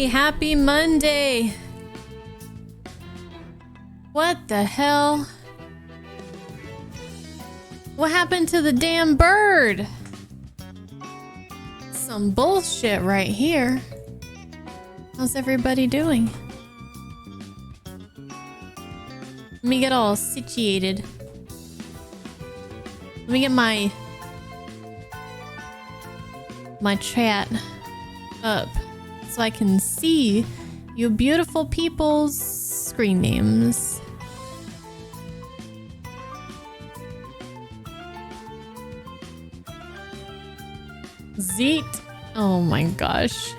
Happy Monday! What the hell? What happened to the damn bird? Some bullshit right here. How's everybody doing? Let me get all situated. Let me get my chat up so I can see you beautiful people's screen names. Zeet. Oh my gosh.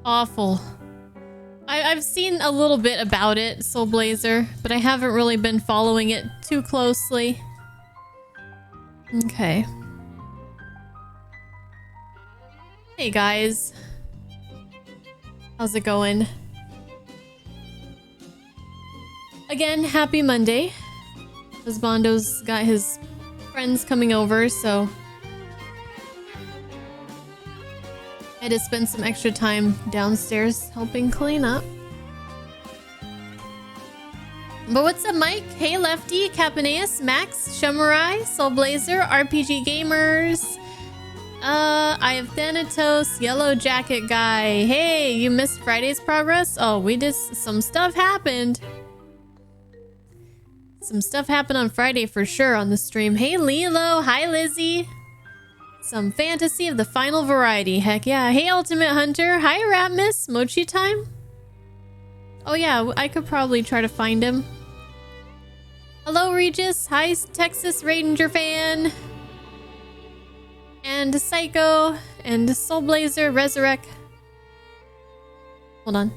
Awful. I've seen a little bit about it, Soul Blazer, but I haven't really been following it too closely. Okay. Hey guys. How's it going? Again, happy Monday. Husbando's got his friends coming over, so I had to spend some extra time downstairs helping clean up. But what's up, Mike? Hey, Lefty, Capaneus, Max, Shumarai, Soul Blazer, RPG Gamers. I have Thanatos, Yellow Jacket Guy. Hey, you missed Friday's progress? Oh, we just... some stuff happened. Some stuff happened on Friday for sure on the stream. Hey, Lilo. Hi, Lizzie. Some fantasy of the final variety. Heck yeah. Hey, Ultimate Hunter. Hi, Ratmus. Mochi time? Oh yeah, I could probably try to find him. Hello, Regis. Hi, Texas Ranger fan. And Psycho. And Soul Blazer. Resurrect. Hold on.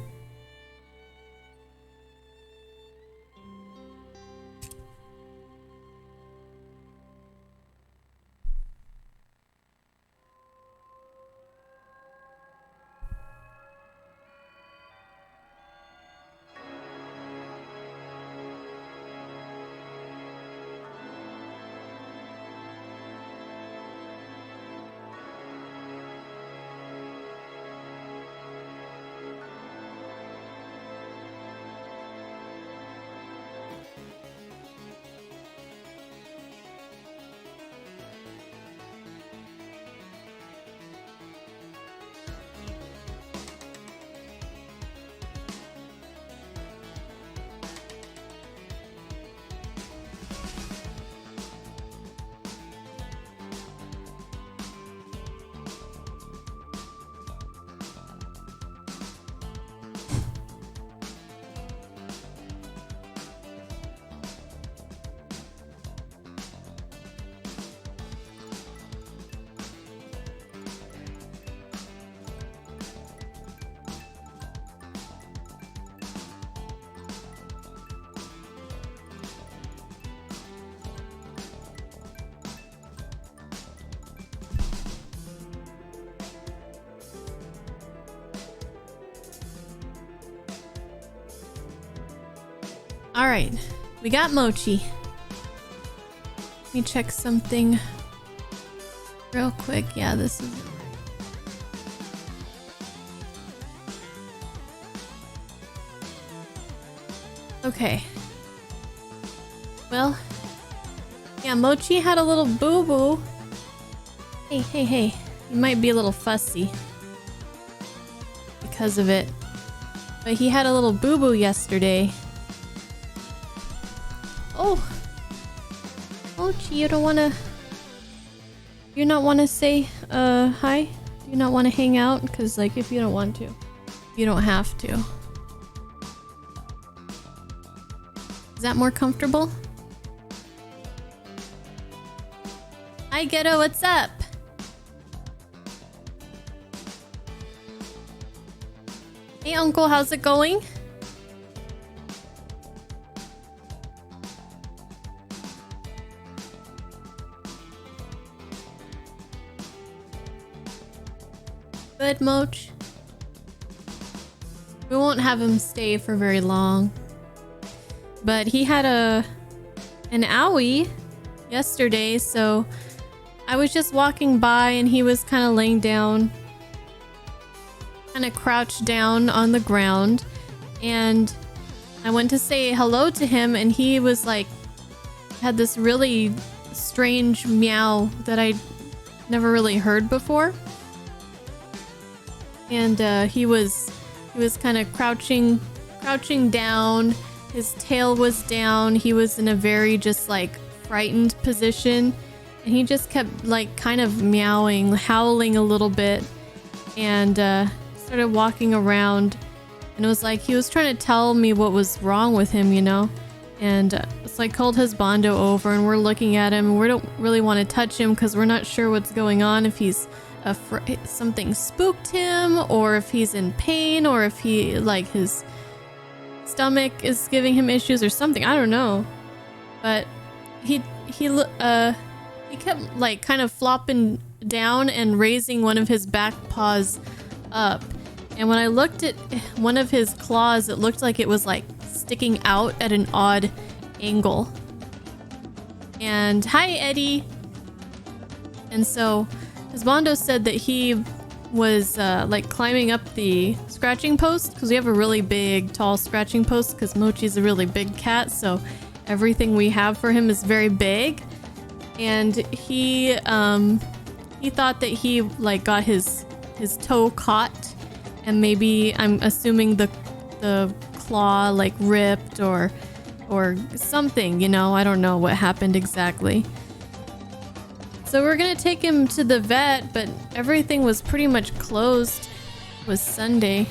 All right, we got Mochi. Let me check something real quick. Yeah, this is it. Okay. Well, yeah, Mochi had a little boo-boo. Hey. You might be a little fussy because of it. But he had a little boo-boo yesterday. Oh, Mochi, you don't wanna... You not wanna say, hi? You not wanna hang out? Because, like, if you don't want to, you don't have to. Is that more comfortable? Hi, Ghetto, what's up? Hey, Uncle, how's it going? Good, Moch. We won't have him stay for very long. But he had an owie yesterday, so I was just walking by and he was kind of laying down, kind of crouched down on the ground, and I went to say hello to him, and he was like, had this really strange meow that I never really heard before. And he was kind of crouching down. His tail was down. He was in a very just like frightened position, and he just kept like kind of meowing, howling a little bit, and started walking around. And it was like he was trying to tell me what was wrong with him, you know. And it's like called husbando over, and we're looking at him, and we don't really want to touch him because we're not sure what's going on, if he's afraid something spooked him, or if he's in pain, or if he like his stomach is giving him issues or something. I don't know. But he kept like kind of flopping down and raising one of his back paws up. And when I looked at one of his claws, it looked like it was like sticking out at an odd angle. And hi, Eddie. And so Husbando said that he was like climbing up the scratching post, because we have a really big, tall scratching post, because Mochi's a really big cat, so everything we have for him is very big. And he thought that he like got his toe caught, and maybe, I'm assuming, the claw like ripped or something, you know. I don't know what happened exactly. So we're gonna take him to the vet, but everything was pretty much closed. It was Sunday.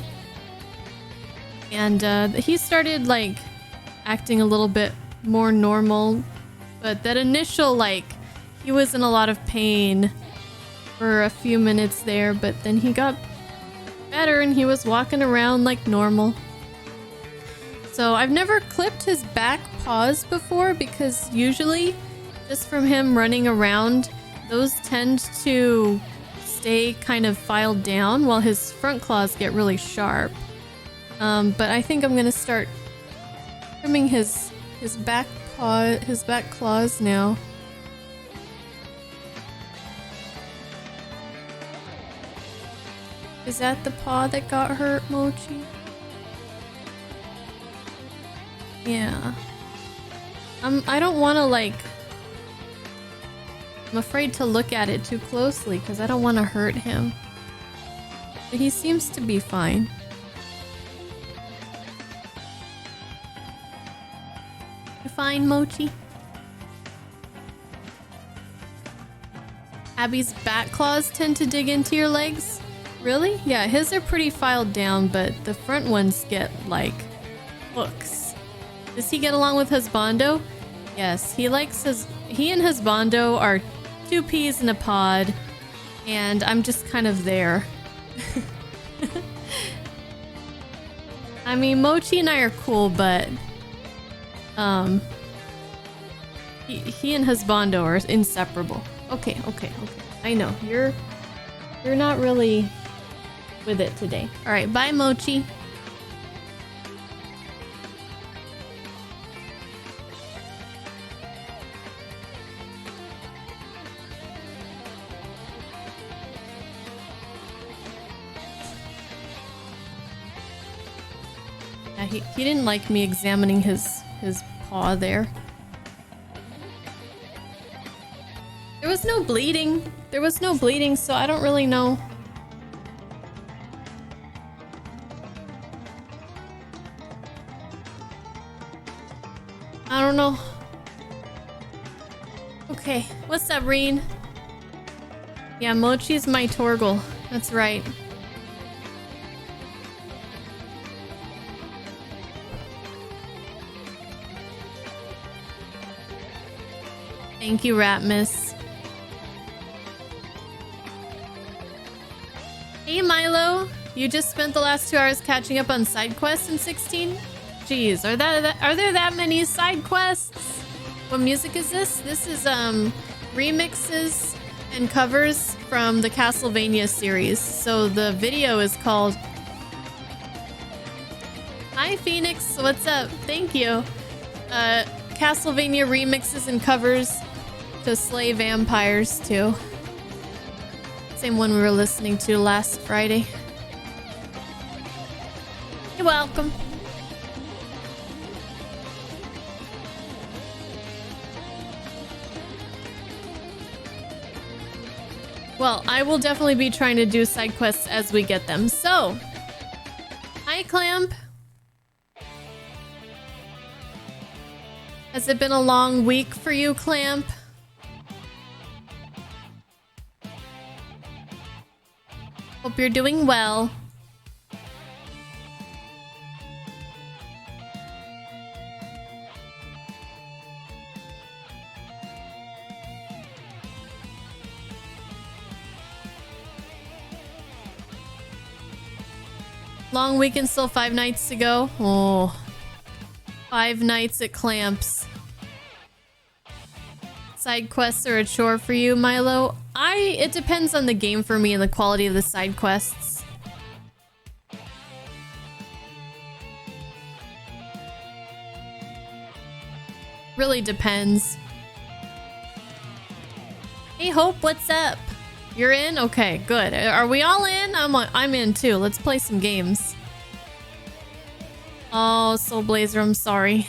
And he started like acting a little bit more normal, but that initial, like, he was in a lot of pain for a few minutes there, but then he got better and he was walking around like normal. So I've never clipped his back paws before, because usually just from him running around, those tend to stay kind of filed down while his front claws get really sharp. But I think I'm gonna start trimming his back claws now. Is that the paw that got hurt, Mochi? Yeah. I don't want to like... I'm afraid to look at it too closely because I don't want to hurt him. But he seems to be fine. You fine, Mochi? Abby's back claws tend to dig into your legs? Really? Yeah, his are pretty filed down, but the front ones get like hooks. Does he get along with Husbando? Yes, he and Husbando are two peas in a pod, and I'm just kind of there. I mean, Mochi and I are cool, but he and Husbando are inseparable. Okay. I know you're not really with it today. All right, bye, Mochi. Yeah, he didn't like me examining his paw there. There was no bleeding, so I don't really know. I don't know. Okay, what's up, Reen? Yeah, Mochi's my Torgal. That's right. Thank you, Ratmus. Hey, Milo. You just spent the last 2 hours catching up on side quests in 16? Jeez, are there that many side quests? What music is this? This is remixes and covers from the Castlevania series. So the video is called... Hi, Phoenix. What's up? Thank you. Castlevania remixes and covers to Slay Vampires too. Same one we were listening to last Friday. You're welcome. Well, I will definitely be trying to do side quests as we get them. So, hi Clamp. Has it been a long week for you, Clamp? Hope you're doing well. Long weekend, still 5 nights to go. Oh, 5 nights at Clamps. Side quests are a chore for you, Milo? It depends on the game for me and the quality of the side quests. Really depends. Hey Hope, what's up? You're in? Okay, good. Are we all in? I'm in too. Let's play some games. Oh, Soul Blazer, I'm sorry.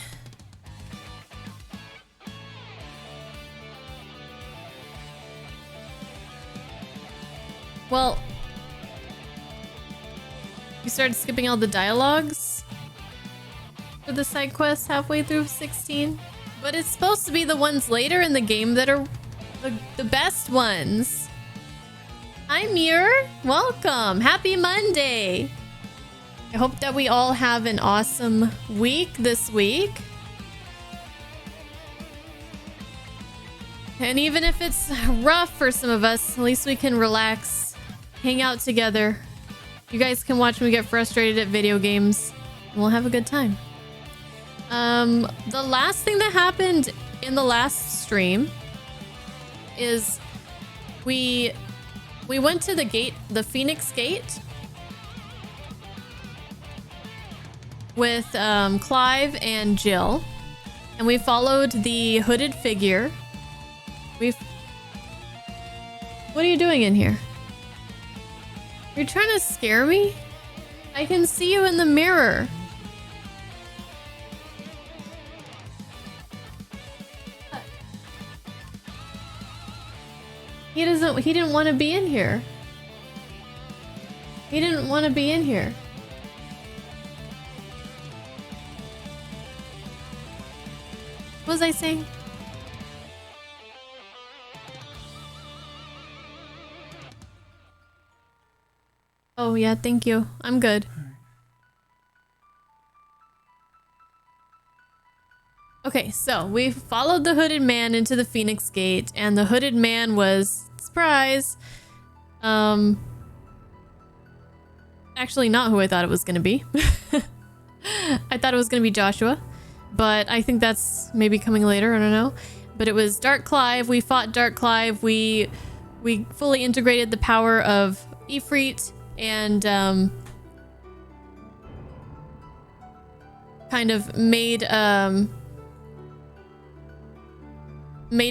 Well, you started skipping all the dialogues for the side quests halfway through 16? But it's supposed to be the ones later in the game that are the best ones. Hi Muir, welcome. Happy Monday. I hope that we all have an awesome week this week. And even if it's rough for some of us, at least we can relax, hang out together. You guys can watch me get frustrated at video games, and we'll have a good time. The last thing that happened in the last stream is we went to the gate, the Phoenix Gate, with Clive and Jill, and we followed the hooded figure. What are you doing in here? You're trying to scare me? I can see you in the mirror. He didn't want to be in here. He didn't want to be in here. What was I saying? Oh yeah, thank you. I'm good. Okay, so we followed the hooded man into the Phoenix Gate, and the hooded man was, surprise, actually not who I thought it was gonna be. I thought it was gonna be Joshua, but I think that's maybe coming later, I don't know. But it was Dark Clive. We fought Dark Clive. We fully integrated the power of Ifrit and kind of made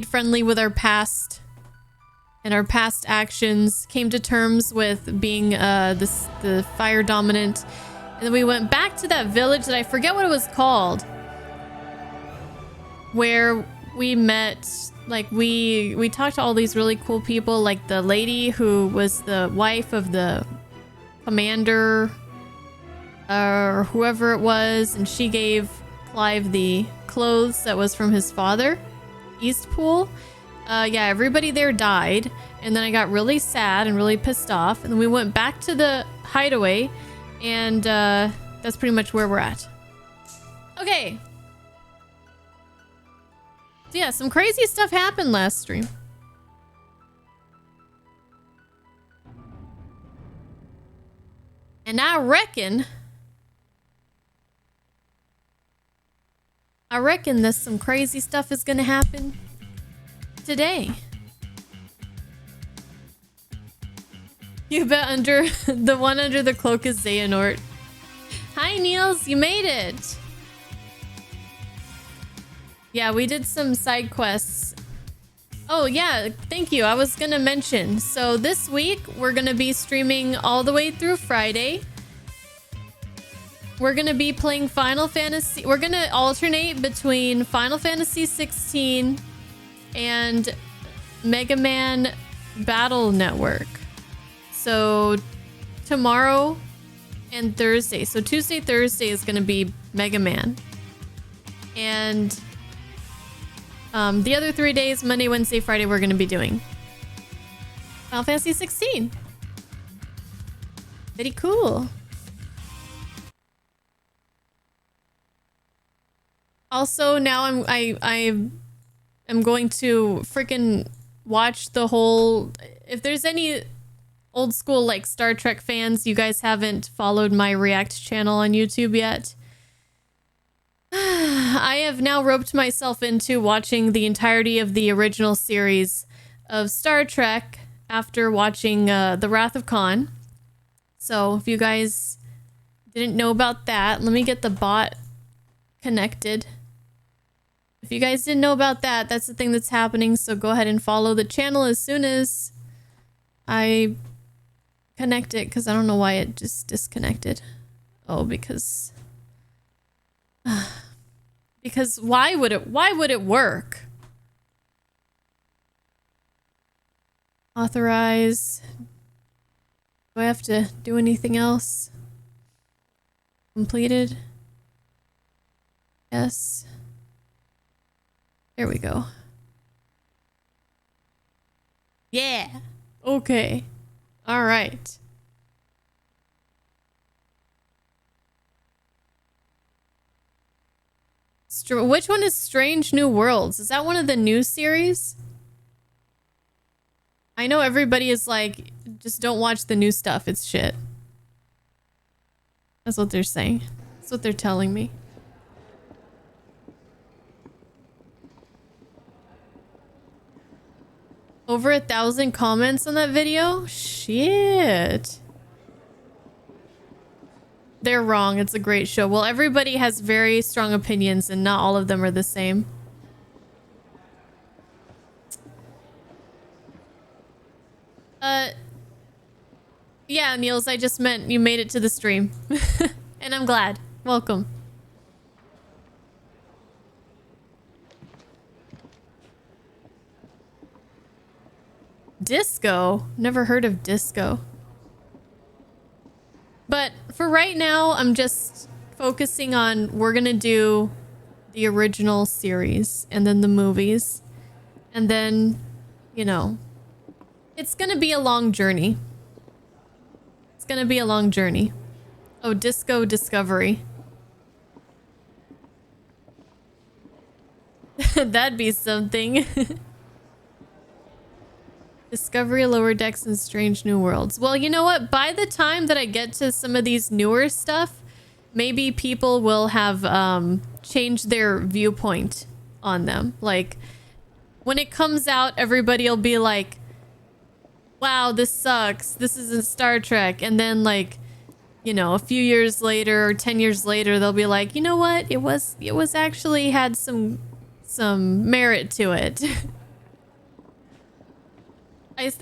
friendly with our past and our past actions, came to terms with being the fire dominant, and then we went back to that village that I forget what it was called, where we met, like we talked to all these really cool people, like the lady who was the wife of the commander or whoever it was, and she gave Clive the clothes that was from his father, Eastpool. Yeah, everybody there died, and then I got really sad and really pissed off, and then we went back to the hideaway, and that's pretty much where we're at. Okay. So yeah, some crazy stuff happened last stream. And I reckon that some crazy stuff is gonna happen today. You bet under the one under the cloak is Xehanort. Hi Niels, you made it. Yeah, we did some side quests. Oh yeah, thank you. I was gonna mention. So this week we're gonna be streaming all the way through Friday. We're gonna be playing Final Fantasy. We're gonna alternate between Final Fantasy 16 and Mega Man Battle Network. So tomorrow and Thursday. So Tuesday, Thursday is gonna be Mega Man. And the other 3 days, Monday, Wednesday, Friday, we're gonna be doing Final Fantasy 16. Very cool. Also, now I am going to freaking watch the whole. If there's any old school like Star Trek fans, you guys haven't followed my React channel on YouTube yet. I have now roped myself into watching the entirety of the original series of Star Trek after watching The Wrath of Khan. So if you guys didn't know about that, let me get the bot connected. If you guys didn't know about that, that's the thing that's happening. So go ahead and follow the channel as soon as I connect it, because I don't know why it just disconnected. Oh, because why would it work? Authorize. Do I have to do anything else? Completed. Yes. There we go. Yeah. Okay. All right. Which one is Strange New Worlds? Is that one of the new series? I know everybody is like, just don't watch the new stuff. It's shit. That's what they're saying. That's what they're telling me. Over 1,000 comments on that video? Shit. They're wrong. It's a great show. Well, everybody has very strong opinions and not all of them are the same. Yeah, Niels, I just meant you made it to the stream. And I'm glad. Welcome. Disco? Never heard of disco. But for right now, I'm just focusing on, we're gonna do the original series and then the movies. And then, you know, it's gonna be a long journey. It's gonna be a long journey. Oh, Disco Discovery. That'd be something. Discovery, Lower Decks, and Strange New Worlds. Well, you know what? By the time that I get to some of these newer stuff, maybe people will have changed their viewpoint on them. Like, when it comes out, everybody will be like, wow, this sucks. This isn't Star Trek. And then, like, you know, a few years later or 10 years later, they'll be like, you know what? It was actually had some merit to it.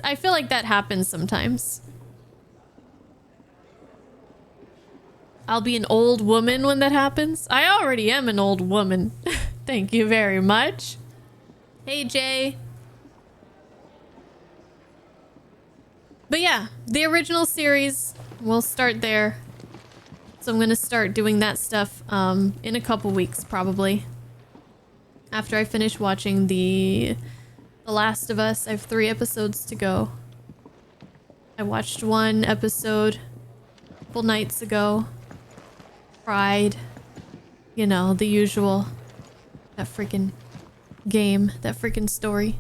I feel like that happens sometimes. I'll be an old woman when that happens. I already am an old woman. Thank you very much. Hey, Jay. But yeah, the original series, we'll start there. So I'm going to start doing that stuff in a couple weeks, probably. After I finish watching The Last of Us. I have 3 episodes to go. I watched 1 episode a couple nights ago. Cried. You know, the usual. That freaking game. That freaking story.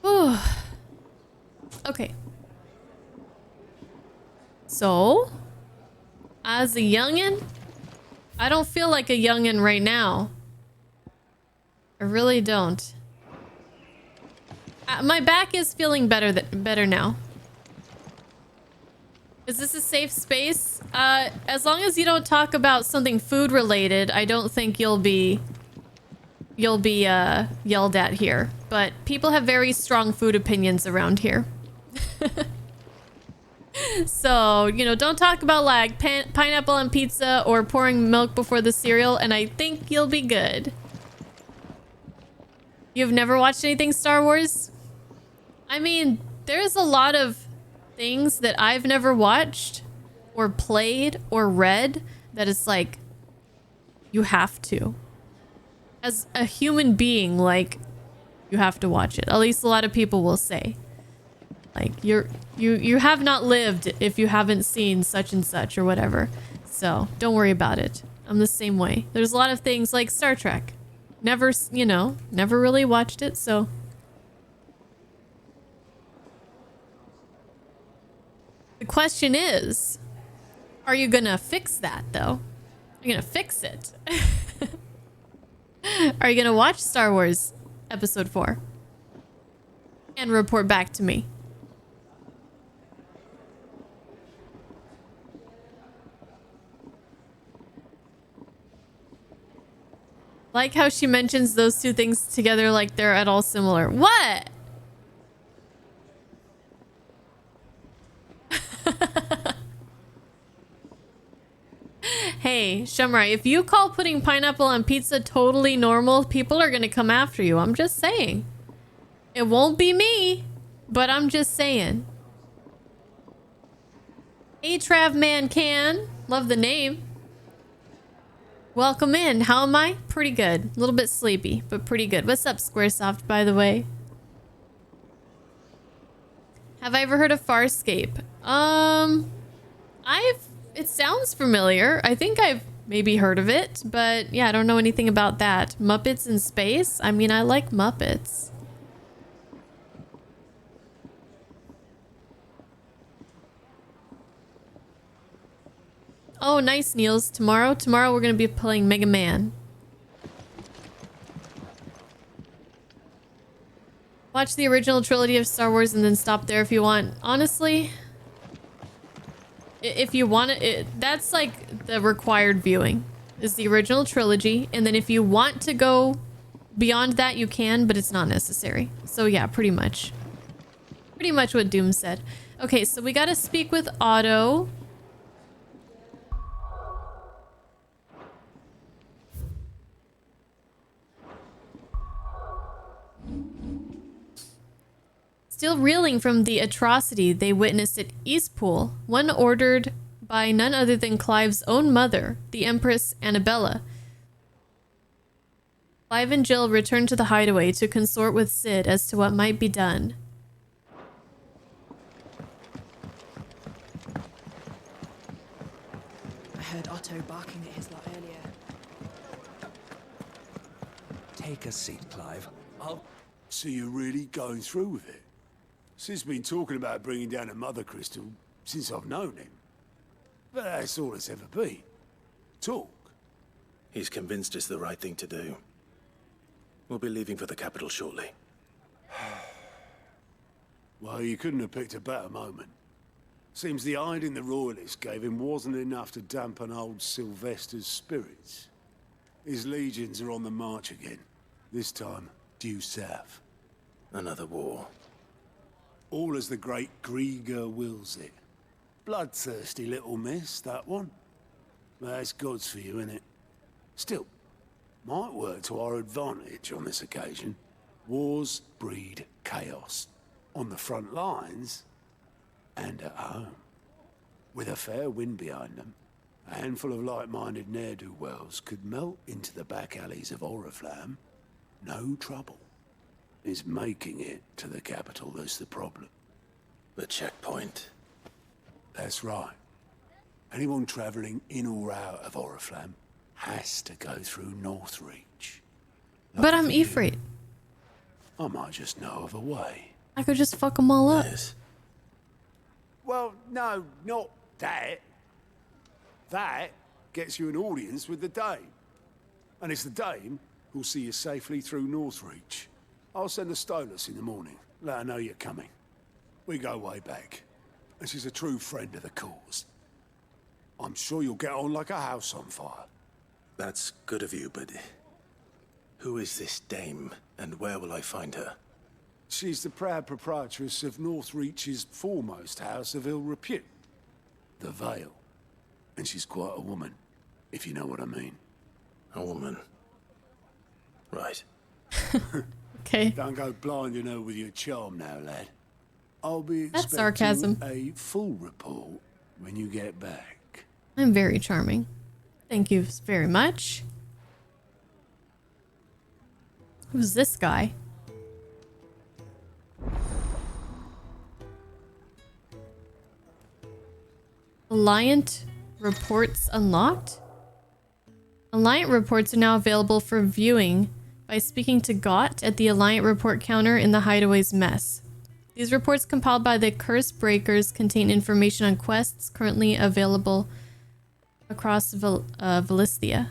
Whew. Okay. So, as a youngin', I don't feel like a youngin' right now. I really don't. My back is feeling better now. Is this a safe space? As long as you don't talk about something food related, I don't think you'll be yelled at here. But people have very strong food opinions around here. So, you know, don't talk about like pineapple on pizza or pouring milk before the cereal, and I think you'll be good. You've never watched anything Star Wars? I mean, there's a lot of things that I've never watched or played or read that it's like, you have to. As a human being, like, you have to watch it. At least a lot of people will say. Like, you have not lived if you haven't seen such and such or whatever. So, don't worry about it. I'm the same way. There's a lot of things like Star Trek. Never, you know, never really watched it, so... The question is, are you gonna fix that, though? Are you gonna fix it? Are you gonna watch Star Wars Episode 4? And report back to me? Like how she mentions those two things together like they're at all similar. What? Hey, Shamrai, if you call putting pineapple on pizza totally normal, people are gonna come after you. I'm just saying. It won't be me, but I'm just saying. Hey, Trav Man Can. Love the name. Welcome in. How am I? Pretty good. A little bit sleepy, but pretty good. What's up, Squaresoft, by the way? Have I ever heard of Farscape? It sounds familiar. I think I've maybe heard of it, but yeah, I don't know anything about that. Muppets in Space? I mean, I like Muppets. Oh, nice, Niels. Tomorrow we're gonna be playing Mega Man. Watch the original trilogy of Star Wars and then stop there if you want. Honestly, if you want it, that's like the required viewing is the original trilogy. And then if you want to go beyond that, you can, but it's not necessary. So yeah, pretty much what Doom said. Okay, so we got to speak with Otto. Still reeling from the atrocity they witnessed at Eastpool, one ordered by none other than Clive's own mother, the Empress Annabella. Clive and Jill returned to the hideaway to consort with Sid as to what might be done. I heard Otto barking at his lot earlier. Take a seat, Clive. So you're really going through with it? Sid's been talking about bringing down a mother crystal since I've known him. But that's all it's ever been. Talk. He's convinced it's the right thing to do. We'll be leaving for the capital shortly. Well, you couldn't have picked a better moment. Seems the hiding the royalists gave him wasn't enough to dampen old Sylvester's spirits. His legions are on the march again. This time, due south. Another war. All as the great Grieger wills it. Bloodthirsty little miss, that one. That's God's for you, innit? Still, might work to our advantage on this occasion. Wars breed chaos. On the front lines, and at home. With a fair wind behind them, a handful of like-minded ne'er-do-wells could melt into the back alleys of Oriflamme. No trouble. Is making it to the capital that's the problem. The checkpoint. That's right. Anyone travelling in or out of Oriflamme has to go through Northreach. But I'm Ifrit. I might just know of a way. I could just fuck them all up. Yes. Well, no, not that. That gets you an audience with the Dame. And it's the Dame who'll see you safely through Northreach. I'll send a Stolas in the morning. Let her know you're coming. We go way back. and she's a true friend of the cause. I'm sure you'll get on like a house on fire. That's good of you, but who is this dame, and where will I find her? She's the proud proprietress of Northreach's foremost house of ill repute, the Vale. And she's quite a woman, if you know what I mean. A woman. Right. Okay. Don't go blinding her with your charm now, lad. I'll be That's expecting sarcasm. a full report when you get back. I'm very charming. Thank you very much. Who's this guy? Alliant reports unlocked? Alliant reports are now available for viewing by speaking to Gott at the Alliant report counter in the Hideaway's mess. These reports compiled by the Curse Breakers contain information on quests currently available across Valisthea.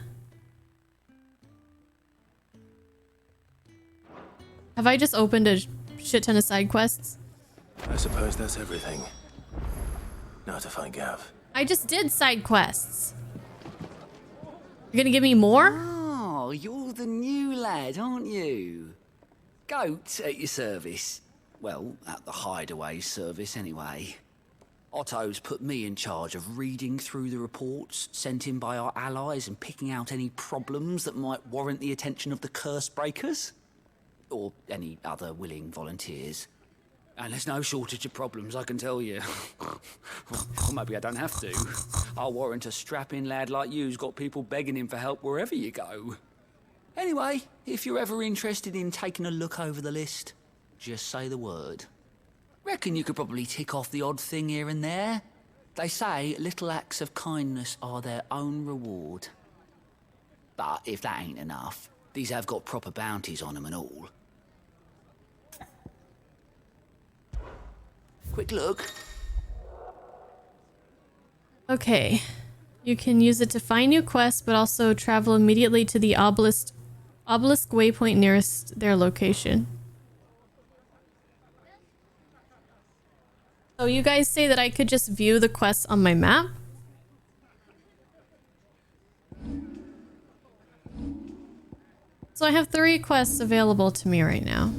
Have I just opened a shit ton of side quests? I suppose that's everything. Now to find Gav. I just did side quests. You're gonna give me more? Oh, you're the new lad, aren't you? Goat at your service. Well, at the Hideaway service anyway. Otto's put me in charge of reading through the reports sent in by our allies and picking out any problems that might warrant the attention of the Curse Breakers. Or any other willing volunteers. And there's no shortage of problems, I can tell you. Or maybe I don't have to. I'll warrant a strapping lad like you's got people begging him for help wherever you go. Anyway, if you're ever interested in taking a look over the list, just say the word. Reckon you could probably tick off the odd thing here and there. They say little acts of kindness are their own reward. But if that ain't enough, these have got proper bounties on them and all. Quick look. Okay. You can use it to find new quests, but also travel immediately to the obelisk waypoint nearest their location. So you guys say that I could just view the quests on my map? So I have 3 quests available to me right now.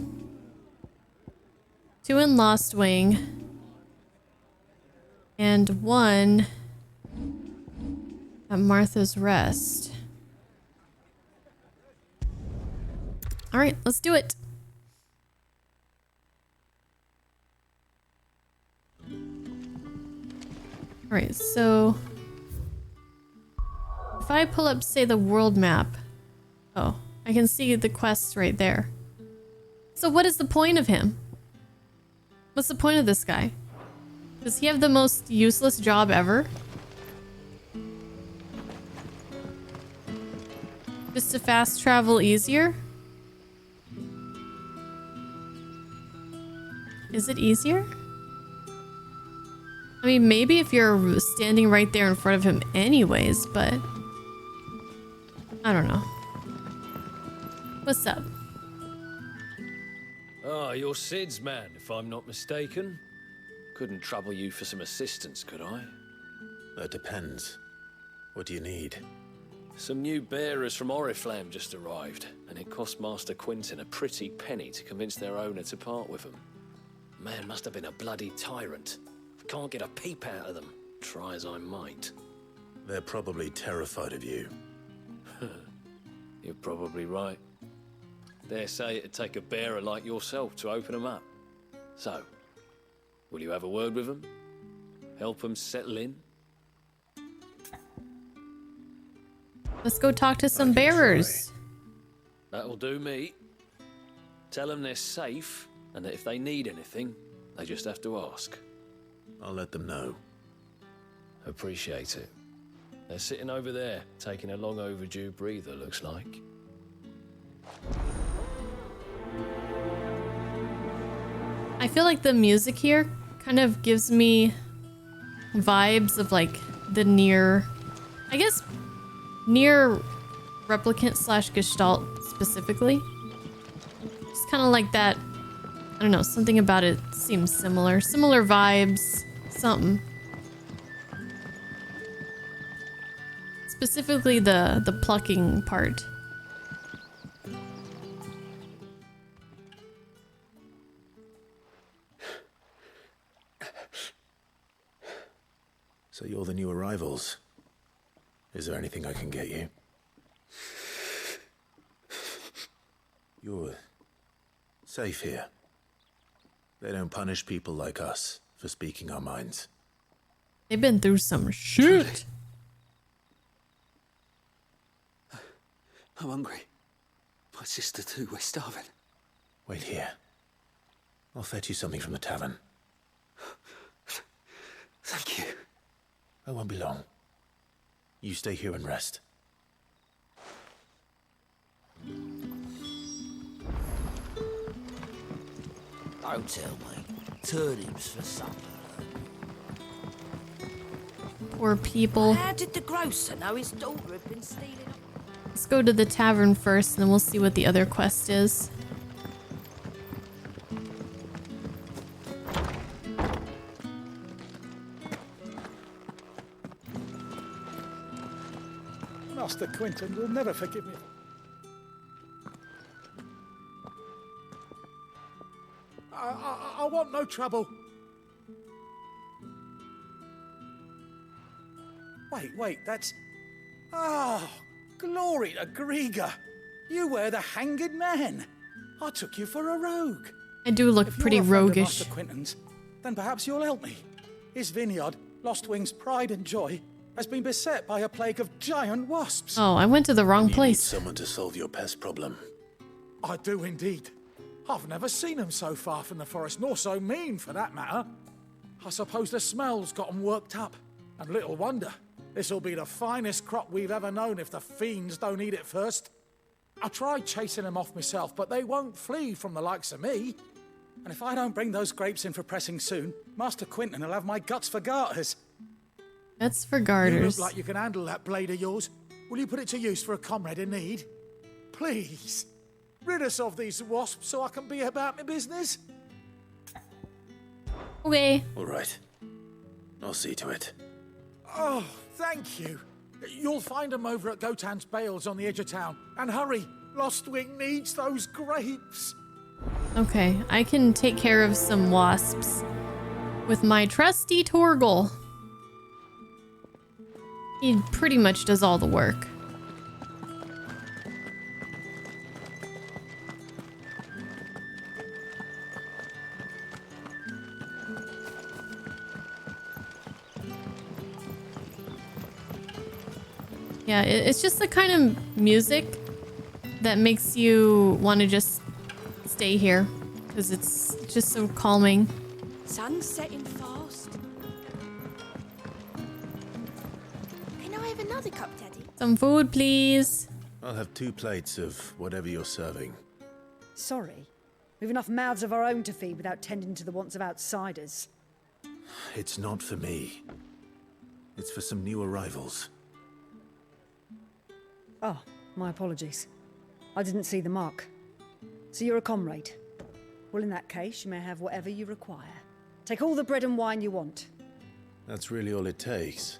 2 in Lost Wing. And 1 at Martha's Rest. All right, let's do it. All right, so if I pull up, say, the world map, oh, I can see the quests right there. So what is the point of him? What's the point of this guy? Does he have the most useless job ever? Just to fast travel easier? Is it easier? I mean, maybe if you're standing right there in front of him anyways, but I don't know. What's up? Ah, you're Sid's man, if I'm not mistaken. Couldn't trouble you for some assistance, could I? That depends. What do you need? Some new bearers from Oriflamme just arrived, and it cost Master Quinton a pretty penny to convince their owner to part with them. Man must have been a bloody tyrant. Can't get a peep out of them, try as I might. They're probably terrified of you. You're probably right. Dare say it'd take a bearer like yourself to open them up. So, will you have a word with them? Help them settle in? Let's go talk to some bearers. That'll do me. Tell them they're safe, and that if they need anything, they just have to ask. I'll let them know. Appreciate it. They're sitting over there, taking a long overdue breather, looks like. I feel like the music here kind of gives me vibes of like the near, I guess, near replicant slash gestalt specifically. Just kind of like that. I don't know, something about it seems similar. Similar vibes, something. Specifically the plucking part. So you're the new arrivals. Is there anything I can get you? You're safe here. They don't punish people like us for speaking our minds. They've been through some shit. I'm hungry. My sister too, we're starving. Wait here. I'll fetch you something from the tavern. Thank you. I won't be long. You stay here and rest. Don't tell me. Turnips for supper. Poor people. How did the grocer know his daughter had been stealing? Let's go to the tavern first, and then we'll see what the other quest is. Master Quentin will never forgive me. I want no trouble. Wait, that's... Oh, glory to Grieger. You were the hanged man. I took you for a rogue. I do look If pretty you're a friend of roguish. Master Quentin's, then perhaps you'll help me. His vineyard, Lostwing's pride and joy, has been beset by a plague of giant wasps. Oh, I went to the wrong You need place. someone to solve your pest problem. I do indeed. I've never seen them so far from the forest, nor so mean, for that matter. I suppose the smell's got them worked up. And little wonder. This'll be the finest crop we've ever known if the fiends don't eat it first. I tried chasing them off myself, but they won't flee from the likes of me. And if I don't bring those grapes in for pressing soon, Master Quentin will have my guts for garters. That's for You garters. look like you can handle that blade of yours. Will you put it to use for a comrade in need? Please. Rid us of these wasps so I can be about my business. Okay. All right. I'll see to it. Oh, thank you. You'll find them over at Gotan's Bales on the edge of town. And hurry, Lostwing needs those grapes. Okay, I can take care of some wasps with my trusty Torgal. He pretty much does all the work. Yeah, it's just the kind of music that makes you want to just stay here because it's just so calming. Sun's setting fast. Can I have another cup, Daddy? Some food, please. I'll have 2 plates of whatever you're serving. Sorry. We've enough mouths of our own to feed without tending to the wants of outsiders. It's not for me. It's for some new arrivals. Oh, my apologies. I didn't see the mark. So you're a comrade. Well, in that case, you may have whatever you require. Take all the bread and wine you want. That's really all it takes.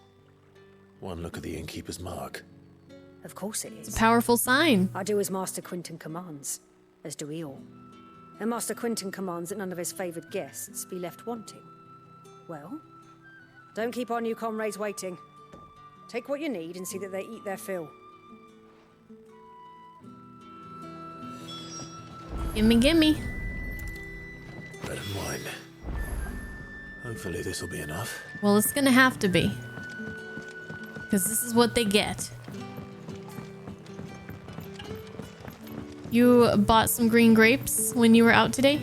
One look at the innkeeper's mark. Of course it is. Powerful sign. I do as Master Quentin commands, as do we all. And Master Quentin commands that none of his favoured guests be left wanting. Well, don't keep our new comrades waiting. Take what you need and see that they eat their fill. Gimme, gimme. Bread and wine. Hopefully this will be enough. Well, it's gonna have to be. Because this is what they get. You bought some green grapes when you were out today?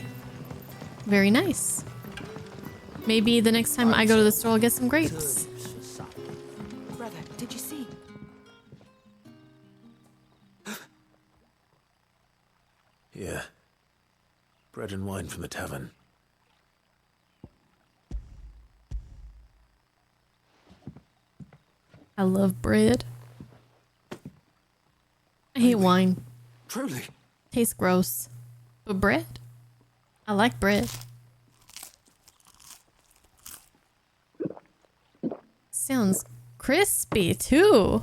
Very nice. Maybe the next time I go to the store, I'll get some grapes. Brother, did you see? Yeah. Bread and wine from the tavern. I love bread. I hate wine. Truly. Tastes gross. But bread? I like bread. Sounds crispy too.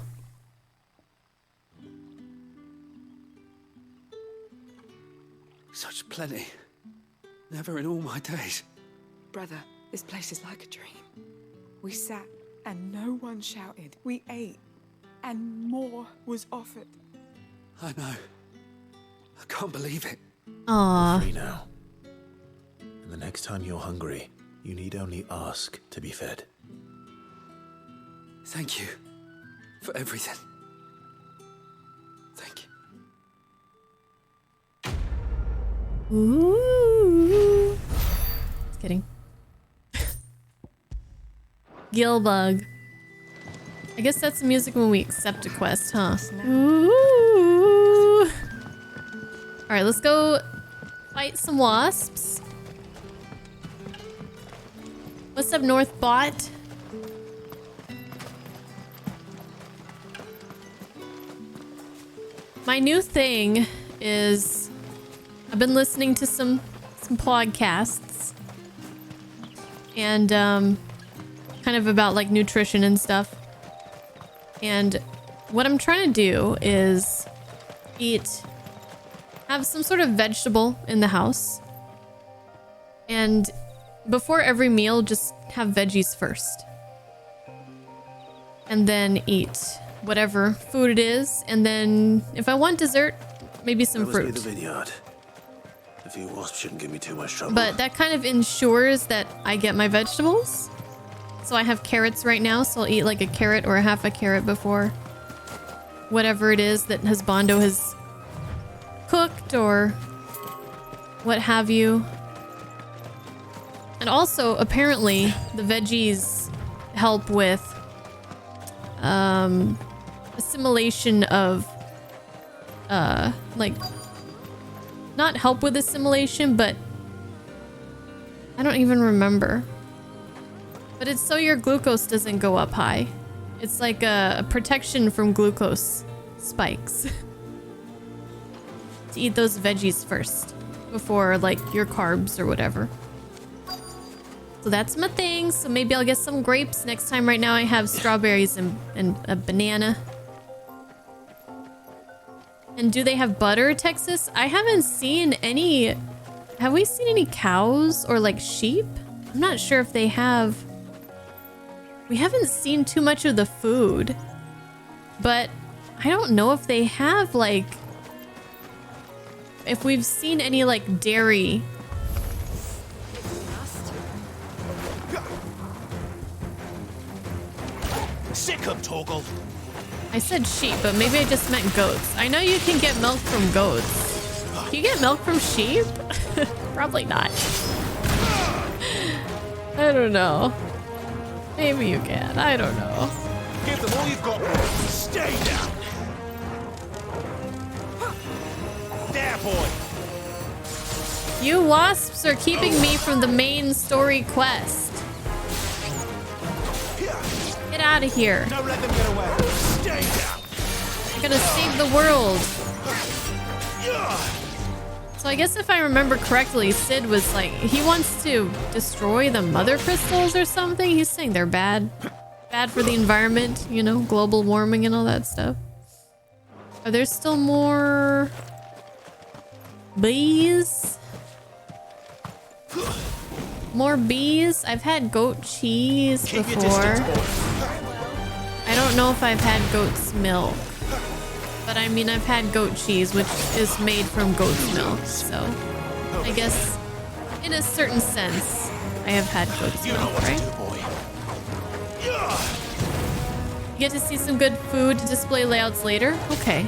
Such plenty. Never in all my days. Brother, this place is like a dream. We sat and no one shouted. We ate and more was offered. I know. I can't believe it. Aww. You're free now. And the next time you're hungry, you need only ask to be fed. Thank you for everything. Thank you. Ooh. Just kidding. Gilbug. I guess that's the music when we accept a quest, huh? Ooh. Alright, let's go fight some wasps. What's up, North Bot? My new thing is I've been listening to some podcasts and kind of about like nutrition and stuff. And what I'm trying to do is have some sort of vegetable in the house. And before every meal, just have veggies first. And then eat whatever food it is. And then if I want dessert, maybe some fruit. The vineyard. A few wasps shouldn't give me too much trouble. But that kind of ensures that I get my vegetables. So I have carrots right now, so I'll eat like a carrot or a half a carrot before whatever it is that Husbando has cooked or what have you. And also, apparently, the veggies help with assimilation of like not help with assimilation, but I don't even remember. But it's so your glucose doesn't go up high. It's like a protection from glucose spikes. To eat those veggies first before like your carbs or whatever. So that's my thing. So maybe I'll get some grapes next time. Right now I have strawberries and a banana. And do they have butter, Texas? I haven't seen any. Have we seen any cows or like sheep? I'm not sure if they have. We haven't seen too much of the food. But I don't know if they have like. If we've seen any like dairy. Sick 'em, Torgal. I said sheep, but maybe I just meant goats. I know you can get milk from goats. Can you get milk from sheep? Probably not. I don't know. Maybe you can. I don't know. Give them all you've got. Stay down. There, boy. You wasps are keeping me from the main story quest. Get out of here. Don't let them get away. Stay down. I'm gonna save the world. So I guess if I remember correctly, Sid was like, he wants to destroy the mother crystals or something. He's saying they're bad. Bad for the environment, you know, global warming and all that stuff. Are there still more bees? More bees? I've had goat cheese before. I don't know if I've had goat's milk. But I mean, I've had goat cheese, which is made from goat's milk. So I guess in a certain sense, I have had goat's milk, right? You get to see some good food display layouts later? Okay.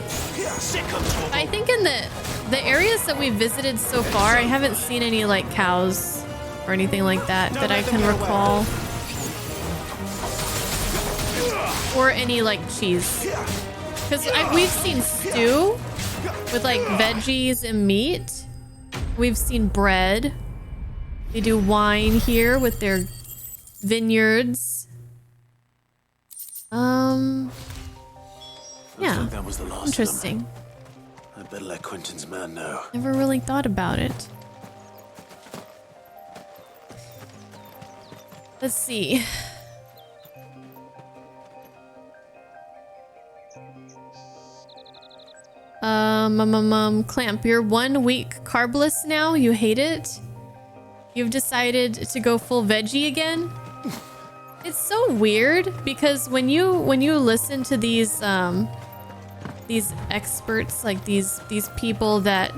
I think in the areas that we've visited so far, I haven't seen any like cows or anything like that that I can recall. Or any like cheese. Because we've seen stew with like veggies and meat. We've seen bread. They do wine here with their vineyards. Yeah. Like that was the last interesting. Of them. I'd better let Quentin's man know. Never really thought about it. Let's see. Clamp, you're 1 week carbless now. You hate it. You've decided to go full veggie again. It's so weird because when you listen to these experts, like these people that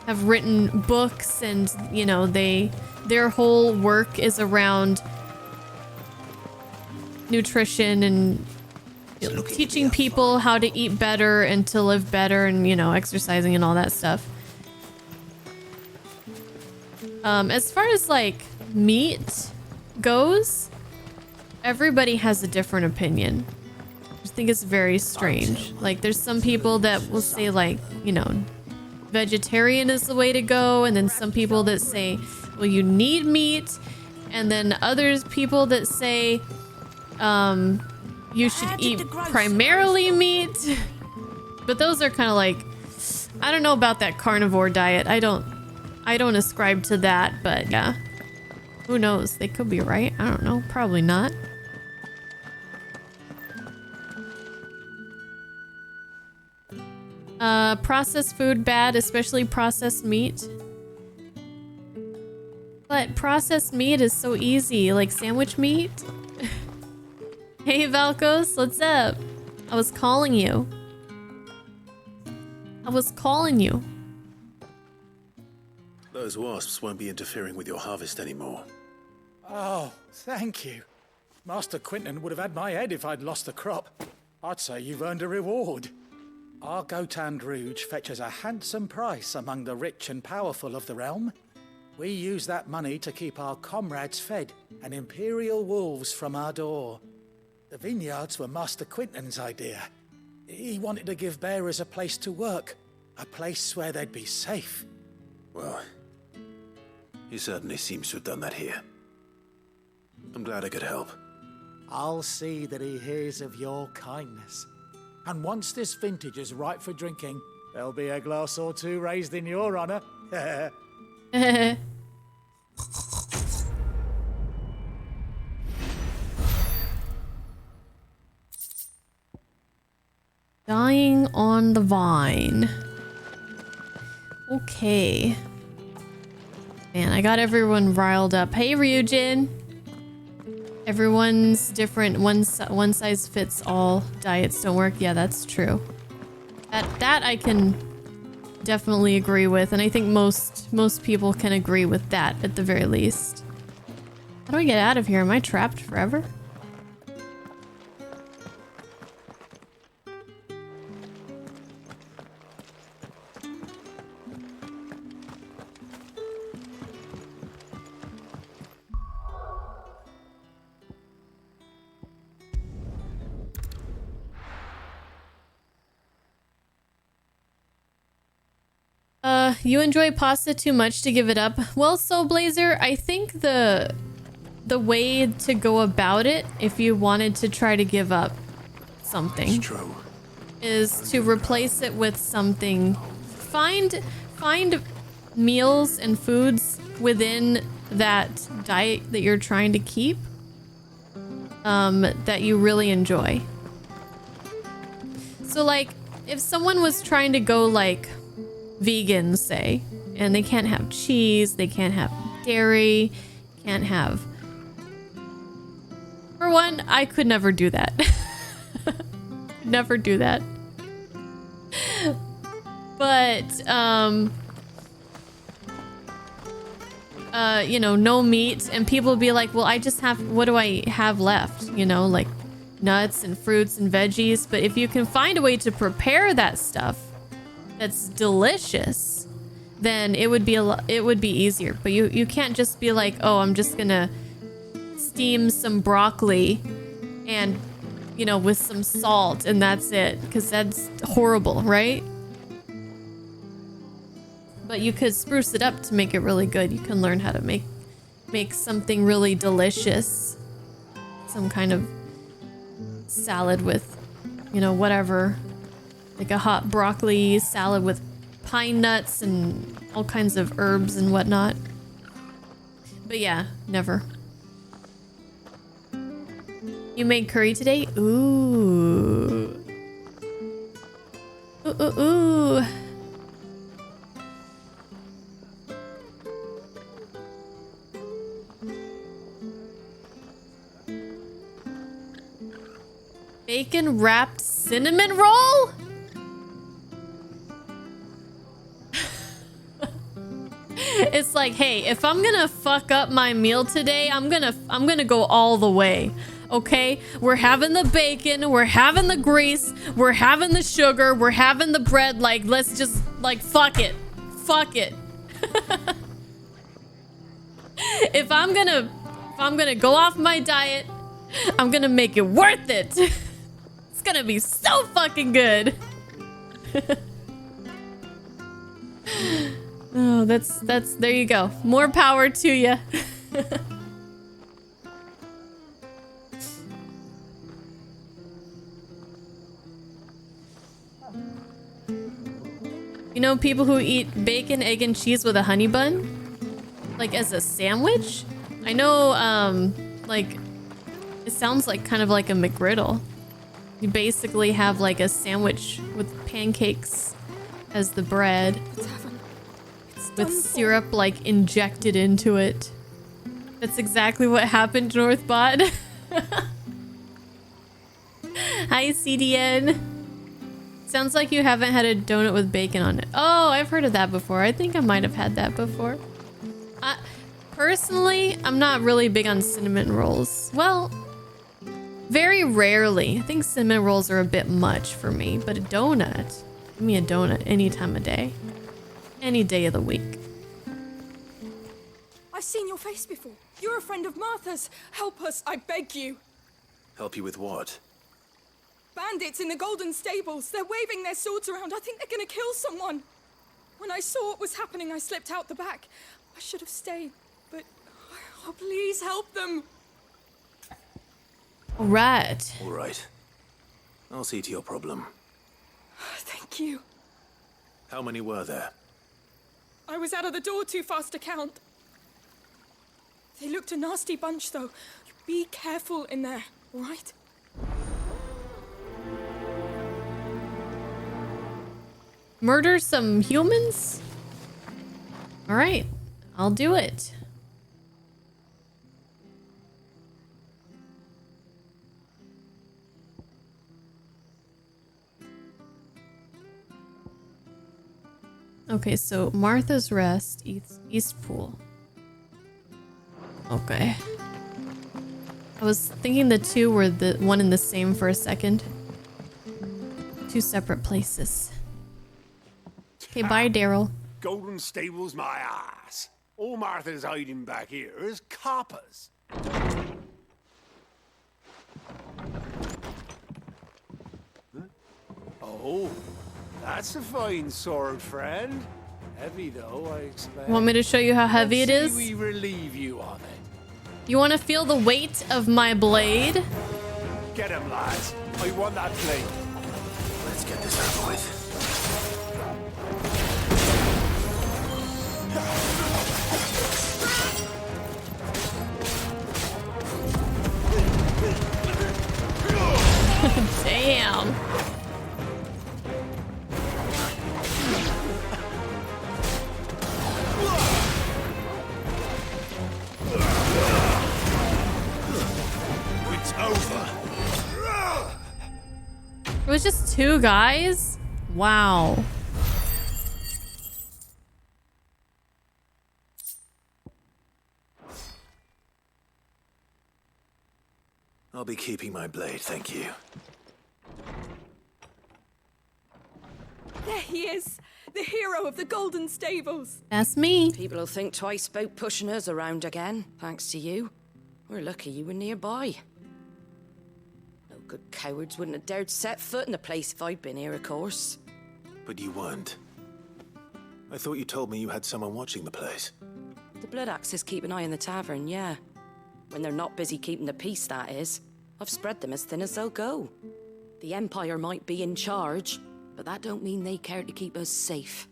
have written books and, you know, their whole work is around nutrition and teaching people how to eat better and to live better and, you know, exercising and all that stuff. As far as like meat goes, everybody has a different opinion. I just think it's very strange. Like there's some people that will say like, you know, vegetarian is the way to go, and then some people that say, well, you need meat, and then others people that say you should eat primarily meat. But those are kind of like, I don't know about that carnivore diet. I don't ascribe to that, but yeah. Who knows? They could be right. I don't know. Probably not. Processed food bad, especially processed meat. But processed meat is so easy, like sandwich meat. Hey Valkos, what's up? I was calling you. I was calling you. Those wasps won't be interfering with your harvest anymore. Oh, thank you. Master Quinton would have had my head if I'd lost the crop. I'd say you've earned a reward. Our Gotand Rouge fetches a handsome price among the rich and powerful of the realm. We use that money to keep our comrades fed and imperial wolves from our door. The vineyards were Master Quinton's idea. He wanted to give bearers a place to work, a place where they'd be safe. Well, he certainly seems to have done that here. I'm glad I could help. I'll see that he hears of your kindness. And once this vintage is ripe for drinking, there'll be a glass or two raised in your honor. Dying on the vine. Okay. Man, I got everyone riled up. Hey, Ryujin. Everyone's different. One size fits all diets don't work. Yeah, that's true. That I can definitely agree with, and I think most people can agree with that at the very least. How do I get out of here? Am I trapped forever? You enjoy pasta too much to give it up. Well, so Blazer, I think the way to go about it, if you wanted to try to give up something, is to replace it with something. Find meals and foods within that diet that you're trying to keep that you really enjoy. So like, if someone was trying to go like vegan, say, and they can't have cheese, they can't have dairy, can't have... For one, I could never do that. Never do that. But, you know, no meat, and people would be like, well, I just have, what do I have left? You know, like nuts and fruits and veggies. But if you can find a way to prepare that stuff that's delicious, then it would be easier. But you can't just be like, oh, I'm just gonna steam some broccoli and, you know, with some salt and that's it, because that's horrible, right? But you could spruce it up to make it really good. You can learn how to make something really delicious, some kind of salad with, you know, whatever. Like a hot broccoli salad with pine nuts and all kinds of herbs and whatnot. But yeah, never. You made curry today? Ooh. Ooh, ooh, ooh. Bacon wrapped cinnamon roll? It's like, hey, if I'm gonna fuck up my meal today, I'm gonna go all the way. Okay? We're having the bacon, we're having the grease, we're having the sugar, we're having the bread. Like, let's just, like, fuck it. Fuck it. If I'm gonna go off my diet, I'm gonna make it worth it. It's gonna be so fucking good. Oh, that's there you go. More power to you. You know people who eat bacon, egg, and cheese with a honey bun? Like as a sandwich? I know, like, it sounds like kind of like a McGriddle. You basically have like a sandwich with pancakes as the bread. With syrup like injected into it. That's exactly what happened, Northbot. Hi, CDN. Sounds like you haven't had a donut with bacon on it. Oh, I've heard of that before. I think I might have had that before. Personally, I'm not really big on cinnamon rolls. Well, very rarely. I think cinnamon rolls are a bit much for me, but a donut, give me a donut any time of day. Any day of the week. I've seen your face before. You're a friend of Martha's. Help us, I beg you. Help you with what? Bandits in the Golden Stables. They're waving their swords around. I think they're gonna kill someone. When I saw what was happening, I slipped out the back. I should have stayed, but oh, please help them. All right. All right. I'll see to your problem. Thank you. How many were there? I was out of the door too fast to count. They looked a nasty bunch, though. Be careful in there, all right? Murder some humans? All right, I'll do it. Okay, so Martha's Rest, East Pool. Okay. I was thinking the two were the one and the same for a second. Two separate places. Okay, bye, Daryl. Golden Stables, my ass. All Martha's hiding back here is coppers. Huh? Oh, that's a fine sword, friend. Heavy though, I expect. Want me to show you how heavy it is? We relieve you of it. You want to feel the weight of my blade? Get him, lads. I want that blade. Let's get this over with. Damn. It's over. It was just two guys? Wow. I'll be keeping my blade, thank you. There he is, the hero of the Golden Stables. That's me. People will think twice about pushing us around again, thanks to you. We're lucky you were nearby. No good cowards wouldn't have dared set foot in the place if I'd been here, of course. But you weren't. I thought you told me you had someone watching the place. The Blood Axes keep an eye on the tavern, yeah. When they're not busy keeping the peace, that is. I've spread them as thin as they'll go. The Empire might be in charge, but that don't mean they care to keep us safe.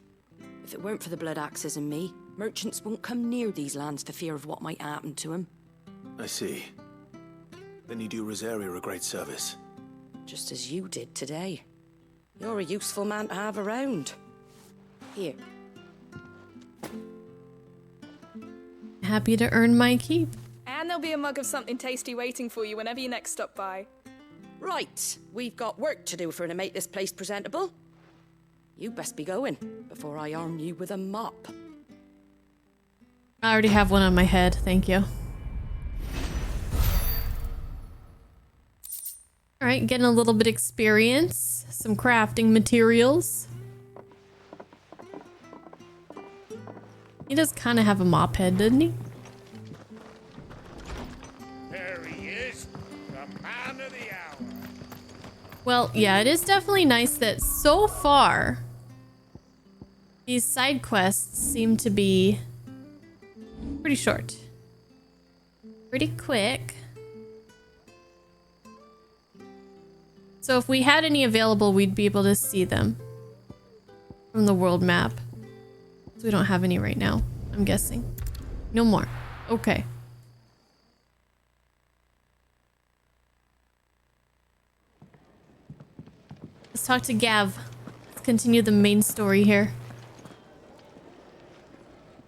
If it weren't for the Blood Axes and me, merchants won't come near these lands for fear of what might happen to them. I see. Then you do Rosaria a great service. Just as you did today. You're a useful man to have around. Here. Happy to earn my keep. And there'll be a mug of something tasty waiting for you whenever you next stop by. Right, we've got work to do for to make this place presentable. You best be going before I arm you with a mop. I already have one on my head, thank you. Alright, getting a little bit experience. Some crafting materials. He does kind of have a mop head, doesn't he? There he is, the man of the hour. Well, yeah, it is definitely nice that so far these side quests seem to be pretty short. Pretty quick. So if we had any available, we'd be able to see them from the world map. So we don't have any right now, I'm guessing. No more. Okay. Let's talk to Gav. Let's continue the main story here.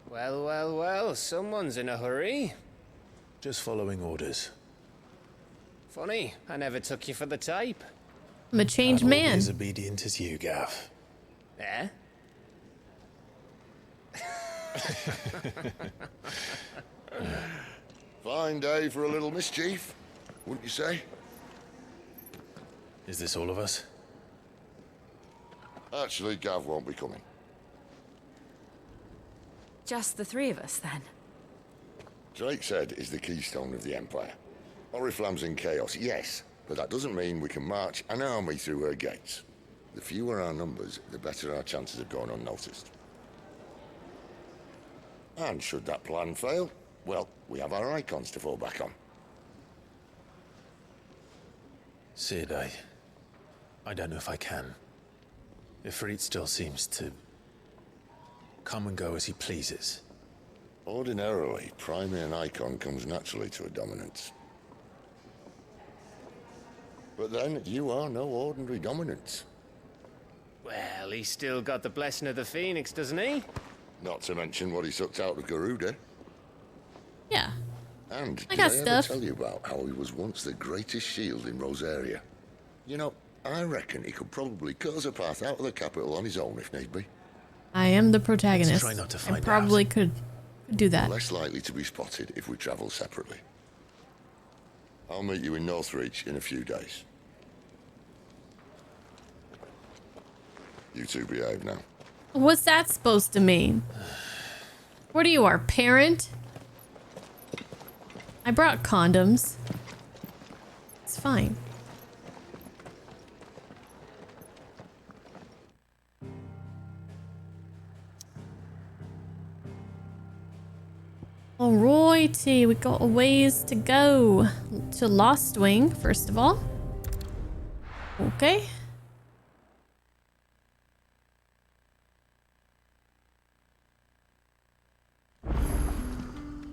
Well, well, well, someone's in a hurry. Just following orders. Funny, I never took you for the type. I'm a changed I'm man. as obedient as you, Gav. Eh? Fine day for a little mischief, wouldn't you say? Is this all of us? Actually, Gav won't be coming. Just the three of us, then? Drake's Head is the keystone of the Empire. Oriflamme's in chaos, yes, but that doesn't mean we can march an army through her gates. The fewer our numbers, the better our chances of going unnoticed. And should that plan fail, well, we have our icons to fall back on. Sid, I don't know if I can. Ifrit still seems to come and go as he pleases. Ordinarily, priming an icon comes naturally to a dominance. But then, you are no ordinary dominance. Well, he's still got the blessing of the Phoenix, doesn't he? Not to mention what he sucked out of Garuda. Yeah. And I did got I ever stuff. tell you about how he was once the greatest shield in Rosaria? You know, I reckon he could probably cause a path out of the capital on his own if need be. I am the protagonist. Let's try not to find I probably out. could do that. Less likely to be spotted if we travel separately. I'll meet you in Northreach in a few days. You two behave now. What's that supposed to mean? What are you, our parent? I brought condoms. It's fine. Alrighty, we got a ways to go. To Lost Wing, first of all. Okay.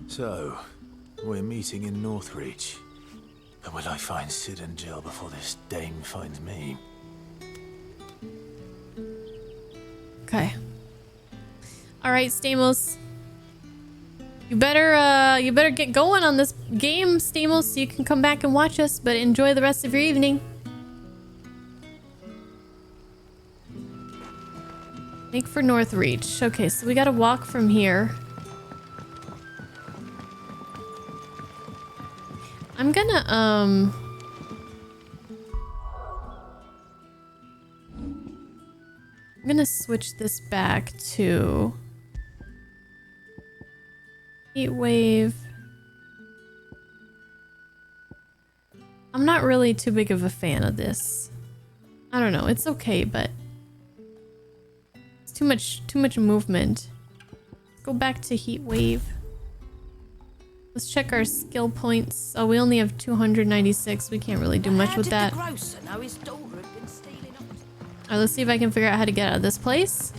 So, we're meeting in Northreach. But will I find Sid and Jill before this dame finds me? Okay. Alright, Stamos. You better get going on this game, Stamos, so you can come back and watch us, but enjoy the rest of your evening. Make for Northreach. Okay, so we gotta walk from here. I'm gonna, I'm gonna switch this back to Heat Wave. I'm not really too big of a fan of this. I don't know, it's okay, but it's too much movement. Let's go back to Heat Wave. Let's check our skill points. Oh, we only have 296. We can't really do much with that. Alright, let's see if I can figure out how to get out of this place.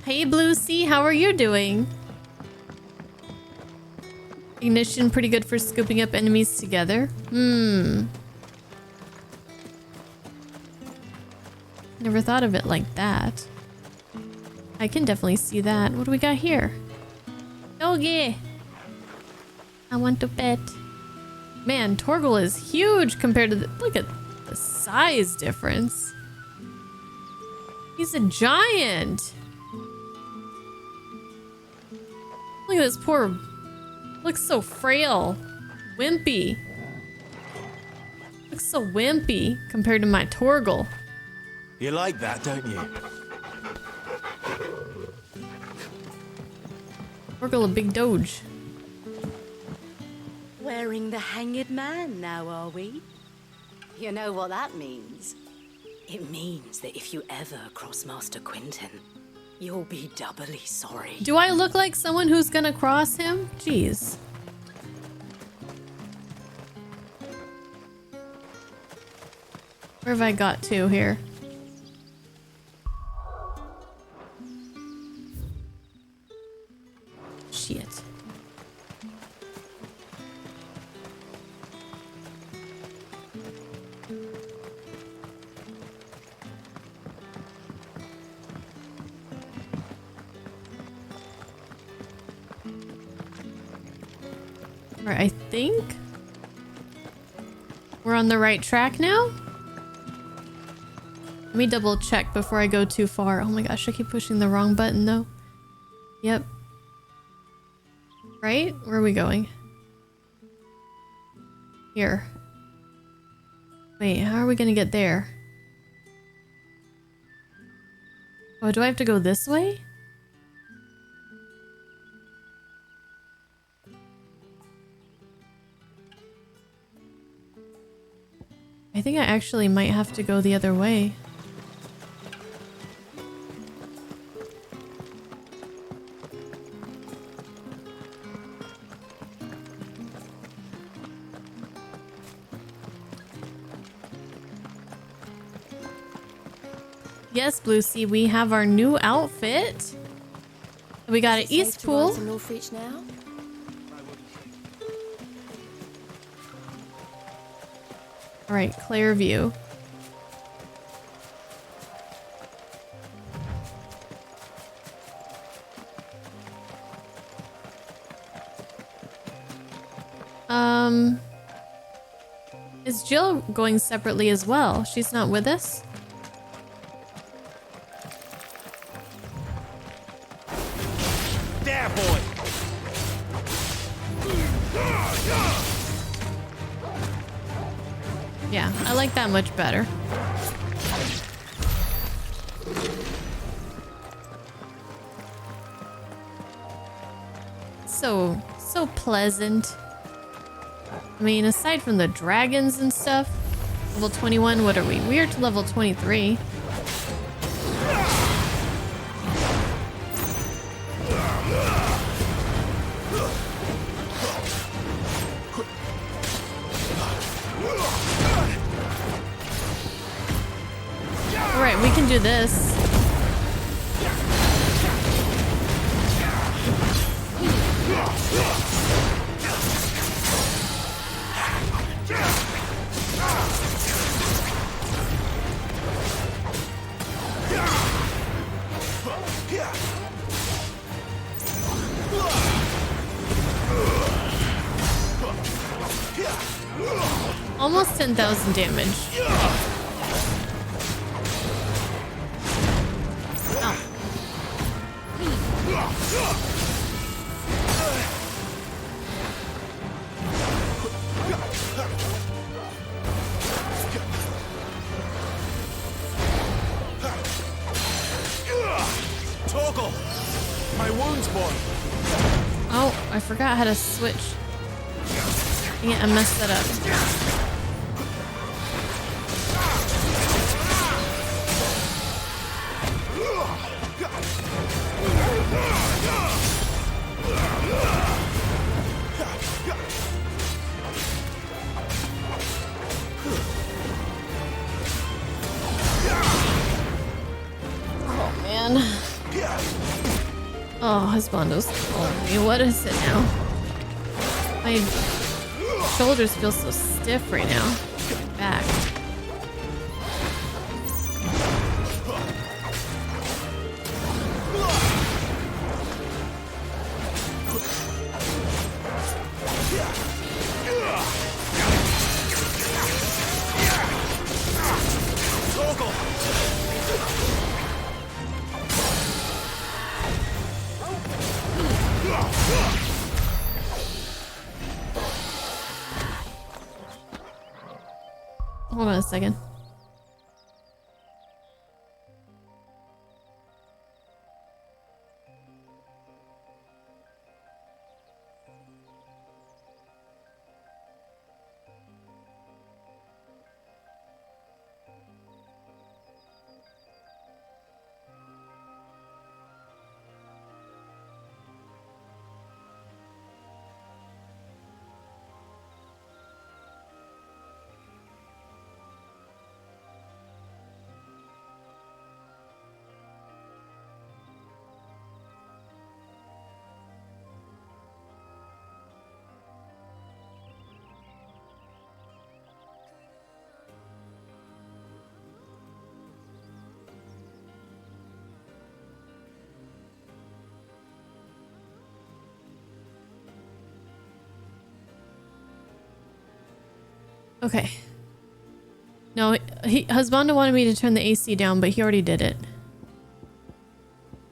Hey, Blue Sea, how are you doing? Ignition pretty good for scooping up enemies together. Never thought of it like that. I can definitely see that. What do we got here? Doggy! I want to pet. Man, Torgal is huge compared to the... Look at the size difference. He's a giant. Look at this poor... Looks so frail. Wimpy. Looks so wimpy compared to my Torgal. You like that, don't you? Torgal a big doge. Wearing the hanged man now, are we? You know what that means? It means that if you ever cross Master Quentin, you'll be doubly sorry. Do I look like someone who's gonna cross him? Jeez. Where have I got to here? Shit. Alright, I think we're on the right track now. Let me double check before I go too far. Oh my gosh, I keep pushing the wrong button though. Yep. Right? Where are we going? Here. Wait, how are we gonna get there? Oh, do I have to go this way? I think I actually might have to go the other way. Yes, Blue Sea, we have our new outfit. We got an East Pool. All right, Clairview. Is Jill going separately as well? She's not with us? There, boy. Yeah, I like that much better. So pleasant. I mean, aside from the dragons and stuff, level 21, what are we? We're to level 23. Alright, we can do this. Almost 10,000 damage. Oh. Torgal! My wounds, boy! Oh, I forgot how to switch. Dang it, I messed that up. Oh man. Oh, Husbando's calling me. What is it now? My shoulders feel so stiff right now. Back. second. Okay. No, Husbanda wanted me to turn the AC down, but he already did it.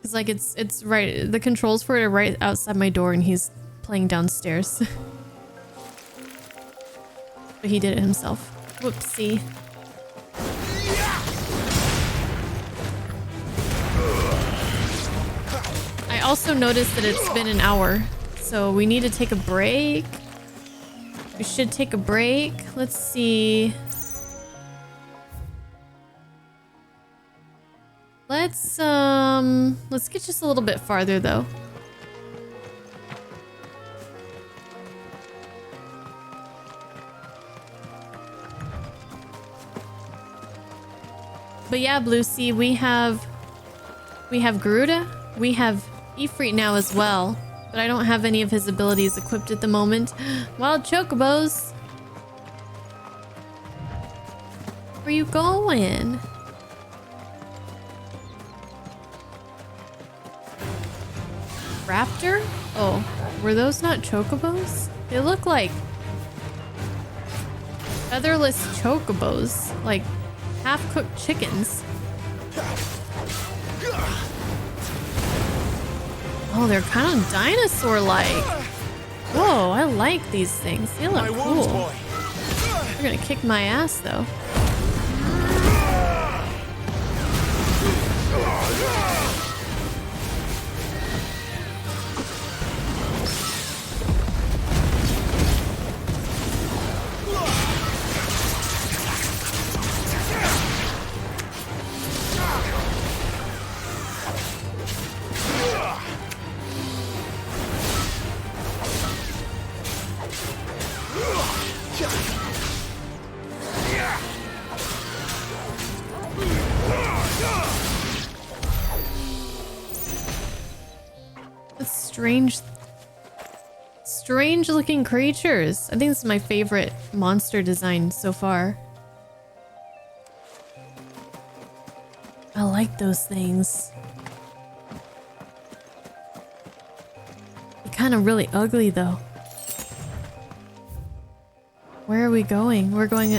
Cause like it's right, the controls for it are right outside my door, and he's playing downstairs. But he did it himself. Whoopsie. I also noticed that it's been an hour, so we need to take a break. We should take a break. Let's see. Let's get just a little bit farther though. But yeah, Blue Sea, we have Garuda, we have Ifrit now as well, but I don't have any of his abilities equipped at the moment. Wild Chocobos! Where you going? Raptor? Oh, were those not Chocobos? They look like featherless Chocobos, like half-cooked chickens. Oh, they're kind of dinosaur-like. Whoa, I like these things. They look cool. They're gonna kick my ass, though. Strange looking creatures. I think this is my favorite monster design so far. I like those things. They're kind of really ugly though. Where are we going? We're going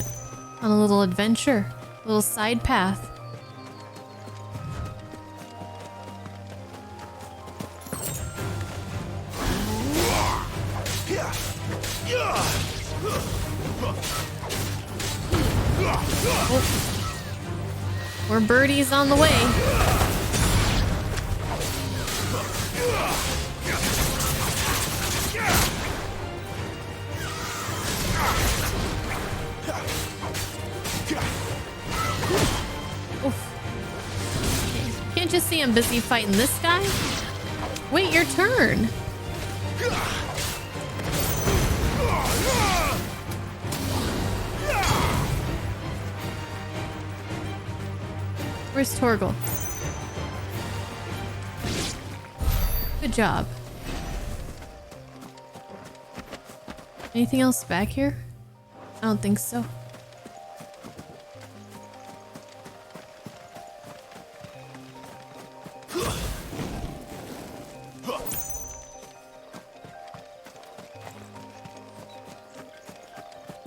on a little adventure, a little side path. More birdies on the way. Oof. Can't you see I'm busy fighting this guy? Wait your turn. Where's Torgal? Good job. Anything else back here? I don't think so.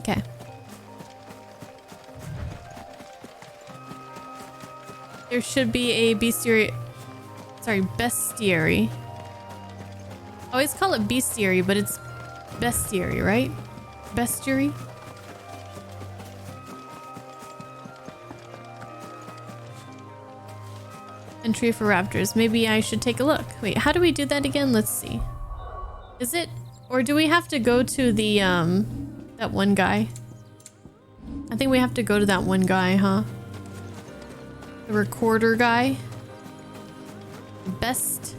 Okay. There should be a bestiary. Sorry, bestiary. I always call it bestiary, but it's bestiary, right? Bestiary? Entry for raptors. Maybe I should take a look. Wait, how do we do that again? Let's see. Is it, or do we have to go to the, that one guy? I think we have to go to that one guy, huh? The recorder guy. Bestiary.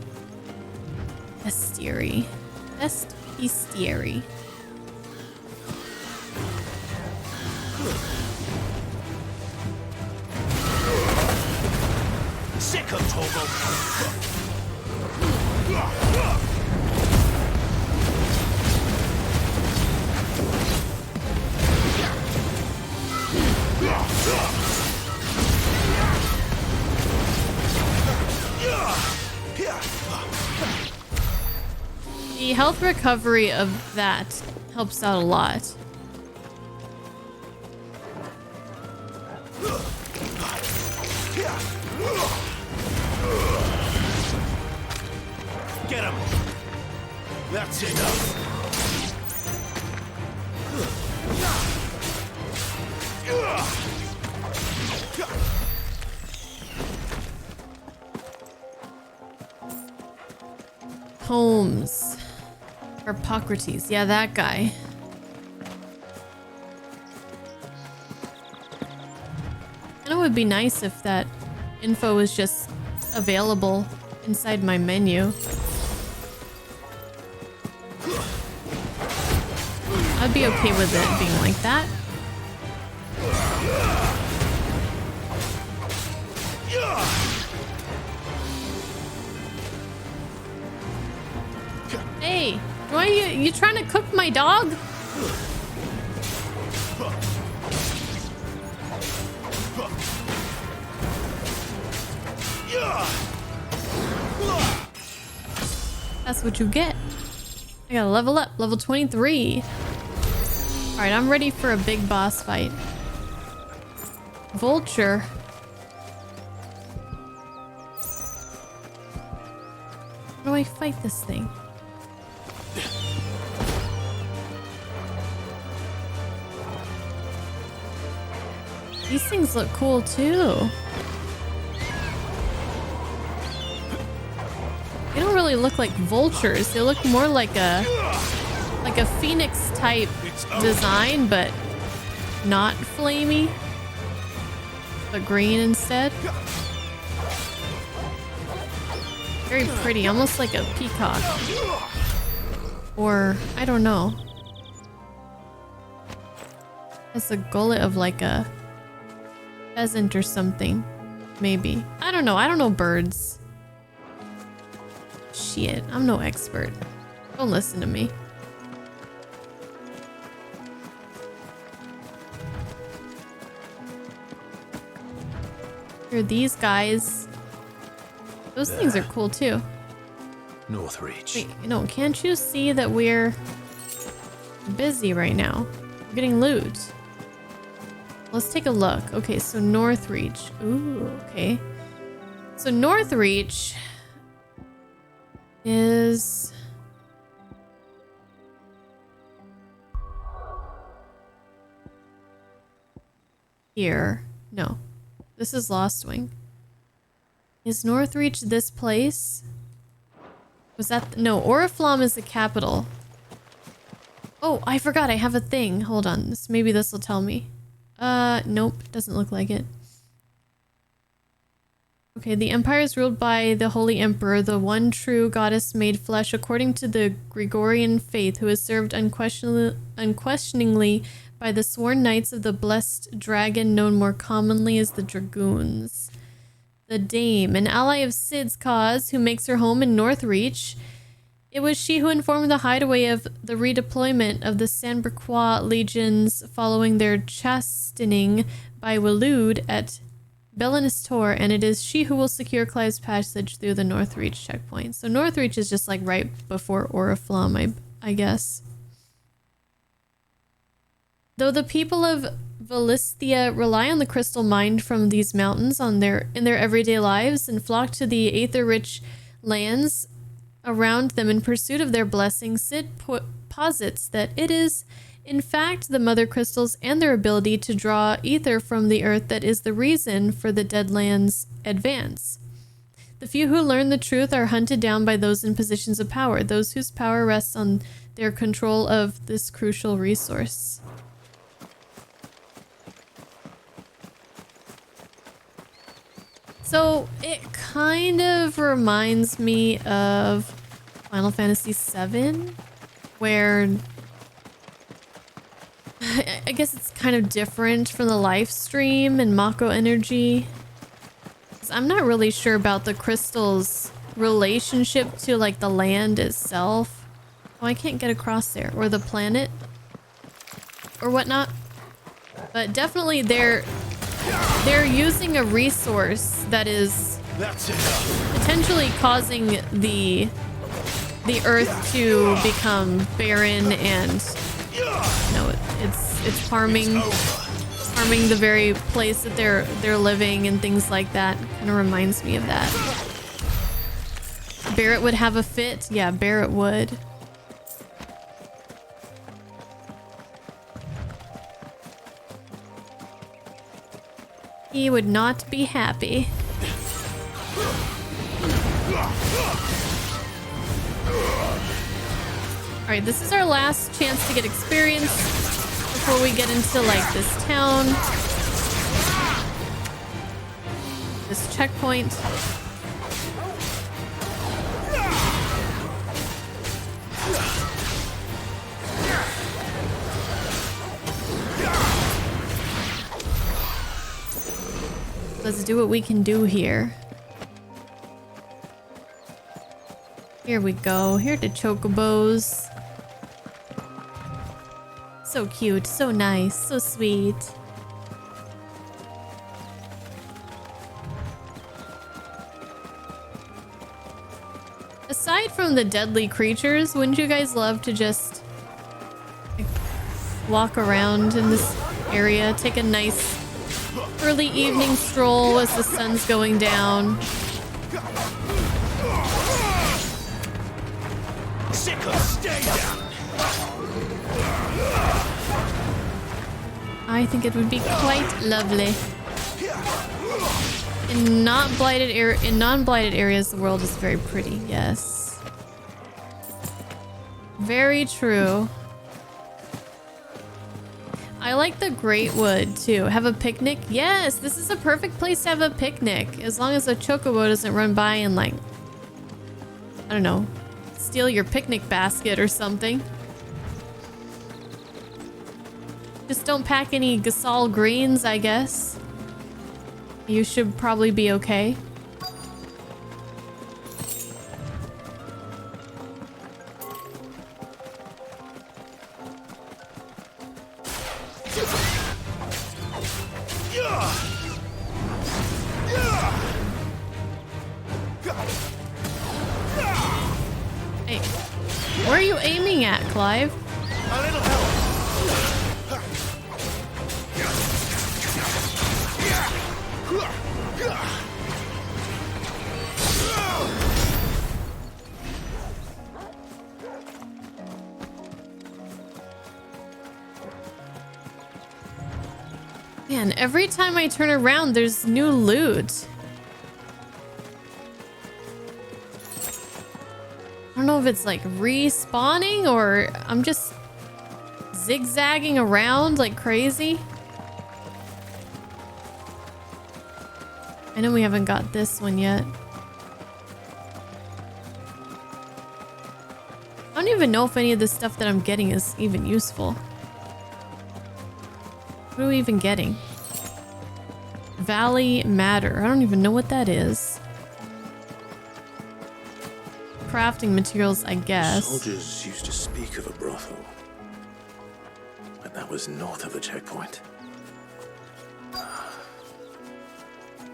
Best bestiary. Sick of Togo. The health recovery of that helps out a lot. Get him. That's enough. Holmes. Hippocrates. Yeah, that guy. And it would be nice if that info was just available inside my menu. I'd be okay with it being like that. Hey, why are you trying to cook my dog? That's what you get. I gotta level up, level 23. All right, I'm ready for a big boss fight. Vulture. How do I fight this thing? These things look cool too. They don't really look like vultures. They look more like a phoenix type design, but not flamey, but green instead. Very pretty, almost like a peacock. Or, I don't know. It's a gullet of like a pheasant or something. Maybe. I don't know birds. Shit, I'm no expert. Don't listen to me. Here, these guys. Those things are cool too. Northreach. Wait, no, can't you see that we're busy right now? We're getting loot. Let's take a look. Okay, so Northreach. Ooh, okay. So Northreach is... here. No. This is Lostwing. Is Northreach this place? Was that... no, Oriflamme is the capital. Oh, I forgot. I have a thing. Hold on. Maybe this will tell me. Nope. Doesn't look like it. Okay, the empire is ruled by the Holy Emperor, the one true goddess made flesh according to the Gregorian faith, who is served unquestioningly by the sworn knights of the blessed dragon, known more commonly as the Dragoons. The Dame, an ally of Cid's cause, who makes her home in Northreach. It was she who informed the hideaway of the redeployment of the Sanbrequois legions following their chastening by Waloed at Belenistor, and it is she who will secure Clive's passage through the Northreach checkpoint. So Northreach is just like right before Oriflamme, I guess. Though the people of Valisthia rely on the crystal mined from these mountains in their everyday lives and flock to the aether-rich lands around them in pursuit of their blessings, Cid posits that it is, in fact, the mother crystals and their ability to draw ether from the earth that is the reason for the Deadlands' advance. The few who learn the truth are hunted down by those in positions of power, those whose power rests on their control of this crucial resource. So it kind of reminds me of Final Fantasy VII, where I guess it's kind of different from the life stream and Mako energy. I'm not really sure about the crystal's relationship to like the land itself. Oh, I can't get across there. Or the planet or whatnot. But definitely they're using a resource that is potentially causing the earth to become barren, and it's harming the very place that they're living and things like that. Kind of reminds me of that. Barrett would have a fit. Yeah, Barrett would. He would not be happy. Alright, this is our last chance to get experience before we get into like this town. This checkpoint. Let's do what we can do here. Here we go. Here are the chocobos. So cute, so nice, so sweet. Aside from the deadly creatures, wouldn't you guys love to just like, walk around in this area, take a nice early evening stroll as the sun's going down? Stay down. I think it would be quite lovely. In non-blighted areas, the world is very pretty. Yes, very true. I like the Great Wood too. Have a picnic? Yes, this is a perfect place to have a picnic, as long as a chocobo doesn't run by and like, I don't know, steal your picnic basket or something. Just don't pack any Gasol greens, I guess. You should probably be okay. Hey, where are you aiming at, Clive? A little help. Man, every time I turn around, there's new loot. I don't know if it's like respawning or I'm just zigzagging around like crazy. I know we haven't got this one yet. I don't even know if any of the stuff that I'm getting is even useful. What are we even getting? Valley Matter. I don't even know what that is. Crafting materials, I guess. Soldiers used to speak of a brothel, but that was north of the checkpoint. I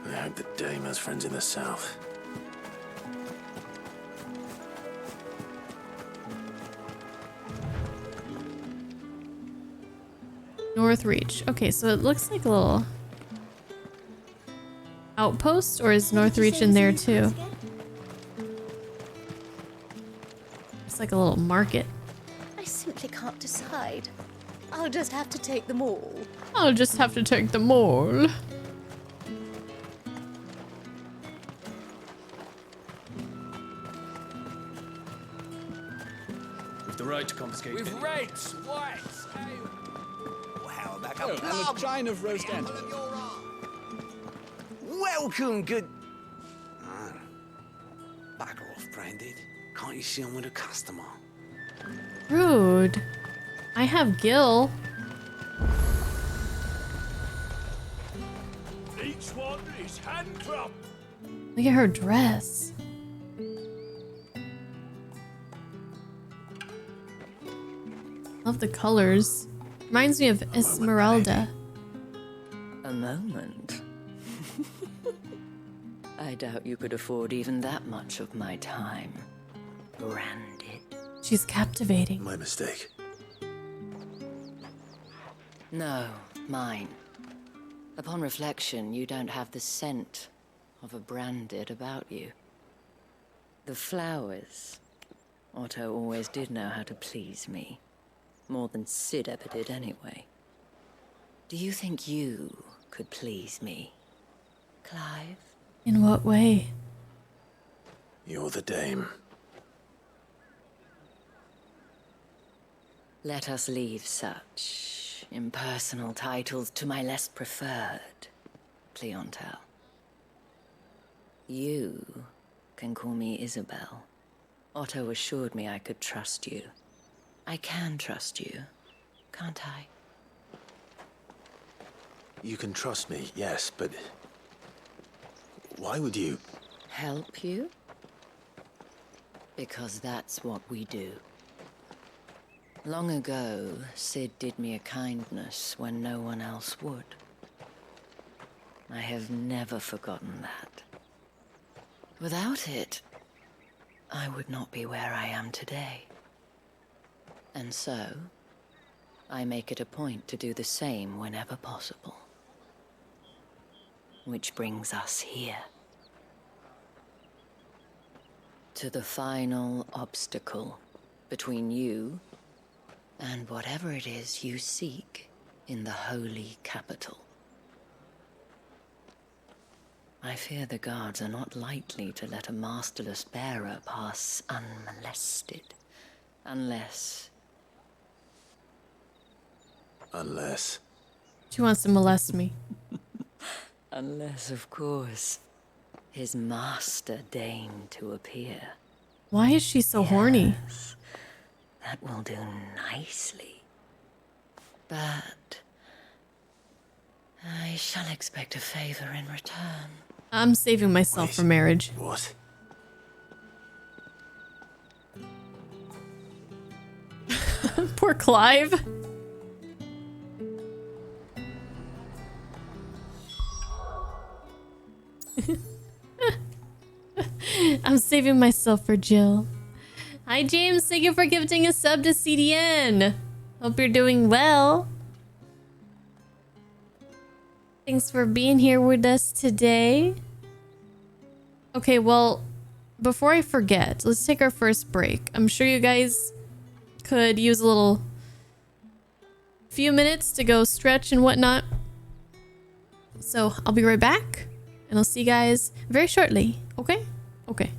hope that Dame has friends in the south. North Reach. Okay, so it looks like a little outpost, or is North Reach in there too? It's like a little market. I simply can't decide. I'll just have to take them all. I'll just have to take them all. We've the right to confiscate. With any- rates, whites, Well, back oh, up. and a chine of roast ant. Welcome, good... Backer off, Branded. Can't you see I'm with a customer? Rude. I have Gil. Each one is handcraft. Look at her dress. Love the colors. Reminds me of Esmeralda. A moment. I doubt you could afford even that much of my time. Branded. She's captivating. My mistake. No, mine. Upon reflection, you don't have the scent of a branded about you. The flowers. Otto always did know how to please me. More than Sid ever did anyway. Do you think you could please me, Clive? In what way? You're the dame. Let us leave such impersonal titles to my less preferred clientele. You can call me Isabel. Otto assured me I could trust you. I can trust you, can't I? You can trust me, yes, but... why would you... Help you? Because that's what we do. Long ago, Sid did me a kindness when no one else would. I have never forgotten that. Without it, I would not be where I am today. And so, I make it a point to do the same whenever possible. Which brings us here. To the final obstacle between you and whatever it is you seek in the holy capital. I fear the guards are not likely to let a masterless bearer pass unmolested, unless... Unless... She wants to molest me. Unless, of course, his master deigned to appear. Why is she so horny? That will do nicely. But I shall expect a favor in return. I'm saving myself for marriage. What? Poor Clive. I'm saving myself for Jill. Hi James, thank you for gifting a sub to CDN. Hope you're doing well. Thanks for being here with us today. Okay, well, before I forget, let's take our first break. I'm sure you guys could use a little few minutes to go stretch and whatnot. So I'll be right back and I'll see you guys very shortly. Okay? Okay.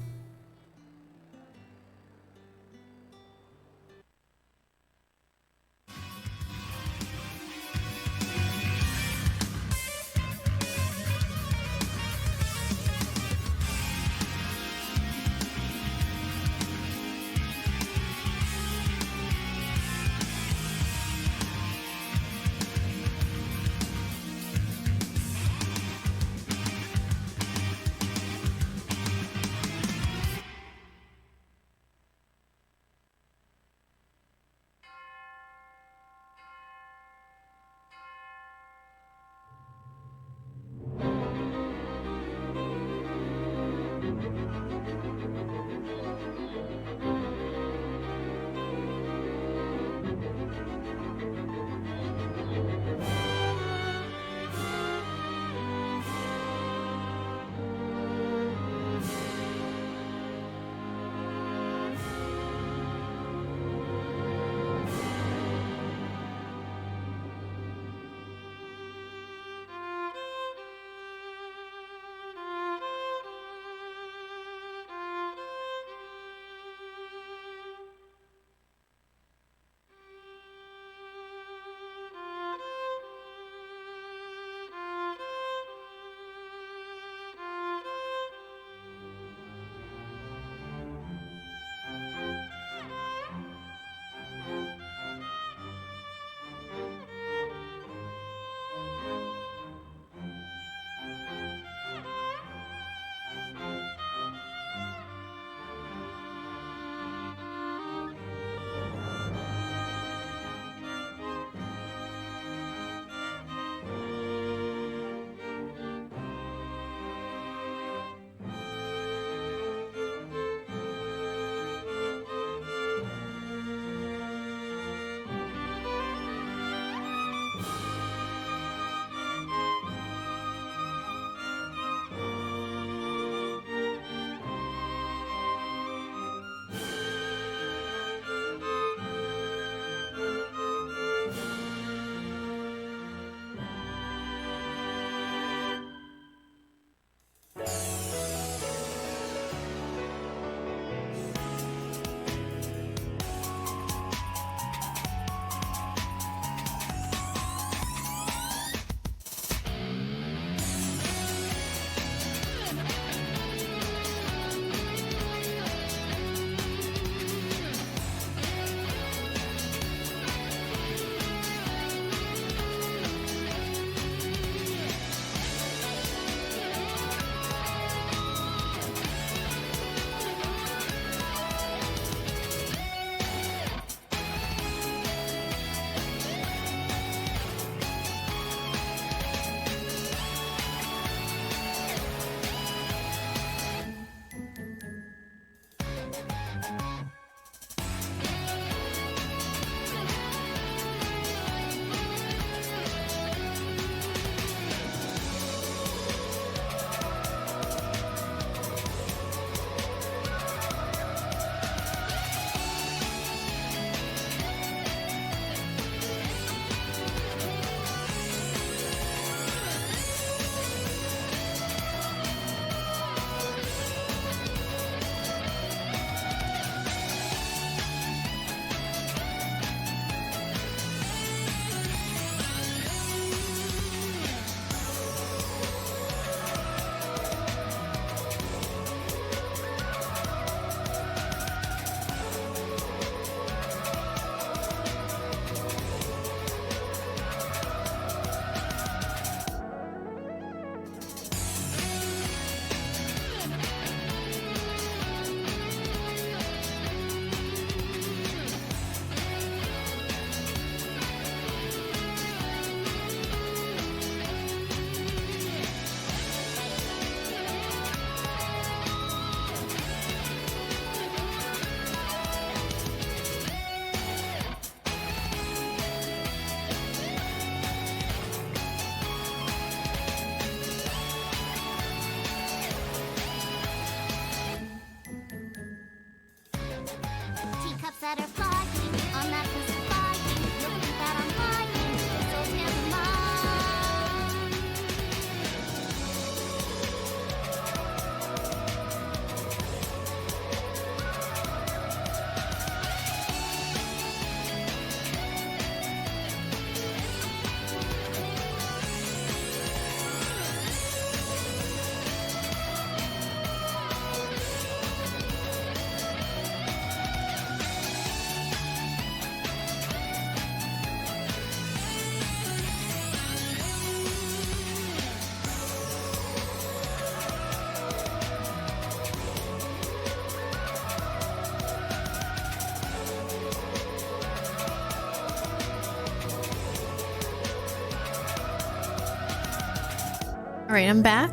All right, I'm back.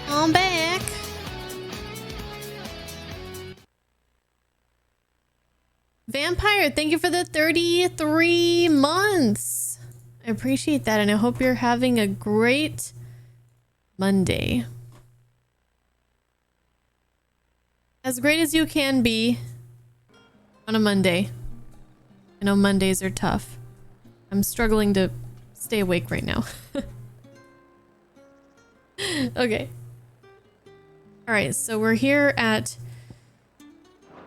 I'm back. Vampire, thank you for the 33 months. I appreciate that, and I hope you're having a great Monday. As great as you can be on a Monday. I know Mondays are tough. I'm struggling to stay awake right now. Okay. Alright, so we're here at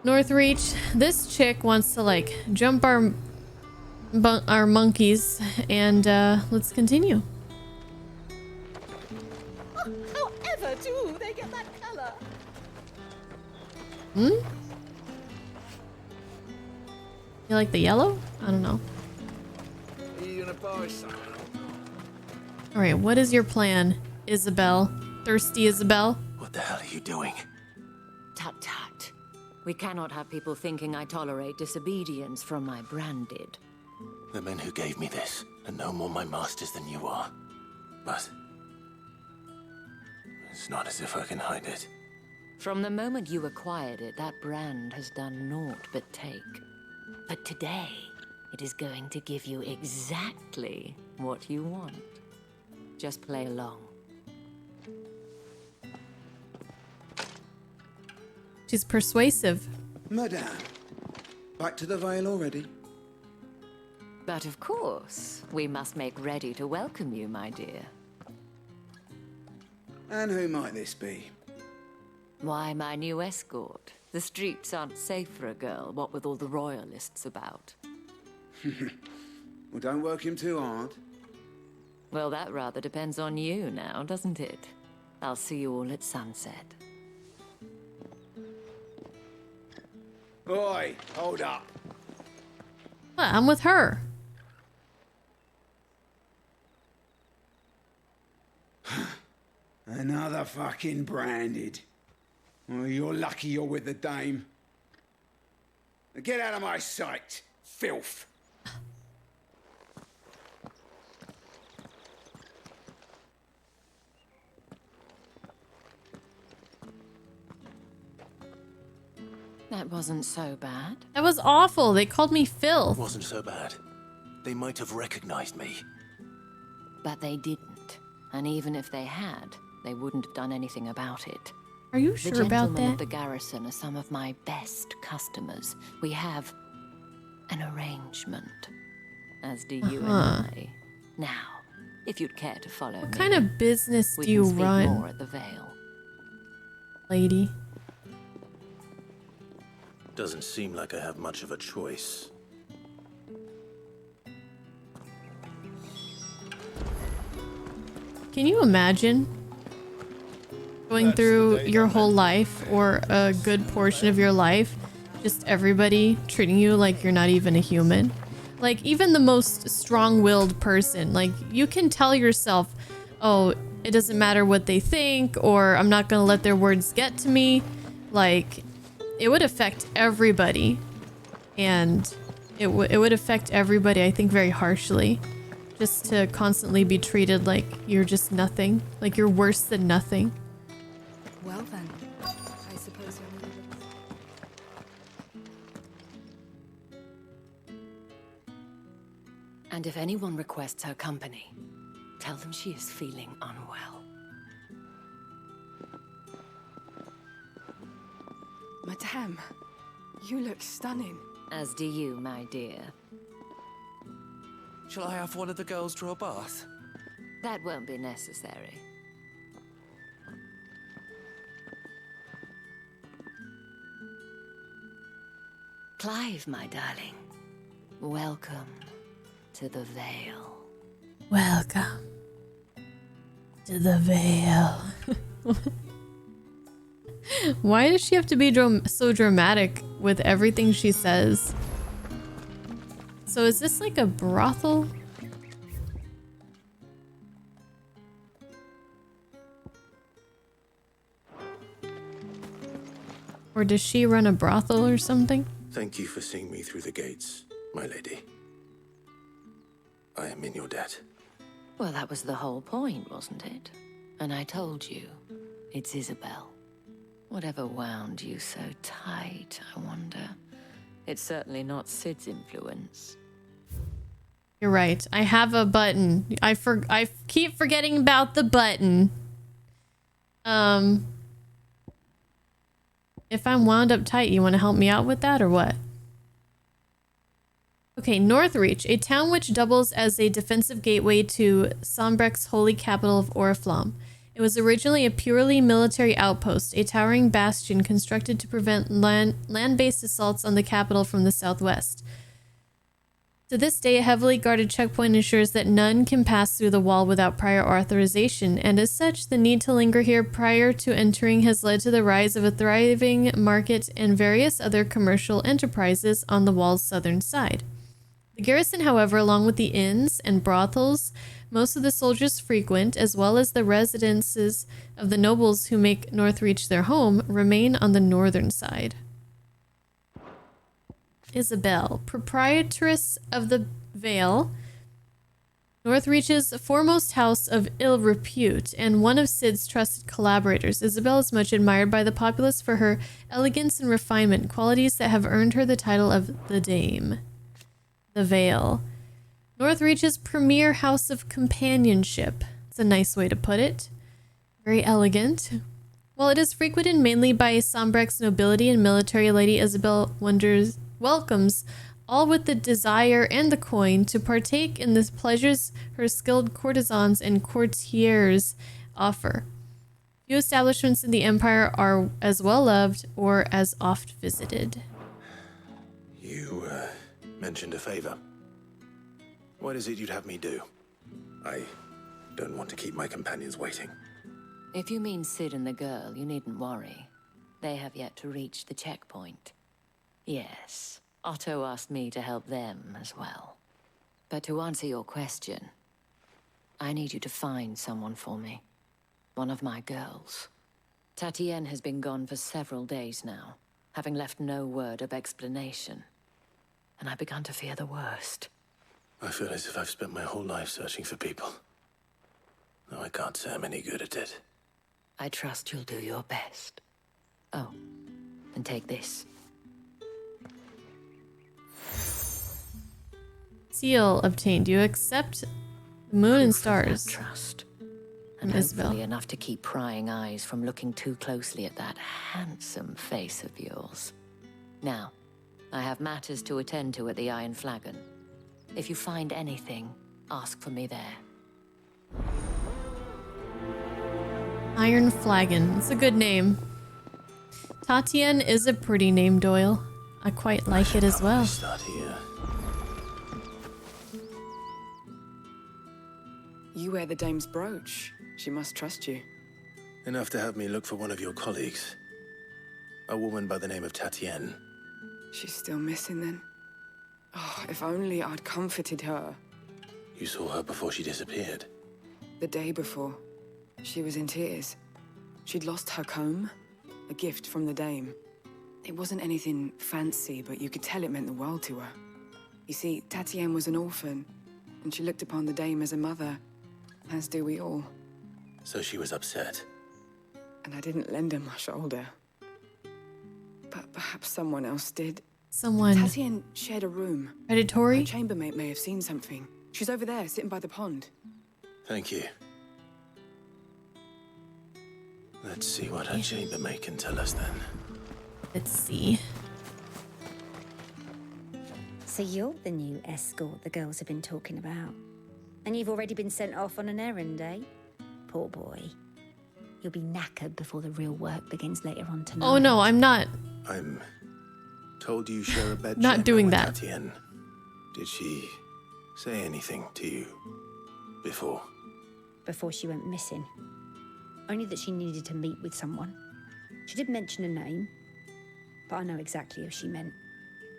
Northreach. This chick wants to like jump our monkeys, and let's continue. However do they get that color? Hmm? You like the yellow? I don't know. Are you gonna buy some? Alright, what is your plan, Isabel? Thirsty Isabel? What the hell are you doing? Tut tut. We cannot have people thinking I tolerate disobedience from my branded. The men who gave me this are no more my masters than you are. But it's not as if I can hide it. From the moment you acquired it, that brand has done naught but take. But today, it is going to give you exactly what you want. Just play along. She's persuasive. Madame, back to the Vale already? But of course, we must make ready to welcome you, my dear. And who might this be? Why, my new escort. The streets aren't safe for a girl, what with all the royalists about. Well, don't work him too hard. Well, that rather depends on you now, doesn't it? I'll see you all at sunset. Oi, hold up. Well, I'm with her. Another fucking branded. Well, you're lucky you're with the dame. Now get out of my sight, filth. That wasn't so bad. That was awful. They called me filth. It wasn't so bad. They might have recognized me. But they didn't. And even if they had, they wouldn't have done anything about it. Are you sure about The gentlemen that? of the garrison are some of my best customers. We have an arrangement, as do you and I. Now, if you'd care to follow me, What kind of business we do you can speak run, more at the Vale. lady? Doesn't seem like I have much of a choice. Can you imagine going through your whole life, or a good portion of your life, just everybody treating you like you're not even a human? Like, even the most strong-willed person, like, you can tell yourself, oh, it doesn't matter what they think, or I'm not gonna let their words get to me. Like, it would affect everybody, and it would affect everybody, I think, very harshly. Just to constantly be treated like you're just nothing, like you're worse than nothing. Well then, I suppose you're And if anyone requests her company, tell them she is feeling unwell. Madame, you look stunning. As do you, my dear. Shall I have one of the girls draw a bath? That won't be necessary. Clive, my darling. Welcome to the Vale. Welcome to the Vale. Why does she have to be so dramatic with everything she says? So is this like a brothel? Or does she run a brothel or something? Thank you for seeing me through the gates, my lady. I am in your debt. Well, that was the whole point, wasn't it? And I told you, it's Isabel. Whatever wound you so tight, I wonder. It's certainly not Sid's influence. You're right. I have a button. I keep forgetting about the button. If I'm wound up tight, you want to help me out with that or what? Okay, Northreach, a town which doubles as a defensive gateway to Sombrecht's holy capital of Oriflamme. It was originally a purely military outpost, a towering bastion constructed to prevent land-based assaults on the capital from the southwest. To this day, a heavily guarded checkpoint ensures that none can pass through the wall without prior authorization, and as such, the need to linger here prior to entering has led to the rise of a thriving market and various other commercial enterprises on the wall's southern side. The garrison, however, along with the inns and brothels most of the soldiers frequent, as well as the residences of the nobles who make Northreach their home, remain on the northern side. Isabel, proprietress of the Vale, Northreach's foremost house of ill repute, and one of Sid's trusted collaborators, Isabel is much admired by the populace for her elegance and refinement, qualities that have earned her the title of the Dame. The Vale. Northreach's premier house of companionship. It's a nice way to put it. Very elegant. While it is frequented mainly by Sombrecht's nobility and military, Lady Isabel welcomes all with the desire and the coin to partake in the pleasures her skilled courtesans and courtiers offer. Few establishments in the Empire are as well loved or as oft visited. You, mentioned a favor. What is it you'd have me do? I don't want to keep my companions waiting. If you mean Sid and the girl, you needn't worry. They have yet to reach the checkpoint. Yes, Otto asked me to help them as well. But to answer your question, I need you to find someone for me. One of my girls. Tatienne has been gone for several days now, having left no word of explanation. And I've begun to fear the worst. I feel as if I've spent my whole life searching for people. No, I can't say I'm any good at it. I trust you'll do your best. Oh, and take this. Seal obtained. You accept the moon and stars. Trust. And Isabel. Hopefully enough to keep prying eyes from looking too closely at that handsome face of yours. Now, I have matters to attend to at the Iron Flagon. If you find anything, ask for me there. Iron Flagon. It's a good name. Tatienne is a pretty name, Doyle. I quite like it as well. Start here. You wear the dame's brooch. She must trust you. Enough to have me look for one of your colleagues. A woman by the name of Tatienne. She's still missing then? Oh, if only I'd comforted her. You saw her before she disappeared? The day before. She was in tears. She'd lost her comb, a gift from the dame. It wasn't anything fancy, but you could tell it meant the world to her. You see, Tatienne was an orphan, and she looked upon the dame as a mother, as do we all. So she was upset. And I didn't lend her my shoulder. But perhaps someone else did. Someone. Tatienne shared a room. Predatory? Her chambermaid may have seen something. She's over there, sitting by the pond. Thank you. Let's see what her chambermaid can tell us then. Let's see. So you're the new escort the girls have been talking about. And you've already been sent off on an errand, eh? Poor boy. You'll be knackered before the real work begins later on tonight. Oh no, I'm not. I'm told you share a bed. Not doing with that. Tatienne. Did she say anything to you before? Before she went missing. Only that she needed to meet with someone. She did mention a name, but I know exactly who she meant.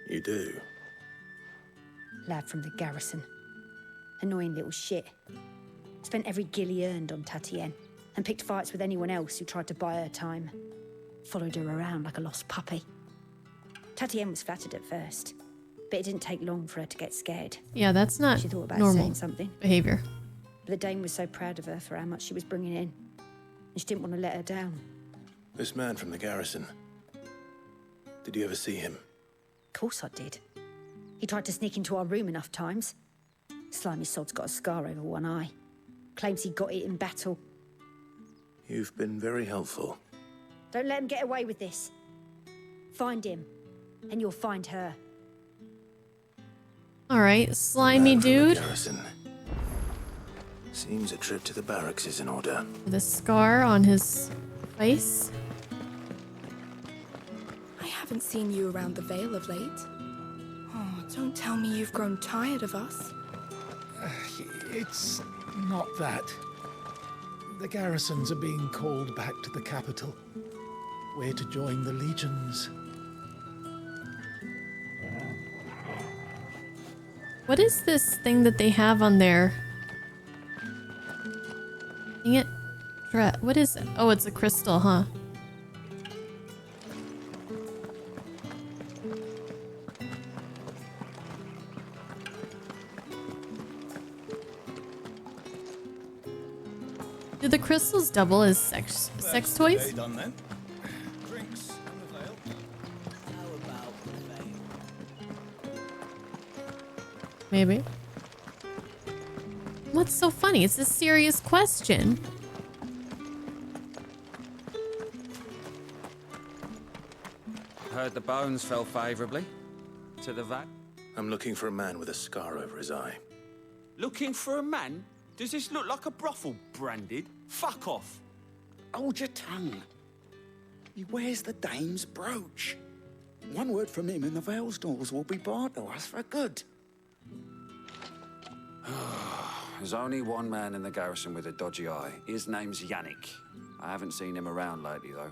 You do? Lad from the garrison. Annoying little shit. Spent every guil he earned on Tatienne, and picked fights with anyone else who tried to buy her time. Followed her around like a lost puppy. Tatienne was flattered at first, but it didn't take long for her to get scared. Yeah, that's not She thought about normal saying something. behavior. But the Dame was so proud of her for how much she was bringing in. And she didn't want to let her down. This man from the garrison. Did you ever see him? Of course I did. He tried to sneak into our room enough times. Slimy sod's got a scar over one eye. Claims he got it in battle. You've been very helpful. Don't let him get away with this. Find him, and you'll find her. All right, slimy dude. Garrison. Seems a trip to the barracks is in order. With a scar on his face. I haven't seen you around the Vale of late. Oh, don't tell me you've grown tired of us. It's not that. The garrisons are being called back to the capital. We're to join the legions. What is this thing that they have on there? Dang it. What is it? Oh, it's a crystal, huh? Do the crystals double as sex toys? Done then. Drinks in the Vale. How about the Vale? Maybe. What's so funny? It's a serious question. Heard the bones fell favorably to the vat. I'm looking for a man with a scar over his eye. Looking for a man? Does this look like a brothel, Branded? Fuck off. Hold your tongue. He wears the Dame's brooch. One word from him and the Vale's doors will be barred to us for good. There's only one man in the garrison with a dodgy eye. His name's Yannick. I haven't seen him around lately, though.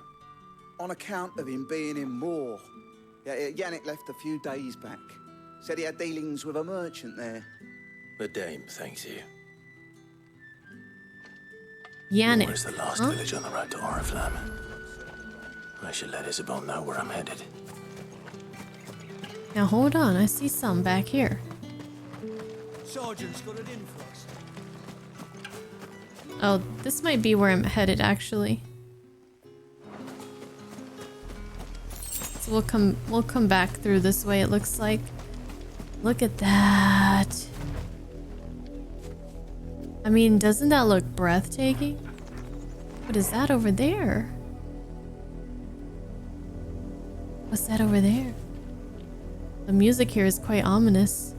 On account of him being in war. Yeah, Yannick left a few days back. Said he had dealings with a merchant there. The Dame thanks you. Yannick. Where's the last village on the road to Oriflamme? I should let Isabel know where I'm headed. Now hold on, I see some back here. Sergeant's got it in for us. Oh, this might be where I'm headed actually. So we'll come back through this way, it looks like. Look at that. I mean, doesn't that look breathtaking? What is that over there? What's that over there? The music here is quite ominous.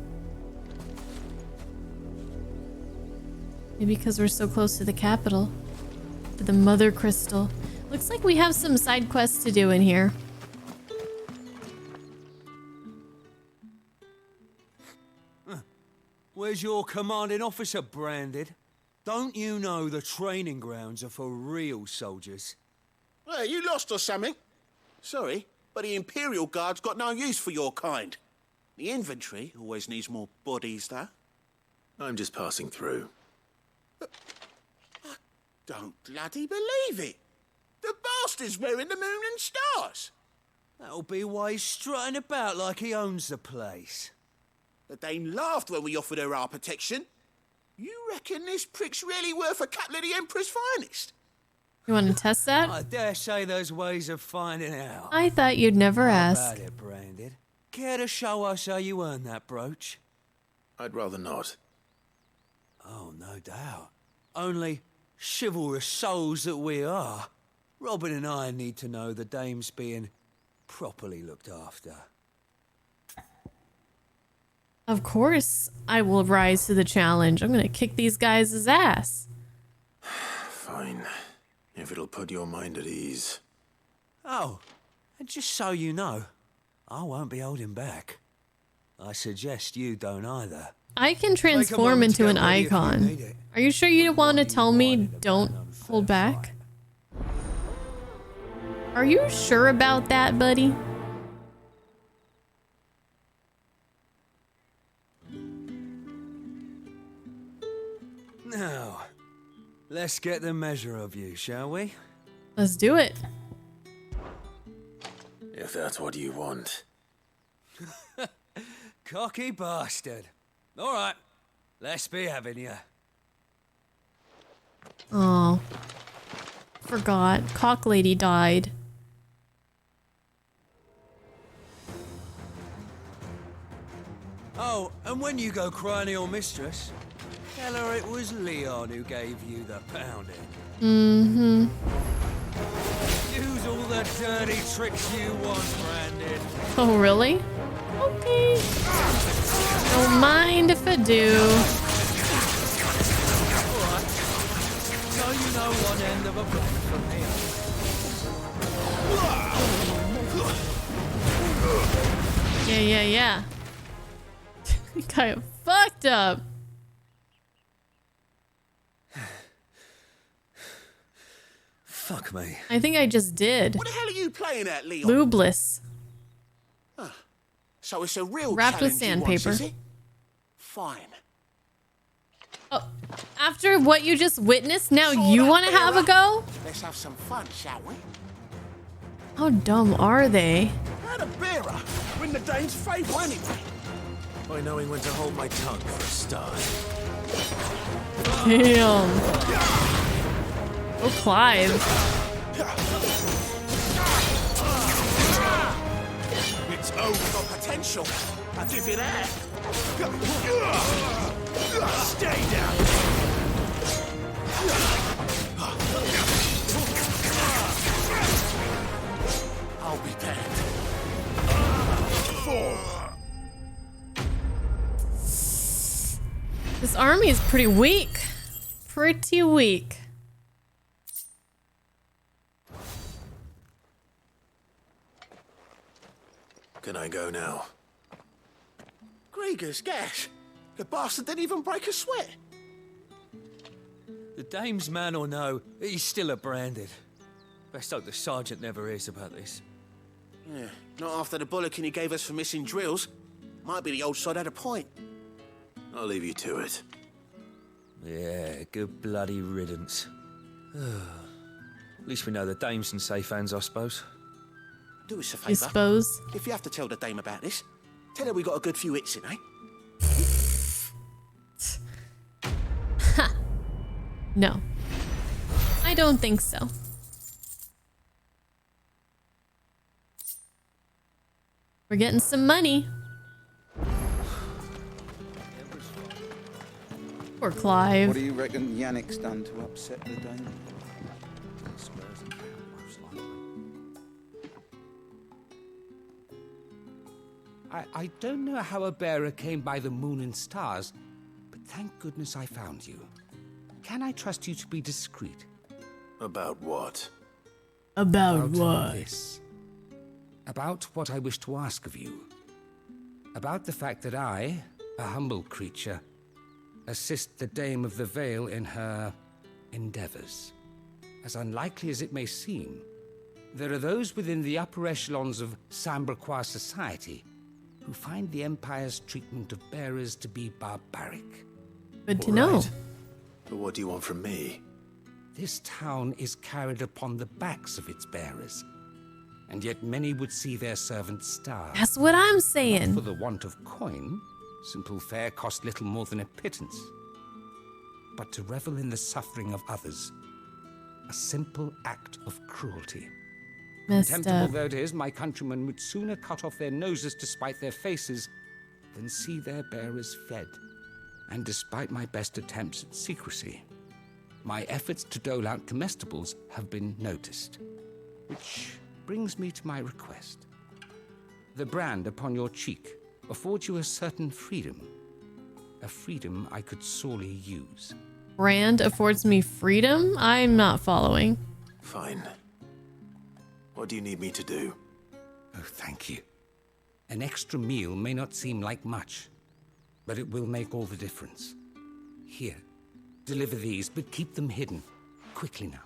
Maybe because we're so close to the capital. To the Mother Crystal. Looks like we have some side quests to do in here. Where's your commanding officer, Branded? Don't you know the training grounds are for real soldiers? Well, you lost or something? Sorry, but the Imperial Guard's got no use for your kind. The infantry always needs more bodies, though. I'm just passing through. But I don't bloody believe it. The bastard's wearing the moon and stars. That'll be why he's strutting about like he owns the place. The Dame laughed when we offered her our protection. You reckon this prick's really worth a couple of the Emperor's finest? You want to test that? I dare say there's ways of finding out. I thought you'd never How ask. about it, Branded? Care to show us how you earned that brooch? I'd rather not. Oh, no doubt. Only chivalrous souls that we are, Robin and I need to know the Dame's being properly looked after. Of course, I will rise to the challenge. I'm gonna kick these guys' ass. Fine. If it'll put your mind at ease. Oh, and just so you know, I won't be holding back. I suggest you don't either. I can transform into an icon. Are you sure you don't want to tell me don't hold back? Are you sure about that, buddy? Now, let's get the measure of you, shall we? Let's do it. If that's what you want. Cocky bastard. All right, let's be having you. Oh. Forgot. Cock lady died. Oh, and when you go crying to your mistress, tell her it was Leon who gave you the pounding. Mm-hmm. Use all the dirty tricks you want, Brandon. Oh, really? Okay. Don't mind if I do. Alright. So you know one end of a block from here. Yeah. Got fucked up. Fuck me. I think I just did. What the hell are you playing at, Leon? Lubeless. Huh. So it's a real Wrapped with challenge you want, sandpaper. is it? Fine. Oh, after what you just witnessed, now you want to have a go? Let's have some fun, shall we? How dumb are they? How the bearer win the Dane's favour anyway? By knowing when to hold my tongue for a start. Damn. Oh, Clive. It's over potential. I give you that. Stay down. I'll be back. This army is pretty weak. Pretty weak. Can I go now? Gregor's gas. The bastard didn't even break a sweat. The dame's man or no, he's still a Branded. Best hope the sergeant never hears about this. Yeah, not after the bollocking he gave us for missing drills. Might be the old sod had a point. I'll leave you to it. Yeah, good bloody riddance. At least we know the dame's in safe hands, I suppose. Do us a favour. I suppose. If you have to tell the dame about this, tell her we got a good few hits in, eh? Ha. No. I don't think so. We're getting some money. Poor Clive. What do you reckon Yannick's done to upset the Dane? I don't know how a bearer came by the moon and stars, but thank goodness I found you. Can I trust you to be discreet? About what? About what? This. About what I wish to ask of you. About the fact that I, a humble creature, assist the Dame of the Vale in her endeavors. As unlikely as it may seem, there are those within the upper echelons of Samberquois society who find the Empire's treatment of bearers to be barbaric. Good to know. But what do you want from me? This town is carried upon the backs of its bearers, and yet many would see their servants starve. That's what I'm saying. Not for the want of coin. Simple fare cost little more than a pittance. But to revel in the suffering of others, a simple act of cruelty. Messed Contemptible up. though it is, my countrymen would sooner cut off their noses to spite their faces than see their bearers fed. And despite my best attempts at secrecy, my efforts to dole out comestibles have been noticed. Which brings me to my request. The brand upon your cheek affords you a certain freedom. A freedom I could sorely use. Brand affords me freedom? I'm not following. Fine. What do you need me to do? Oh, thank you. An extra meal may not seem like much, but it will make all the difference. Here, deliver these, but keep them hidden. Quickly now.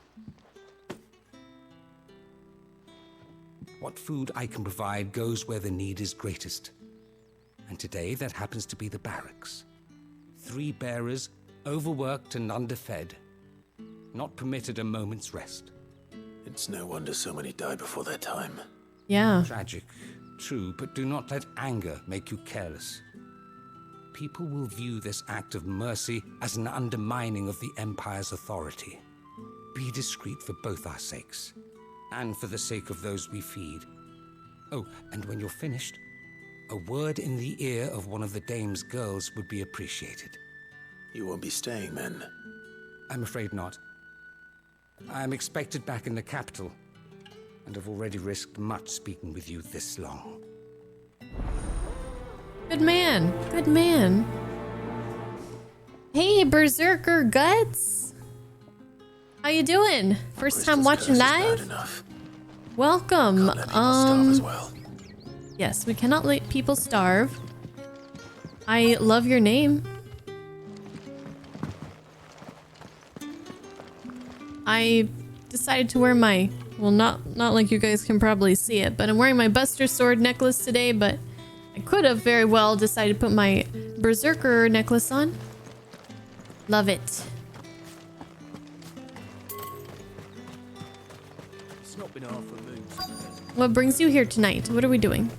What food I can provide goes where the need is greatest. And today, that happens to be the barracks. 3 bearers, overworked and underfed, not permitted a moment's rest. It's no wonder so many die before their time. Yeah. Tragic, true, but do not let anger make you careless. people will view this act of mercy as an undermining of the Empire's authority. Be discreet for both our sakes, and for the sake of those we feed. Oh, and when you're finished, a word in the ear of one of the dame's girls would be appreciated. You won't be staying, then? I'm afraid not. I am expected back in the capital, and have already risked much speaking with you this long. Good man. Good man. Hey, Berserker Guts. How you doing? First time watching live? Welcome. Yes, we cannot let people starve. I love your name. I decided to wear my, well, not like you guys can probably see it, but I'm wearing my Buster Sword necklace today, but I could have very well decided to put my Berserker necklace on. Love it. It's not been half a moon. What brings you here tonight? What are we doing?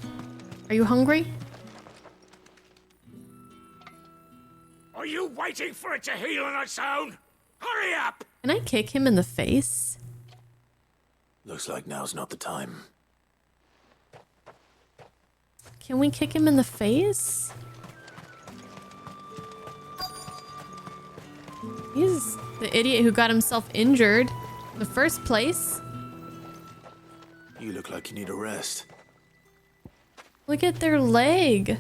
Are you hungry? Are you waiting for it to heal on its own? Hurry up! Can I kick him in the face? Looks like now's not the time. Can we kick him in the face? He's the idiot who got himself injured in the first place. You look like you need a rest. Look at their leg.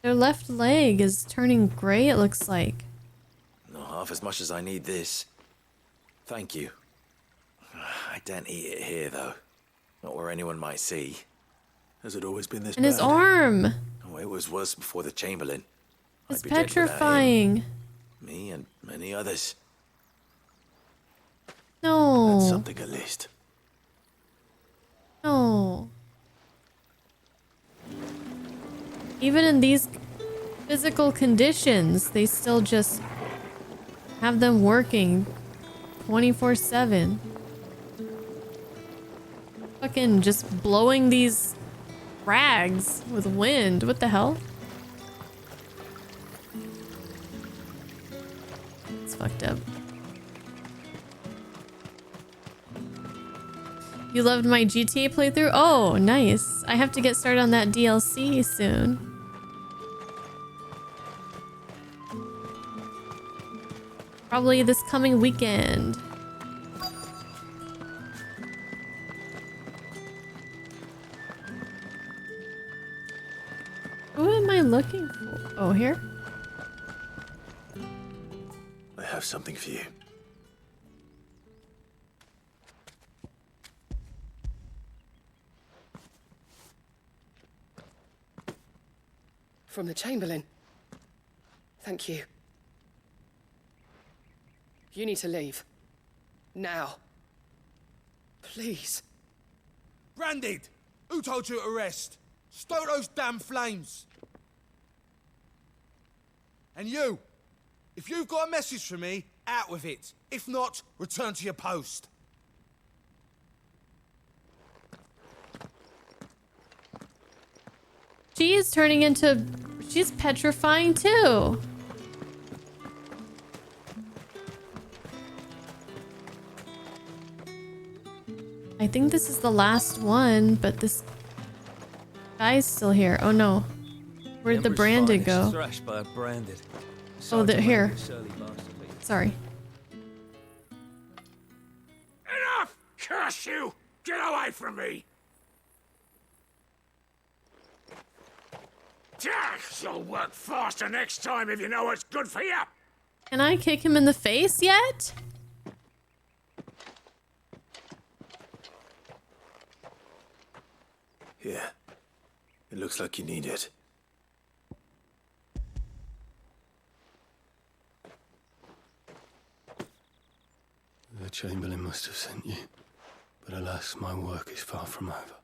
Their left leg is turning gray, it looks like. Not half as much as I need this. Thank you. I don't eat it here, though. Not where anyone might see. Has it always been this And bad? his arm. Oh, it was worse before the Chamberlain. It's I'd be dead without him. petrifying. Me and many others. No. That's something at least. No. Even in these physical conditions, they still just have them working 24/7. Fucking just blowing these rags with wind. What the hell? It's fucked up. You loved my GTA playthrough? Oh, nice. I have to get started on that DLC soon. Probably this coming weekend. Who am I looking for? Oh, here? I have something for you. From the Chamberlain. Thank you. You need to leave. Now. Please. Branded! Who told you to rest? Stoke those damn flames! And you! If you've got a message for me, out with it. If not, return to your post. She is turning into... She's petrifying too. I think this is the last one, but this guy's still here. Oh no. Where'd the branded go? Thrashed by a branded. Oh, they're here. Sorry. Enough! Curse you! Get away from me! You'll work faster next time if you know what's good for you! Can I kick him in the face yet? Here. It looks like you need it. The Chamberlain must have sent you, but alas, my work is far from over.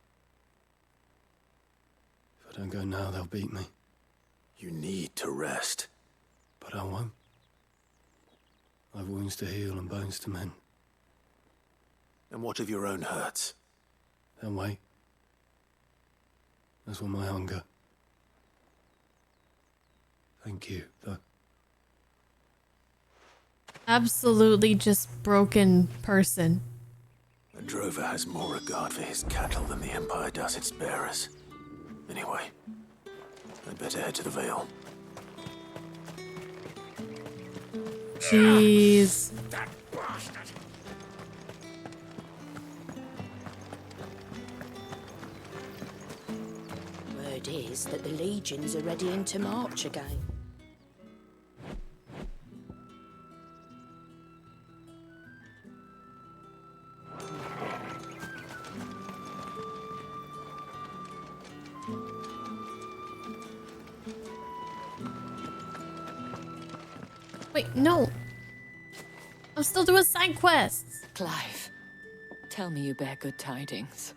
If I don't go now, they'll beat me. You need to rest. But I won't. I've wounds to heal and bones to mend. And what of your own hurts? They'll wait. As will my hunger. Thank you, though. Absolutely just broken person. A drover has more regard for his cattle than the Empire does its bearers. Anyway, I'd better head to the Vale. Jeez. That bastard! Word is that the legions are readying to march again. Wait, no. I'm still doing side quests. Clive, tell me you bear good tidings.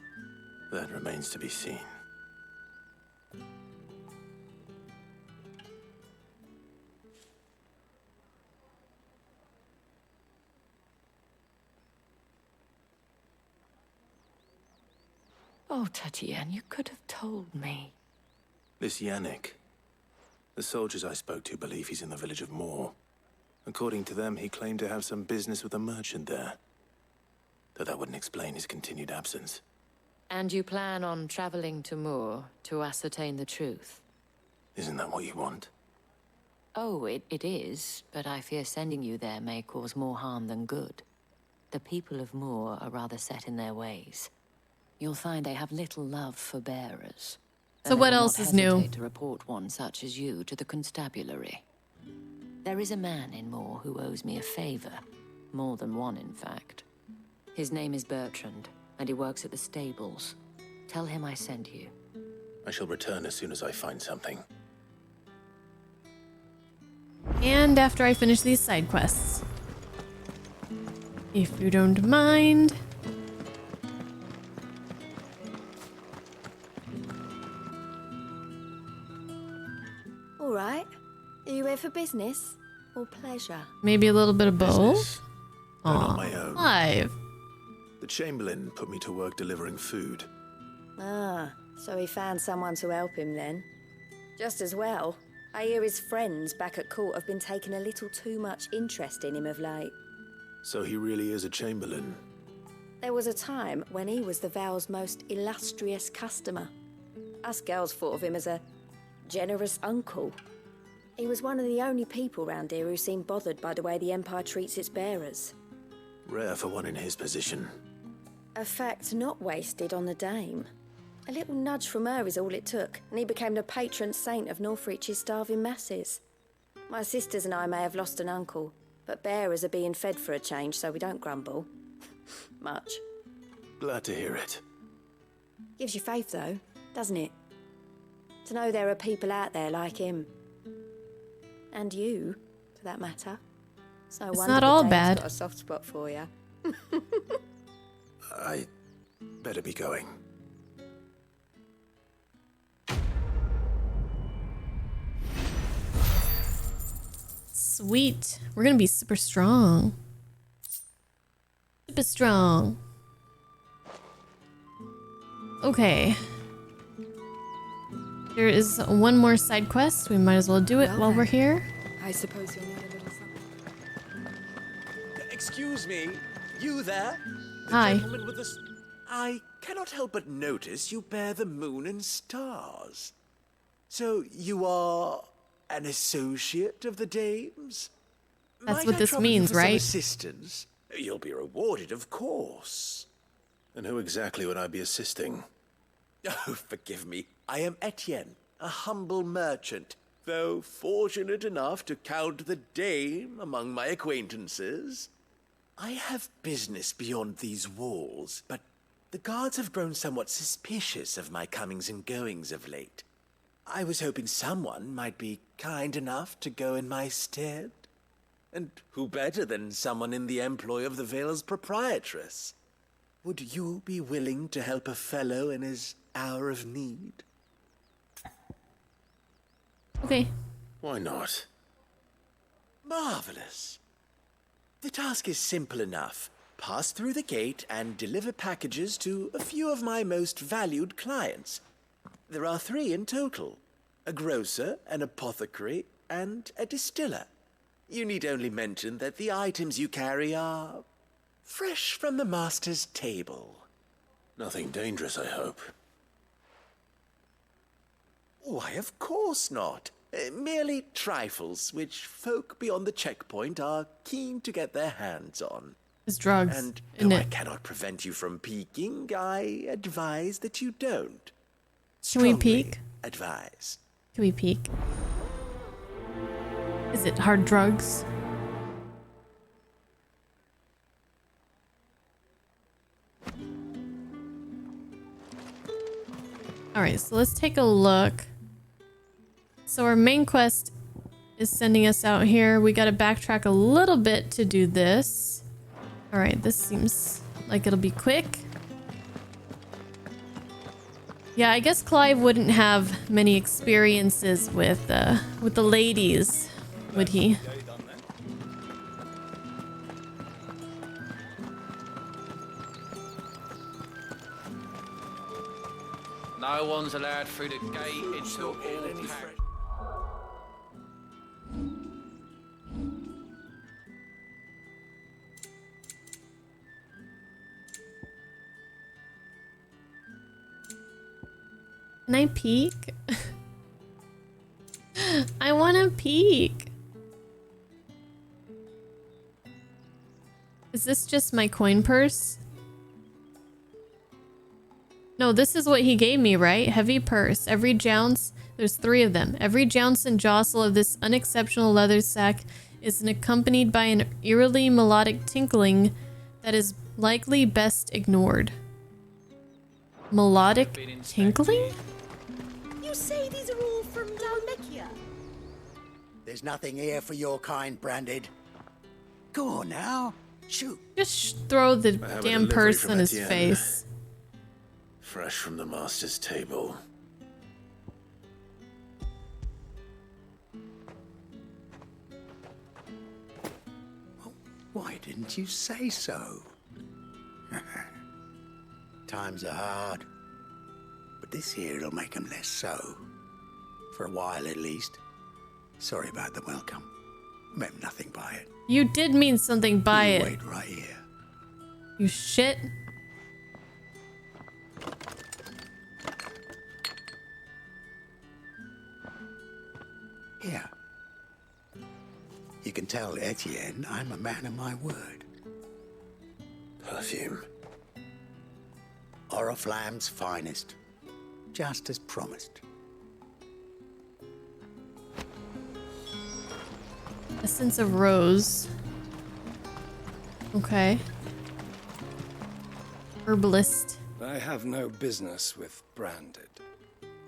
That remains to be seen. Oh, Tatiana, you could have told me. This Yannick. The soldiers I spoke to believe he's in the village of Moor. According to them, he claimed to have some business with a merchant there. Though that wouldn't explain his continued absence. And you plan on traveling to Moor to ascertain the truth? Isn't that what you want? Oh, it is, but I fear sending you there may cause more harm than good. The people of Moor are rather set in their ways. You'll find they have little love for bearers. So what else is new? To report one such as you to the constabulary. There is a man in Moor who owes me a favor. More than one, in fact. His name is Bertrand, and he works at the stables. Tell him I sent you. I shall return as soon as I find something. And after I finish these side quests. If you don't mind. All right. Are you here for business or pleasure? Maybe a little bit of both. And on my own. Clive. The Chamberlain put me to work delivering food. Ah, so he found someone to help him then. Just as well. I hear his friends back at court have been taking a little too much interest in him of late. So he really is a Chamberlain. There was a time when he was the Vale's most illustrious customer. Us girls thought of him as a generous uncle. He was one of the only people round here who seemed bothered by the way the Empire treats its bearers. Rare for one in his position. A fact not wasted on the dame. A little nudge from her is all it took, and he became the patron saint of Northreach's starving masses. My sisters and I may have lost an uncle, but bearers are being fed for a change, so we don't grumble. Much. Glad to hear it. Gives you faith, though, doesn't it? To know there are people out there like him. And you, for that matter. So it's not all bad. Got a soft spot for you. I better be going. Sweet. We're gonna be super strong. Super strong. Okay. There is one more side quest. We might as well do it while we're here. I suppose you'll need a little something. Excuse me, you there? The Hi. gentleman with the I cannot help but notice you bear the moon and stars. So you are an associate of the dames? That's Might what I this trouble you means, for some right? assistance? You'll be rewarded, of course. And who exactly would I be assisting? Oh, forgive me. I am Etienne, a humble merchant, though fortunate enough to count the dame among my acquaintances. I have business beyond these walls, but the guards have grown somewhat suspicious of my comings and goings of late. I was hoping someone might be kind enough to go in my stead. And who better than someone in the employ of the Vale's proprietress? Would you be willing to help a fellow in his hour of need? Okay. Why not? Marvelous. The task is simple enough. Pass through the gate and deliver packages to a few of my most valued clients. There are 3 in total. A grocer, an apothecary, and a distiller. You need only mention that the items you carry are fresh from the master's table. Nothing dangerous, I hope. Why, of course not. Merely trifles which folk beyond the checkpoint are keen to get their hands on. It's drugs. And isn't though I it? cannot prevent you from peeking, I advise that you don't. Can we peek? Advise. Can we peek? Is it hard drugs? Alright, so let's take a look. So our main quest is sending us out here. We gotta backtrack a little bit to do this. Alright, this seems like it'll be quick. Yeah, I guess Clive wouldn't have many experiences with the ladies, would he? No one's allowed through the gate until all Can I peek? I want to peek. Is this just my coin purse? No, this is what he gave me, right? Heavy purse. Every jounce, there's 3 of them. Every jounce and jostle of this unexceptional leather sack is accompanied by an eerily melodic tinkling that is likely best ignored. Melodic tinkling? You say these are all from Dalmekia? There's nothing here for your kind, Branded. Go on now, shoot. Just throw the I have a damn delivery purse from in his Etienne. face. Fresh from the master's table. Why didn't you say so? Times are hard. But this here'll make 'em less so. For a while at least. Sorry about the welcome. Meant nothing by it. You did mean something by You it. wait right here. You shit. Here. You can tell Etienne I'm a man of my word. Perfume. Oriflamme's finest. Just as promised. Essence of rose. Okay. Herbalist. I have no business with Branded.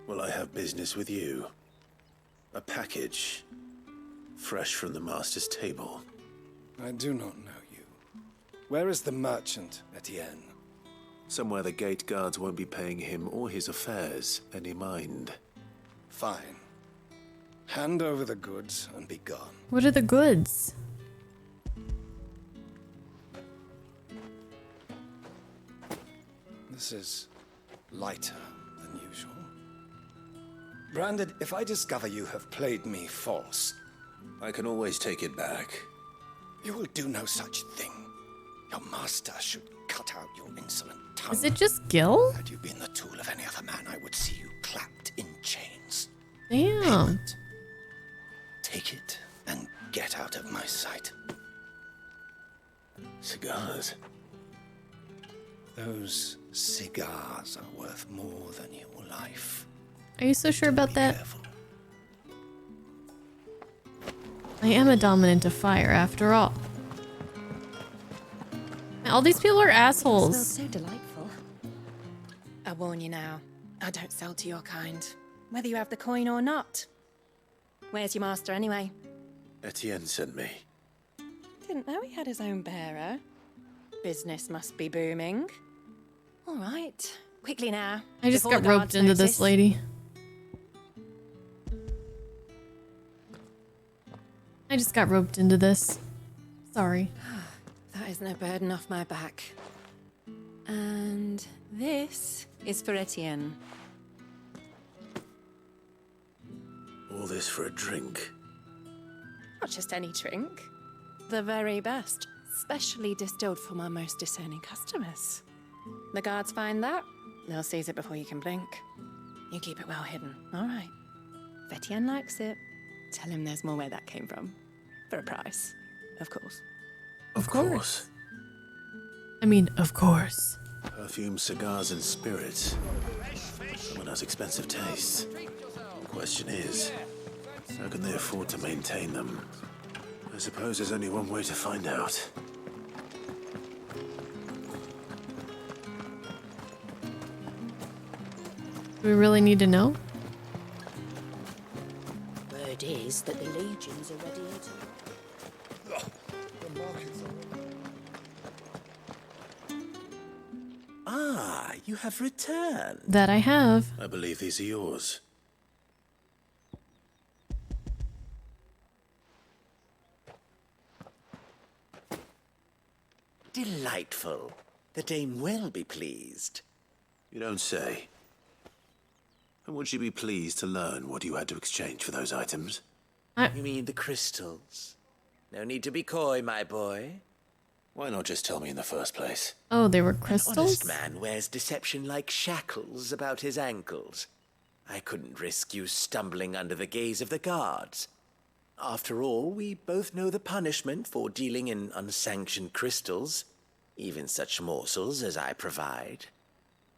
Well, I have business with you. A package. Fresh from the master's table. I do not know you. Where is the merchant, Etienne? Somewhere the gate guards won't be paying him or his affairs any mind. Fine. Hand over the goods and be gone. What are the goods? This is lighter than usual. Branded, if I discover you have played me false, I can always take it back. you will do no such thing. Your master should cut out your insolent tongue. Is it just Gil? Had you been the tool of any other man, I would see you clapped in chains. Damn. Take it and get out of my sight. Cigars. Those cigars are worth more than your life. Are you so sure about that? I am a dominant of fire, after all. Man, all these people are assholes. Smells so delightful. I warn you now, I don't sell to your kind, whether you have the coin or not. Where's your master anyway? Etienne sent me. Didn't know he had his own bearer. Business must be booming. All right, quickly now. I just before got the roped guards into this notice. lady. I just got roped into this. Sorry. That is no burden off my back. And this is for Etienne. All this for a drink. Not just any drink. The very best, specially distilled for my most discerning customers. The guards find that, they'll seize it before you can blink. You keep it well hidden, all right. If Etienne likes it, tell him there's more where that came from. For a price, of course. Of course. I mean, of course. Perfume, cigars, and spirits. Someone has expensive tastes. The question is, how can they afford to maintain them? I suppose there's only one way to find out. Do we really need to know? Word is that the legions are ready to... Ah, you have returned. That I have. I believe these are yours. Delightful. The dame will be pleased. You don't say. And would she be pleased to learn what you had to exchange for those items? You mean the crystals? No need to be coy, my boy. Why not just tell me in the first place? Oh, they were An crystals? honest man wears deception like shackles about his ankles. I couldn't risk you stumbling under the gaze of the guards. After all, we both know the punishment for dealing in unsanctioned crystals, even such morsels as I provide.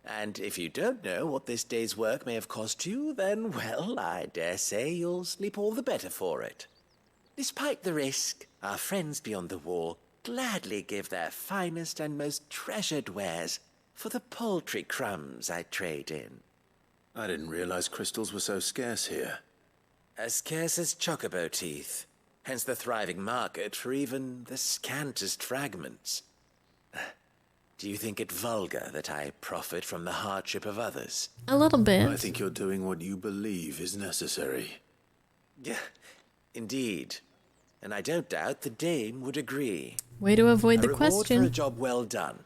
And if you don't know what this day's work may have cost you, then, well, I dare say you'll sleep all the better for it. Despite the risk, our friends beyond the wall gladly give their finest and most treasured wares for the paltry crumbs I trade in. I didn't realize crystals were so scarce here. As scarce as chocobo teeth, hence the thriving market for even the scantest fragments. Do you think it vulgar that I profit from the hardship of others? A little bit. I think you're doing what you believe is necessary. Yeah, indeed. And I don't doubt the dame would agree. Way to avoid the A reward question. for a job well done.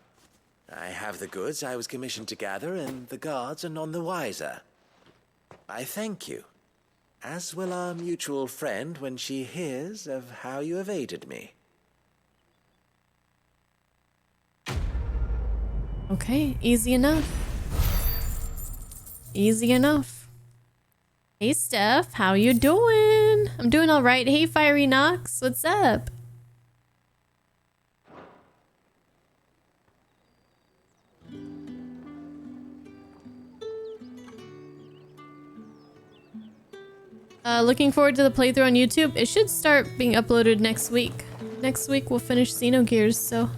I have the goods I was commissioned to gather, and the guards are none the wiser. I thank you, as will our mutual friend when she hears of how you have aided me. Okay, easy enough. Easy enough. Hey, Steph, how you doing? I'm doing all right. Hey, Fiery Knox, what's up? Looking forward to the playthrough on YouTube. It should start being uploaded next week. Next week we'll finish Xenogears, so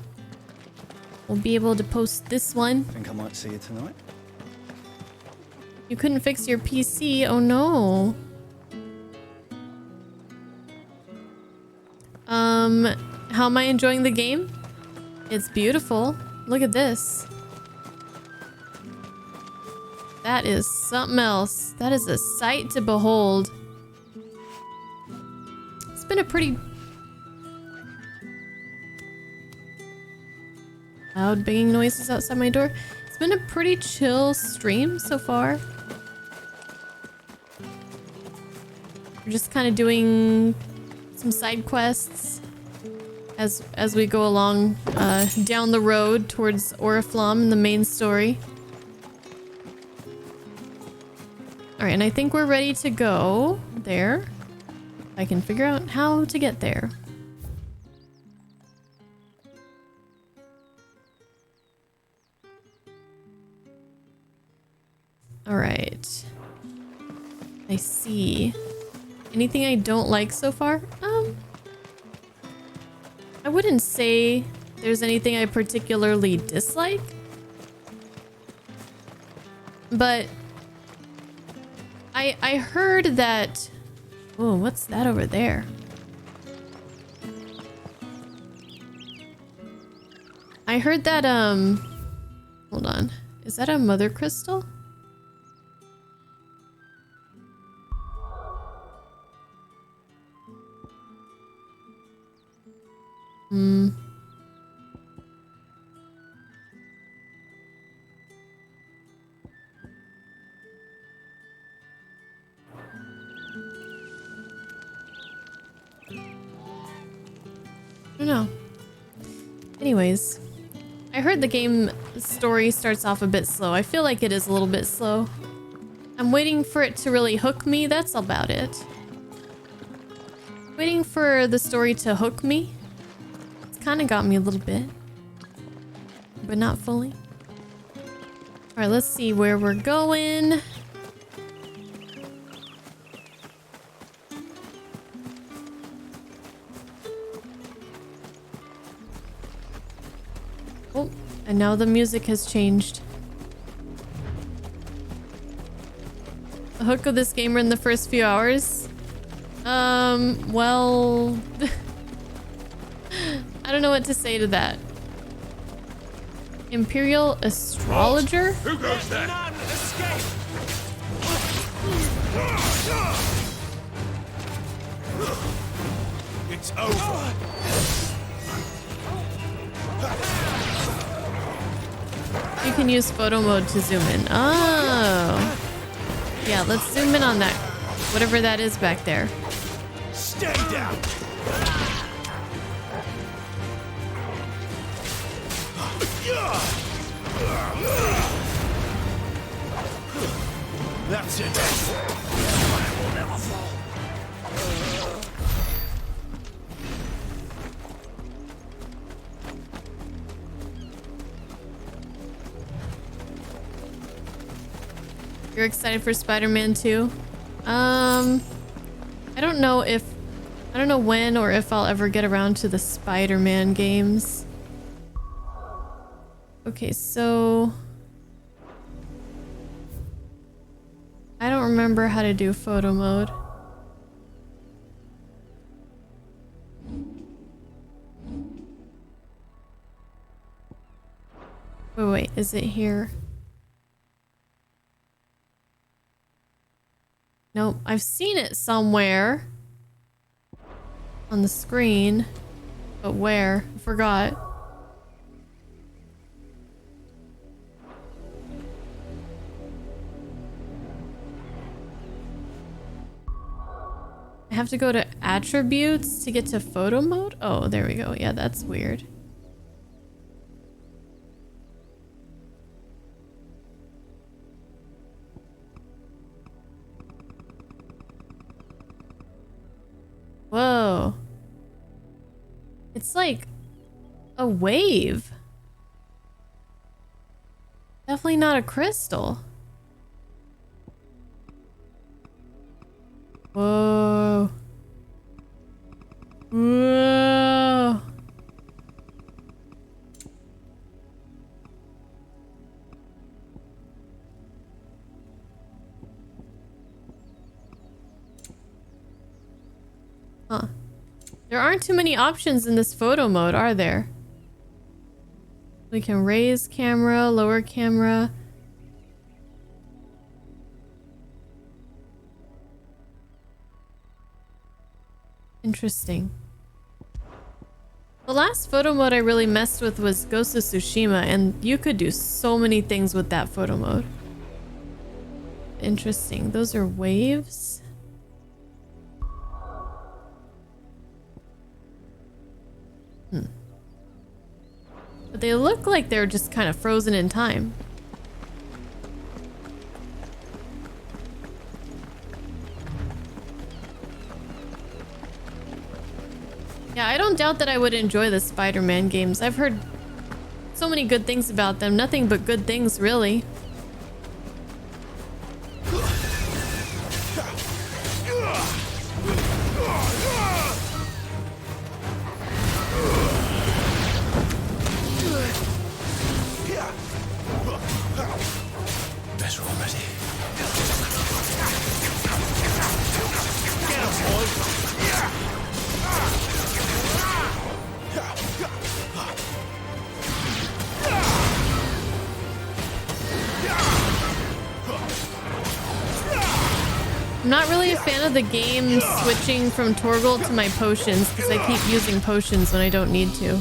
we'll be able to post this one. Think I might see you tonight? You couldn't fix your PC. Oh no. How am I enjoying the game? It's beautiful. Look at this. That is something else. That is a sight to behold. It's been a pretty loud banging noises outside my door. It's been a pretty chill stream so far. We're just kind of doing some side quests as we go along down the road towards Oriflamme and the main story. Alright, and I think we're ready to go there. I can figure out how to get there. Alright. I see. Anything I don't like so far? I wouldn't say there's anything I particularly dislike. But I heard that... Oh, what's that over there? I heard that, hold on. Is that a mother crystal? Hmm. don't know. Anyways, I heard the game story starts off a bit slow. I feel like it is a little bit slow. I'm waiting for it to really hook me. That's about it. Waiting for the story to hook me. It's kind of got me a little bit, but not fully. All right, let's see where we're going. Oh, and now the music has changed. The hook of this game were in the first few hours. Well, I don't know what to say to that. Imperial astrologer? Who goes there? It's over. You can use photo mode to zoom in. Oh. Yeah, let's zoom in on that. Whatever that is back there. Stay down. That's it. I will never fall. You're excited for Spider-Man 2? I don't know when or if I'll ever get around to the Spider-Man games. Okay, so I don't remember how to do photo mode. Wait, is it here? Nope, I've seen it somewhere on the screen, but where? I forgot. I have to go to attributes to get to photo mode? Oh, there we go. Yeah, that's weird. Whoa. It's like a wave. Definitely not a crystal. Whoa. Whoa. Huh. There aren't too many options in this photo mode, are there? We can raise camera, lower camera. Interesting. The last photo mode I really messed with was Ghost of Tsushima, and you could do so many things with that photo mode. Interesting. Those are waves. But they look like they're just kind of frozen in time. Yeah, I don't doubt that I would enjoy the Spider-Man games. I've heard so many good things about them. Nothing but good things, really. Better already. I'm not really a fan of the game switching from Torgal to my potions because I keep using potions when I don't need to.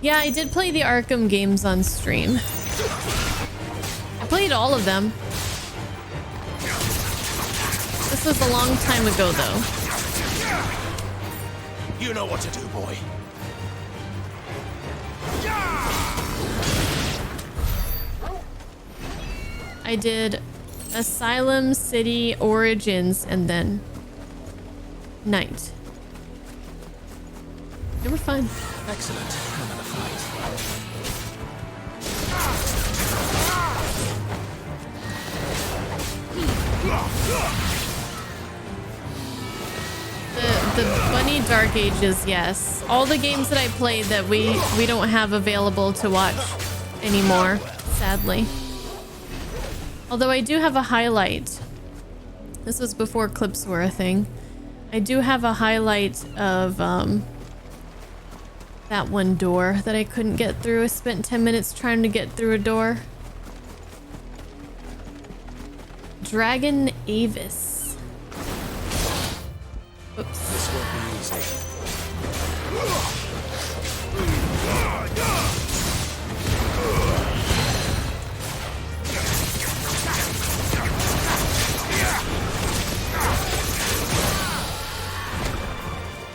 Yeah, I did play the Arkham games on stream. I played all of them. This was a long time ago, though. You know what to do, boy. I did Asylum, City, Origins, and then Night. They were fun. Excellent. Another fight. The Bunny Dark Ages, yes. All the games that I played that we don't have available to watch anymore, sadly. Although I do have a highlight. This was before clips were a thing. I do have a highlight of that one door that I couldn't get through. I spent 10 minutes trying to get through a door. Dragon Avis. Oops. This won't be easy.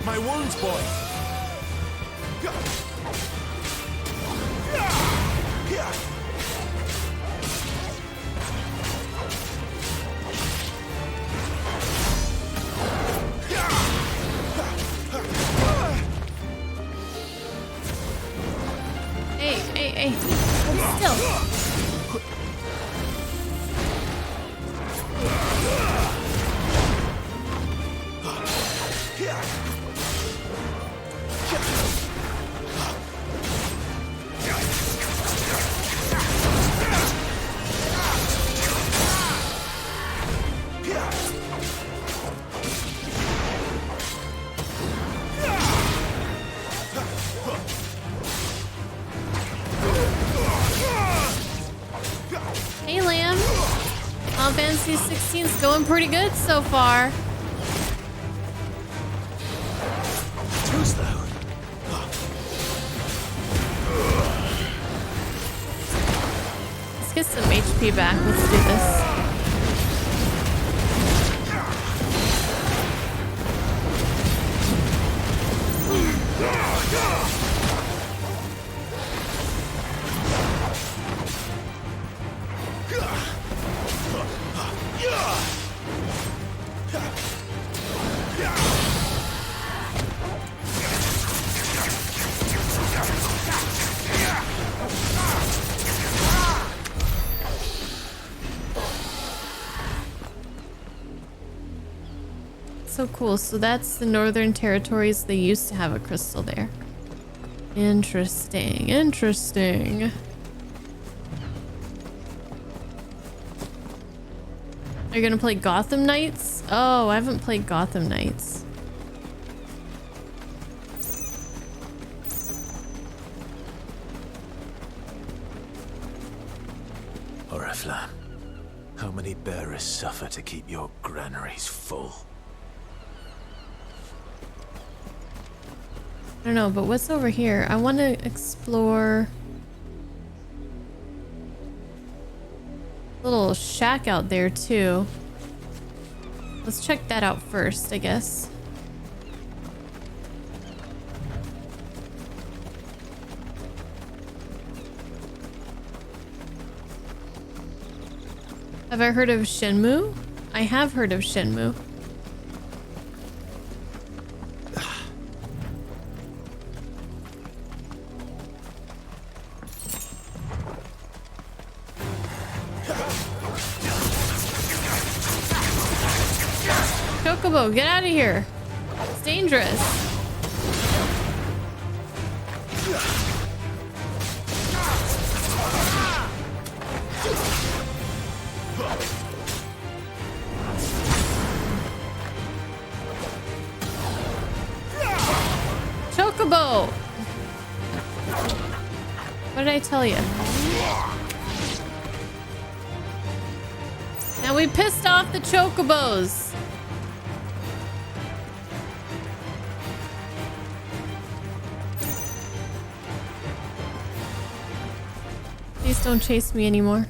My wounds, boy. Hey, hold still. Hey, Lamb. Final Fantasy 16 is going pretty good so far. Too slow. Let's get some HP back. Let's do this. So cool. So that's the Northern Territories. They used to have a crystal there. Interesting. Interesting. Are you gonna play Gotham Knights? Oh, I haven't played Gotham Knights. Oriflamme, how many bearers suffer to keep your granaries full? I don't know, but what's over here? I want to explore a little shack out there too. Let's check that out first, I guess. Have I heard of Shenmue? I have heard of Shenmue. Chocobo, get out of here. It's dangerous. Chocobo! What did I tell you? Now we pissed off the Chocobos. Please don't chase me anymore.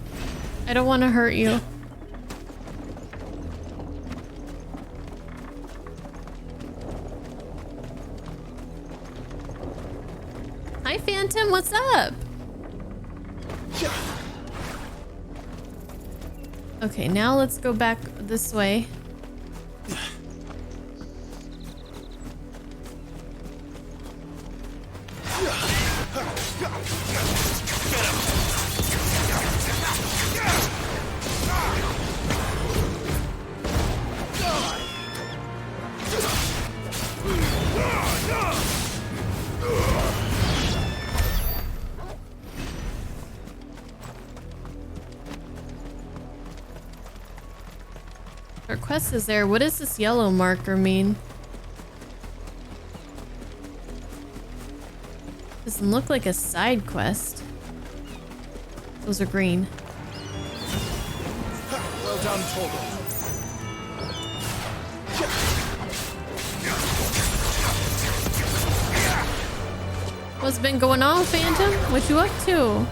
I don't want to hurt you. Hi, Phantom. What's up? Okay, now let's go back this way. Our quest is there. What does this yellow marker mean? Doesn't look like a side quest. Those are green. Well done, Torgal. What's been going on, Phantom? What you up to?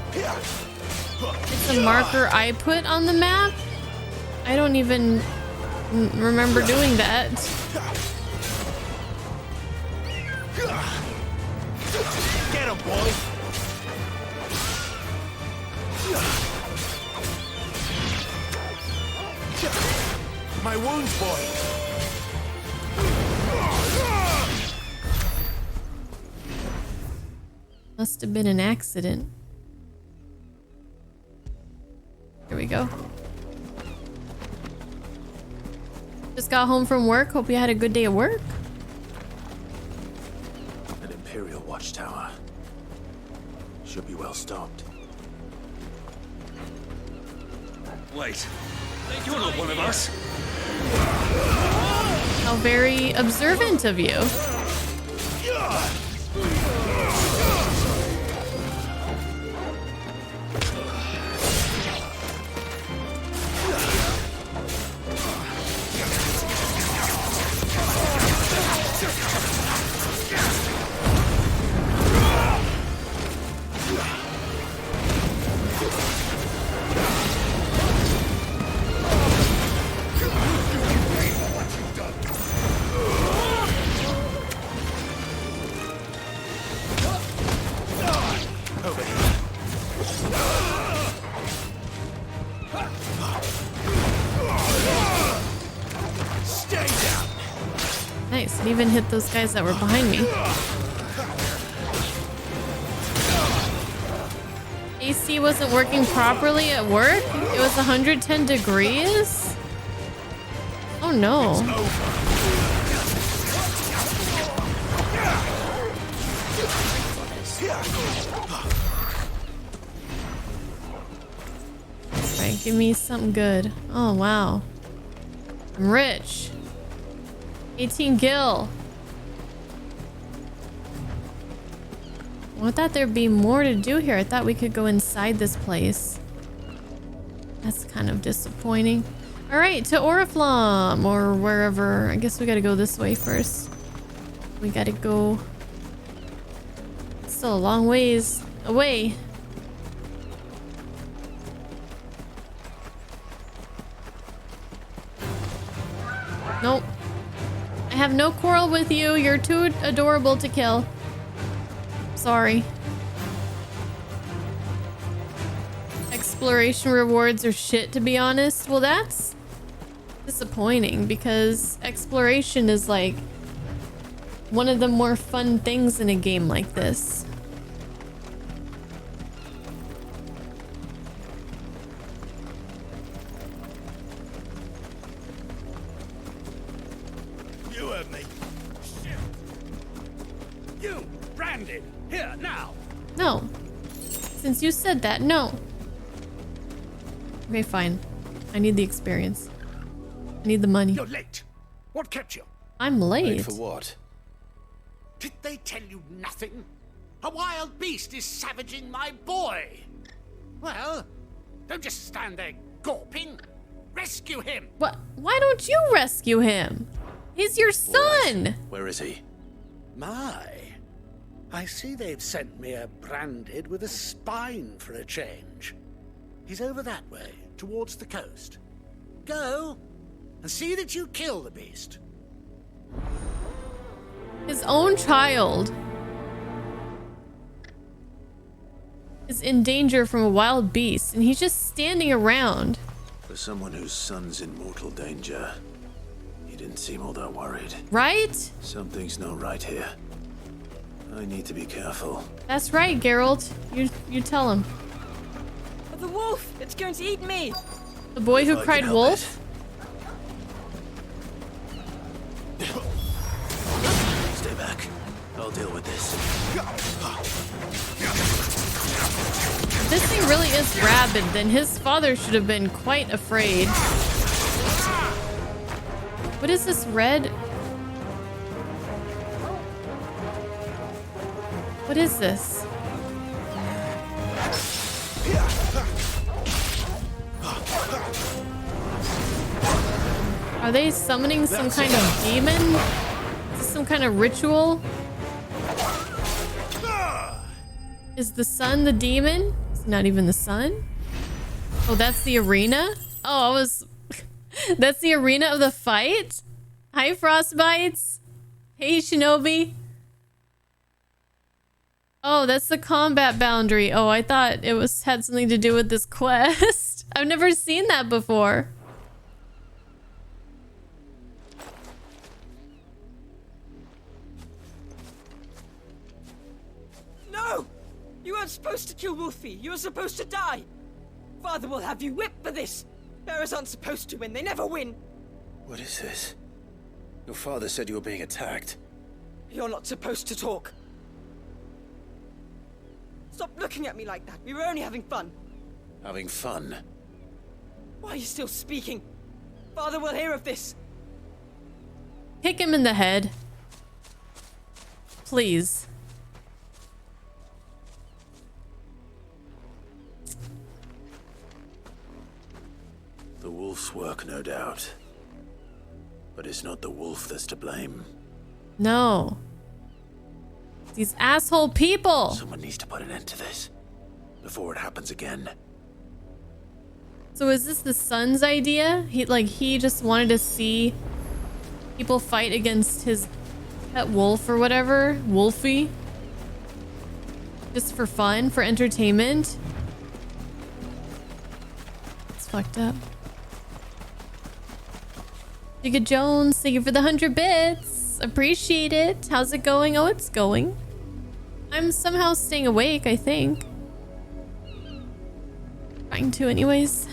It's a marker I put on the map? I don't even remember doing that. Get him, boy. My wounds, boy. Must have been an accident. Here we go. Just got home from work. Hope you had a good day at work. An Imperial watchtower. Should be well stocked. Wait, you're not one of us. How very observant of you. Nice, it even hit those guys that were behind me. AC wasn't working properly at work? It was 110 degrees? Oh no. Alright, give me something good. Oh wow. I'm rich. 18 gil. Well, I thought there'd be more to do here. I thought we could go inside this place. That's kind of disappointing. All right, to Oriflamme or wherever. I guess we gotta go this way first. We gotta go. It's still a long ways away. Nope. I have no quarrel with you. You're too adorable to kill. Sorry. Exploration rewards are shit, to be honest. Well, that's disappointing because exploration is like one of the more fun things in a game like this. You heard me. Shit. You, branded. Here, now. No. Since you said that, no. Okay, fine. I need the experience. I need the money. You're late. What kept you? I'm late. Late for what? Did they tell you nothing? A wild beast is savaging my boy. Well, don't just stand there gawping. Rescue him. What? Why don't you rescue him? He's your son. Where is he? My. I see they've sent me a branded with a spine for a change. He's over that way, towards the coast. Go and see that you kill the beast. His own child. is in danger from a wild beast, and he's just standing around. For someone whose son's in mortal danger, he didn't seem all that worried. Right? Something's not right here. I need to be careful. That's right, Geralt. You tell him. The wolf! It's going to eat me! The boy who cried wolf? Stay back. I'll deal with this. If this thing really is rabid, then his father should have been quite afraid. What is this red? What is this? Are they summoning some kind of demon? Is this some kind of ritual? Is the sun the demon? It's not even the sun. Oh, that's the arena? Oh, I was... That's the arena of the fight? Hi, Frostbites. Hey, Shinobi. Oh, that's the combat boundary. Oh, I thought it had something to do with this quest. I've never seen that before. No! You weren't supposed to kill Wolfie. You were supposed to die. Father will have you whipped for this. Bearers aren't supposed to win. They never win. What is this? Your father said you were being attacked. You're not supposed to talk. Stop looking at me like that. We were only having fun. Having fun? Why are you still speaking? Father will hear of this. Kick him in the head. Please. The wolf's work, no doubt. But it's not the wolf that's to blame. No. These asshole people. Someone needs to put an end to this before it happens again. So is this the son's idea? He just wanted to see people fight against his pet wolf or whatever, Wolfie. Just for fun, for entertainment. It's fucked up. Jigga Jones, thank you for the 100 bits. Appreciate it. How's it going? Oh, it's going. I'm somehow staying awake, I think. Trying to anyways.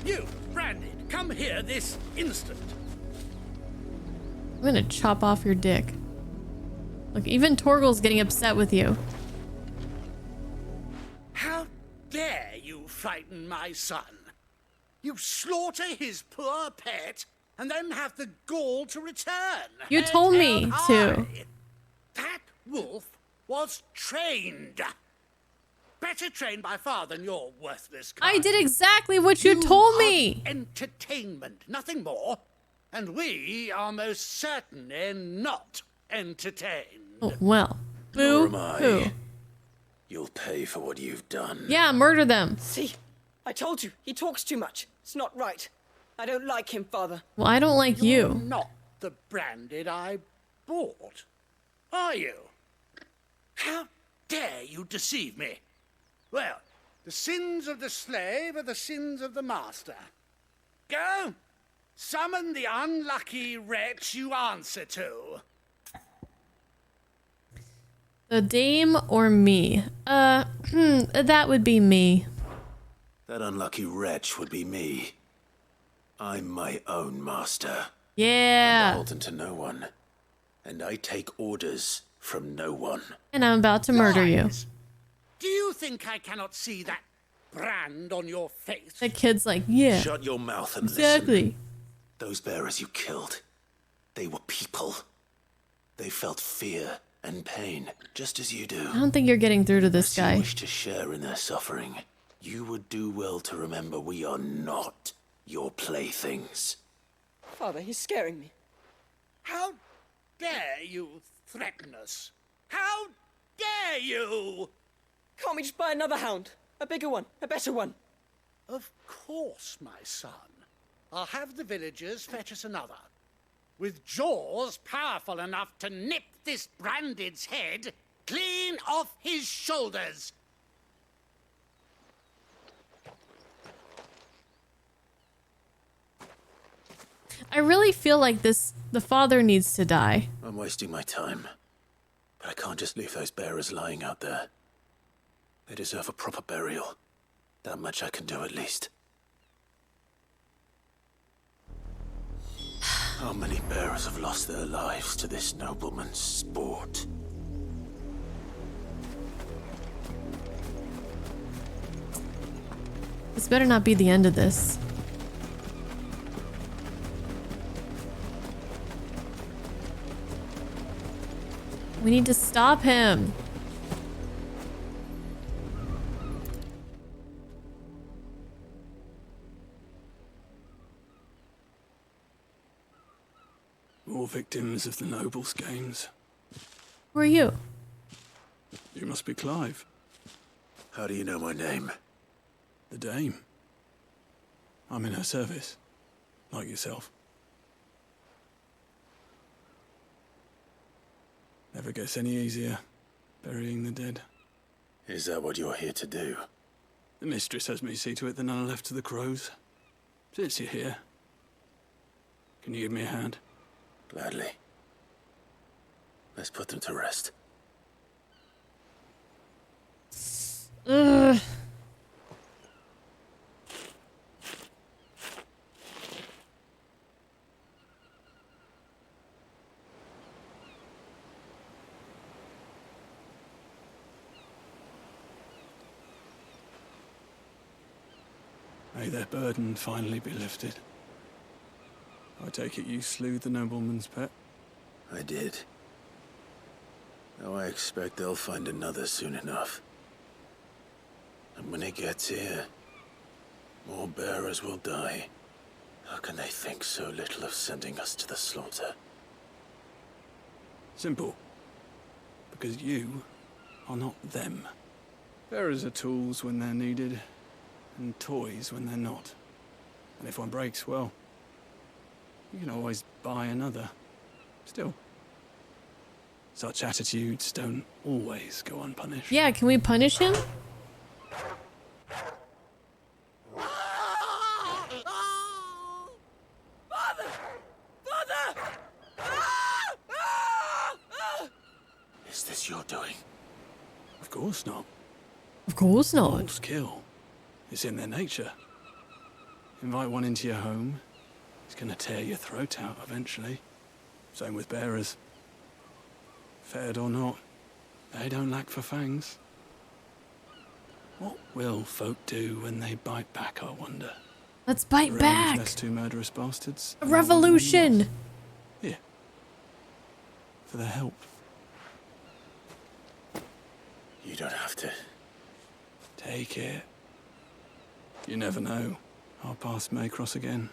You, Branded, come here this instant. I'm gonna chop off your dick. Look, even Torgal's getting upset with you. How dare you frighten my son? You slaughter his poor pet and then have the gall to return. You Head told me held to. high. That wolf was trained. Better trained by far than your worthless kind. I did exactly what you told me. Entertainment, nothing more. And we are most certainly not entertained. Oh, well. Nor Boo am I. hoo. You'll pay for what you've done. Yeah, murder them. See? I told you. He talks too much. It's not right. I don't like him, Father. Well, I don't like You're you. not the Branded I bought, are you? How dare you deceive me? Well, the sins of the slave are the sins of the master. Go, summon the unlucky wretch you answer to. The dame or me? That would be me. That unlucky wretch would be me. I'm my own master. Yeah. I'm beholden to no one. And I take orders from no one. And I'm about to murder you. Do you think I cannot see that brand on your face? The kid's like, yeah. Shut your mouth and Exactly. listen. Those bearers you killed, they were people. They felt fear and pain, just as you do. I don't think you're getting through to this You guy. wish to share in their suffering. You would do well to remember we are not your playthings. Father, he's scaring me. How dare you threaten us? How dare you? Can't we just buy another hound? A bigger one, a better one. Of course, my son. I'll have the villagers fetch us another. with jaws powerful enough to nip this Branded's head clean off his shoulders. I really feel like the father needs to die. I'm wasting my time. But I can't just leave those bearers lying out there. They deserve a proper burial. That much I can do at least. How many bearers have lost their lives to this nobleman's sport? This better not be the end of this. We need to stop him. More victims of the nobles' games. Who are you? You must be Clive. How do you know my name? The Dame. I'm in her service, like yourself. Never gets any easier, burying the dead. Is that what you're here to do? The mistress has me see to it that none are left to the crows. Since you're here, can you give me a hand? Gladly. Let's put them to rest. Ugh. May their burden finally be lifted. I take it you slew the nobleman's pet? I did. Now I expect they'll find another soon enough. And when it gets here, more bearers will die. How can they think so little of sending us to the slaughter? Simple. Because you are not them. Bearers are tools when they're needed, and toys when they're not. And if one breaks, well, you can always buy another. Still, such attitudes don't always go unpunished. Yeah, can we punish him? Father! Father! Is this your doing? Of course not. Of course not. Wolves kill. It's in their nature. Invite one into your home, he's gonna tear your throat out eventually. Same with bearers. Fed or not, they don't lack for fangs. What will folk do when they bite back, I wonder? Let's bite back. That's two murderous bastards. A revolution. Here. For their help. You don't have to. Take it. You never know. Our paths may cross again.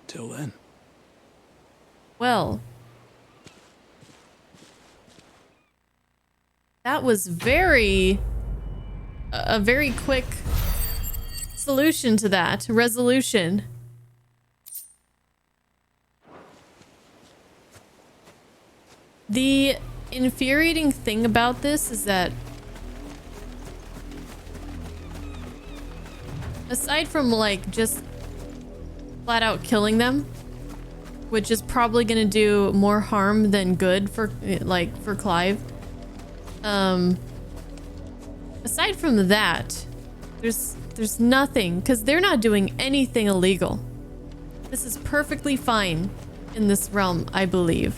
Till then. Well. That was a very quick solution to that. Resolution. The infuriating thing about this is that aside from like just flat out killing them, which is probably gonna do more harm than good for Clive. Aside from that, there's nothing, because they're not doing anything illegal. This is perfectly fine in this realm, I believe.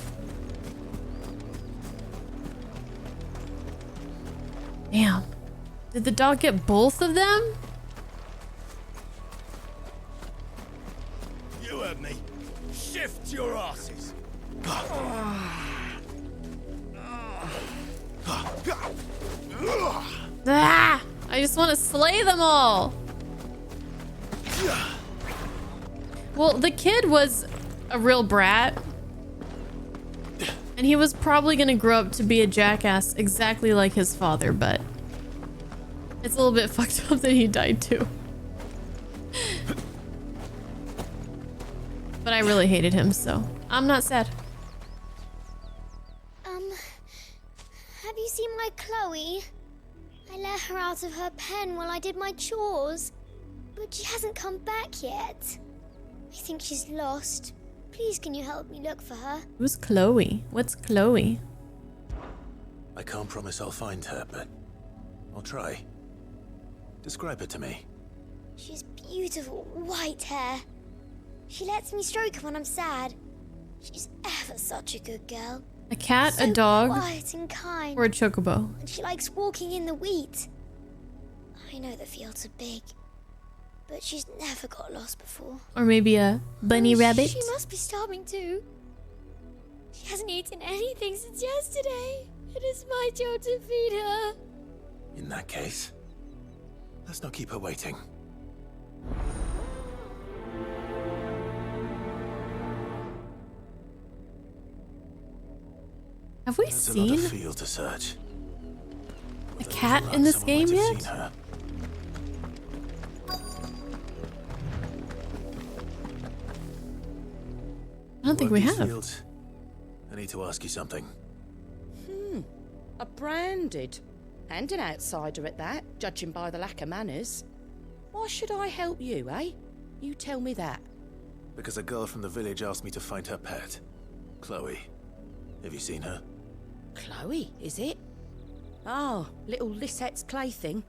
Damn. Did the dog get both of them? You heard me. Shift your asses. Ah! I just want to slay them all. Well, the kid was a real brat. And he was probably gonna grow up to be a jackass exactly like his father, but it's a little bit fucked up that he died too. But I really hated him, so I'm not sad. Have you seen my Chloe? I let her out of her pen while I did my chores, but she hasn't come back yet. I think she's lost. Please, can you help me look for her? Who's Chloe? What's Chloe? I can't promise I'll find her, but I'll try. Describe her to me. She's beautiful white hair. She lets me stroke her when I'm sad. She's ever such a good girl. A cat, So a dog, quiet and kind. or a chocobo? And she likes walking in the wheat. I know the fields are big, but she's never got lost before. Or maybe a bunny rabbit? She must be starving too. She hasn't eaten anything since yesterday. It is my job to feed her. In that case, let's not keep her waiting. Have we There's a lot seen of field to search. a cat in this game Someone might have yet? seen her. I don't think we These have. fields. I need to ask you something. A branded. And an outsider at that, judging by the lack of manners. Why should I help you, eh? You tell me that. Because a girl from the village asked me to find her pet, Chloe. Have you seen her? Chloe, is it? Oh, little Lisette's plaything.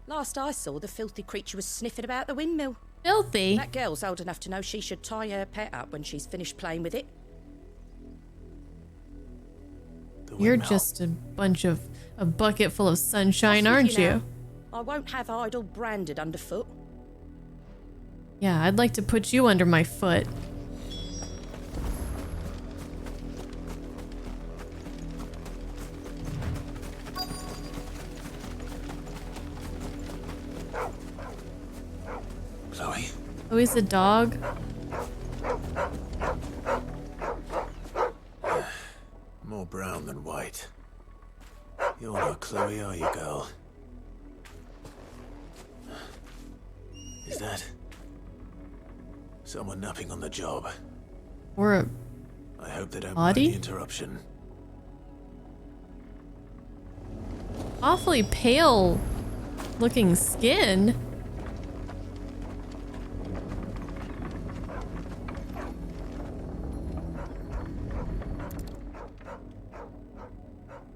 Last I saw, the filthy creature was sniffing about the windmill. Filthy? That girl's old enough to know she should tie her pet up when she's finished playing with it. You're just a bunch of a bucket full of sunshine, Off with aren't now. you? I won't have idle branded underfoot. Yeah, I'd like to put you under my foot. Chloe? Chloe's a dog. More brown than white. You're not Chloe, are you, girl? Is that someone napping on the job? Or a I hope they don't mind body? the interruption. Awfully pale looking skin.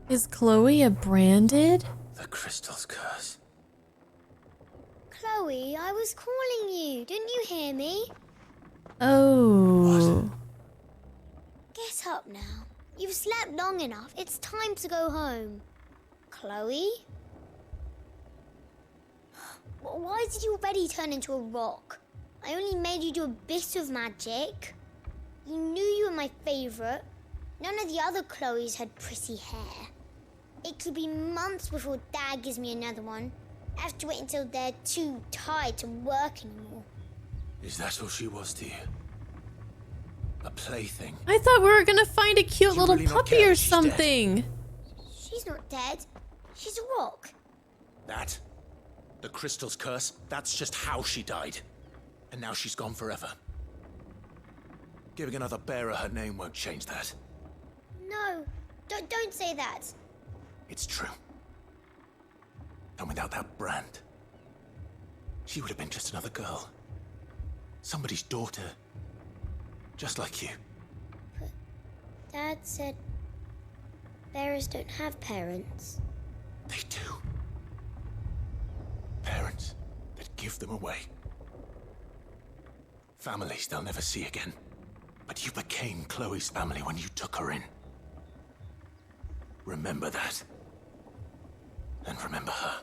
Is Chloe a branded? The crystal's curse. Chloe, I was calling you. Didn't you hear me? Oh. Get up now. You've slept long enough. It's time to go home. Chloe? Why did you already turn into a rock? I only made you do a bit of magic. You knew you were my favorite. None of the other Chloes had pretty hair. It could be months before Dad gives me another one. I have to wait until they're too tired to work anymore. Is that all she was to you? A plaything? I thought we were gonna find a cute You little really not puppy care or that she's dead? something. She's not dead. She's a rock. That? The crystal's curse? That's just how she died. And now she's gone forever. Giving another bearer her name won't change that. No, don't say that. It's true. And without that brand, she would have been just another girl. Somebody's daughter. Just like you. Dad said bearers don't have parents. They do. Parents that give them away. Families they'll never see again. But you became Chloe's family when you took her in. Remember that. And remember her.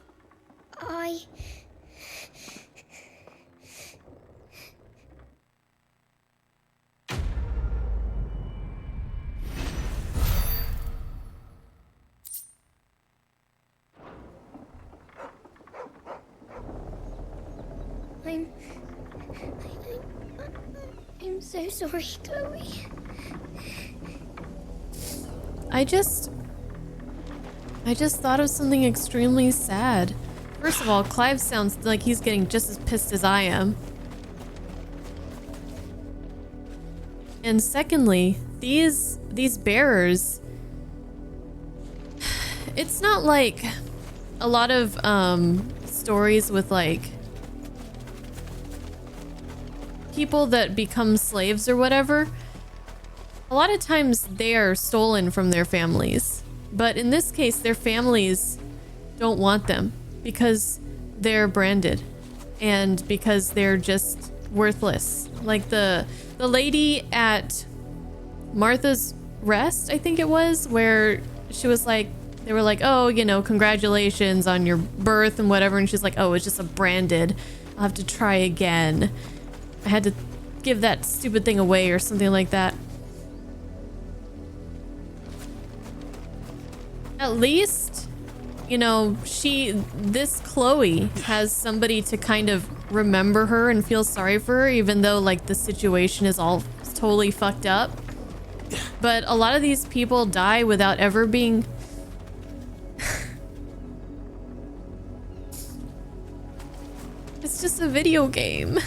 I'm so sorry, Chloe. I just thought of something extremely sad. First of all, Clive sounds like he's getting just as pissed as I am. And secondly, these bearers, it's not like a lot of stories with like people that become slaves or whatever. A lot of times they are stolen from their families, but in this case their families don't want them because they're branded and because they're just worthless. Like the lady at Martha's Rest, I think it was, where she was like, they were like, oh, you know, congratulations on your birth and whatever, and she's like, oh, it's just a branded, I'll have to try again, I had to give that stupid thing away or something like that. At least, you know, this Chloe has somebody to kind of remember her and feel sorry for her, even though like the situation is all totally fucked up. But a lot of these people die without ever being it's just a video game.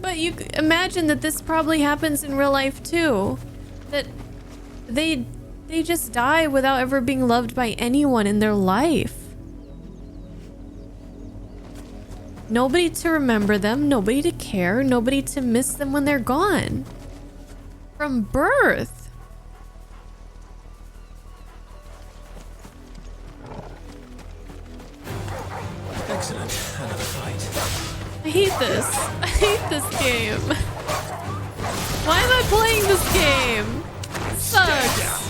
But you imagine that this probably happens in real life too, that they just die without ever being loved by anyone in their life. Nobody to remember them, nobody to care, nobody to miss them when they're gone. From birth. Excellent. Another fight. I hate this. I hate this game. Why am I playing this game? It sucks.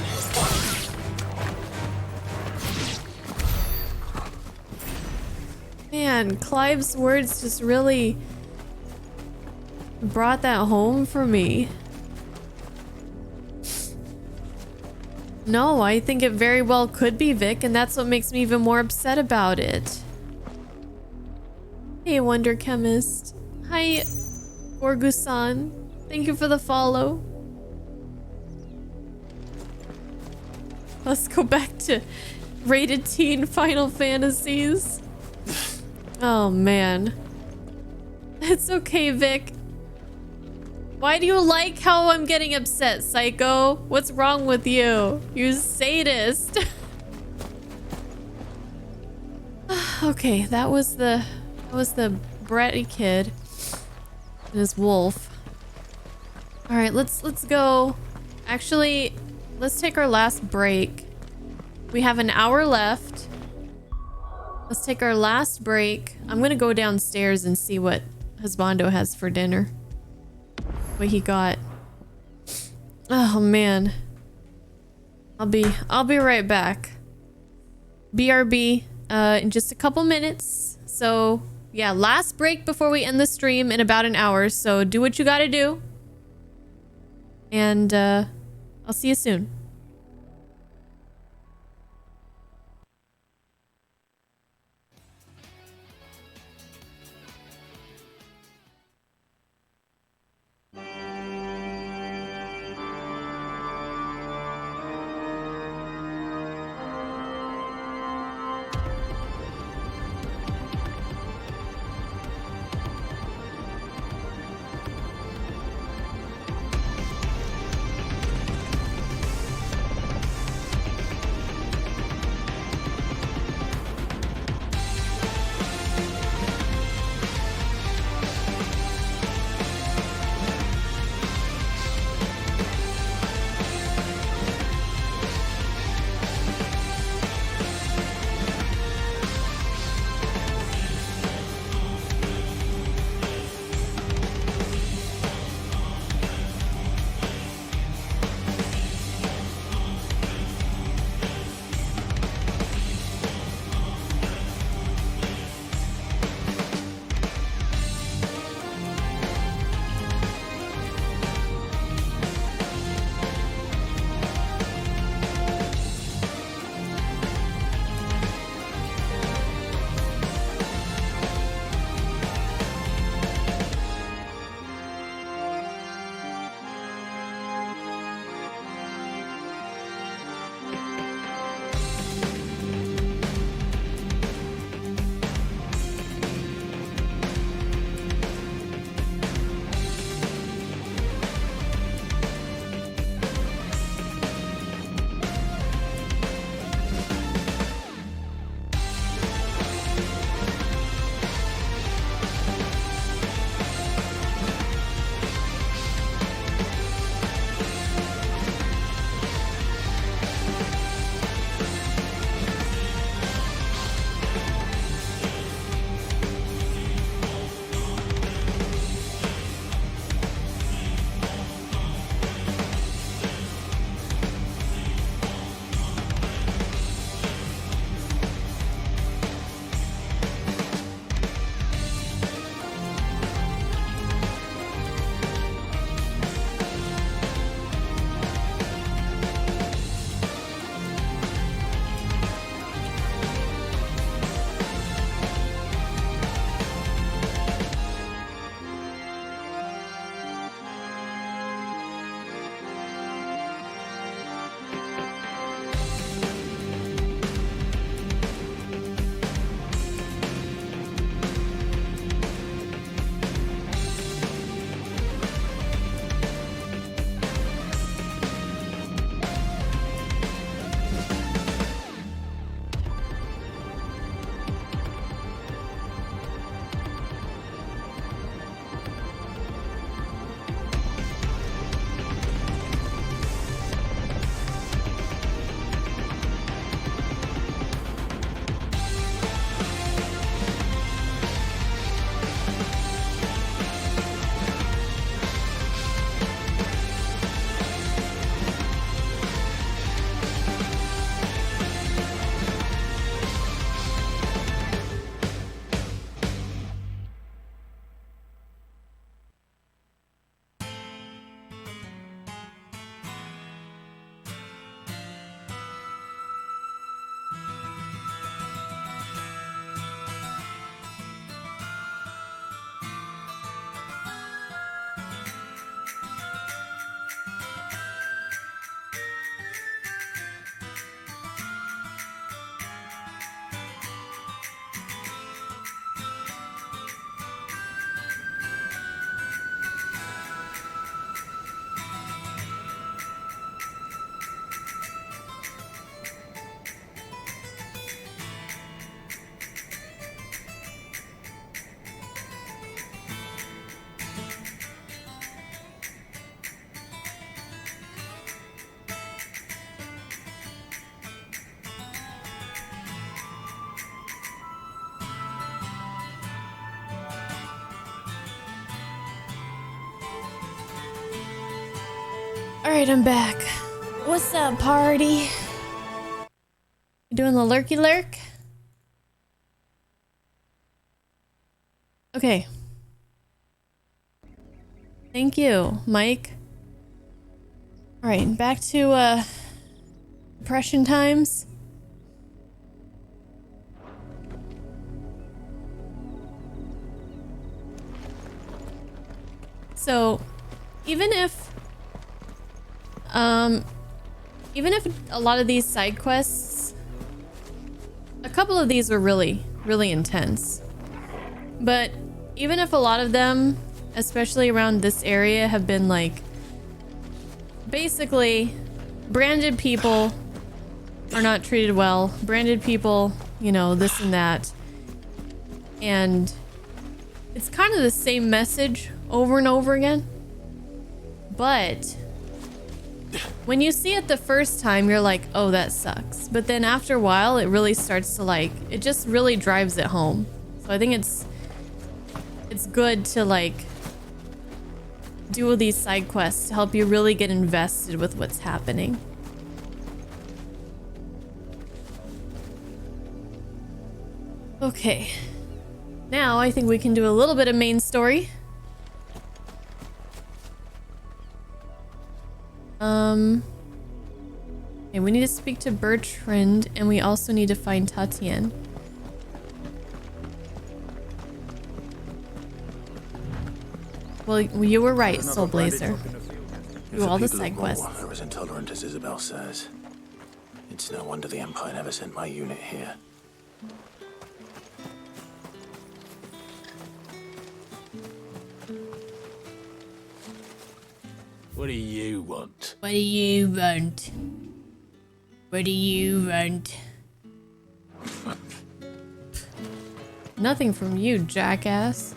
Man, Clive's words just really brought that home for me. No, I think it very well could be Vic, and that's what makes me even more upset about it. Hey, Wonder Chemist. Hi, Orgusan. Thank you for the follow. Let's go back to rated teen Final Fantasies. Oh, man. It's okay, Vic. Why do you like how I'm getting upset, Psycho? What's wrong with you? You sadist. Okay, that was the bratty kid and his wolf. All right, let's go. Actually, let's take our last break. We have an hour left. Let's take our last break. I'm gonna go downstairs and see what Husbando has for dinner. What he got. Oh man. I'll be right back. BRB in just a couple minutes. So yeah, last break before we end the stream in about an hour. So do what you gotta do. And I'll see you soon. Alright, I'm back. What's up, party? You doing the lurky lurk? Okay. Thank you, Mike. Alright, back to depression times. So, even if a lot of these side quests, a couple of these were really intense, but even if a lot of them, especially around this area, have been like basically branded people are not treated well, branded people, you know, this and that, and it's kind of the same message over and over again. But when you see it the first time, you're like, oh, that sucks. But then after a while, it really starts to like, it just really drives it home. So I think it's good to like do these side quests to help you really get invested with what's happening. Okay. Now I think we can do a little bit of main story. Okay, we need to speak to Bertrand, and we also need to find Tatienne. Well, you were right, Soulblazer. Do all the side quests. Are as intolerant as Isabel says. It's no wonder the Empire never sent my unit here. What do you want? What do you want? What do you want? Nothing from you, jackass.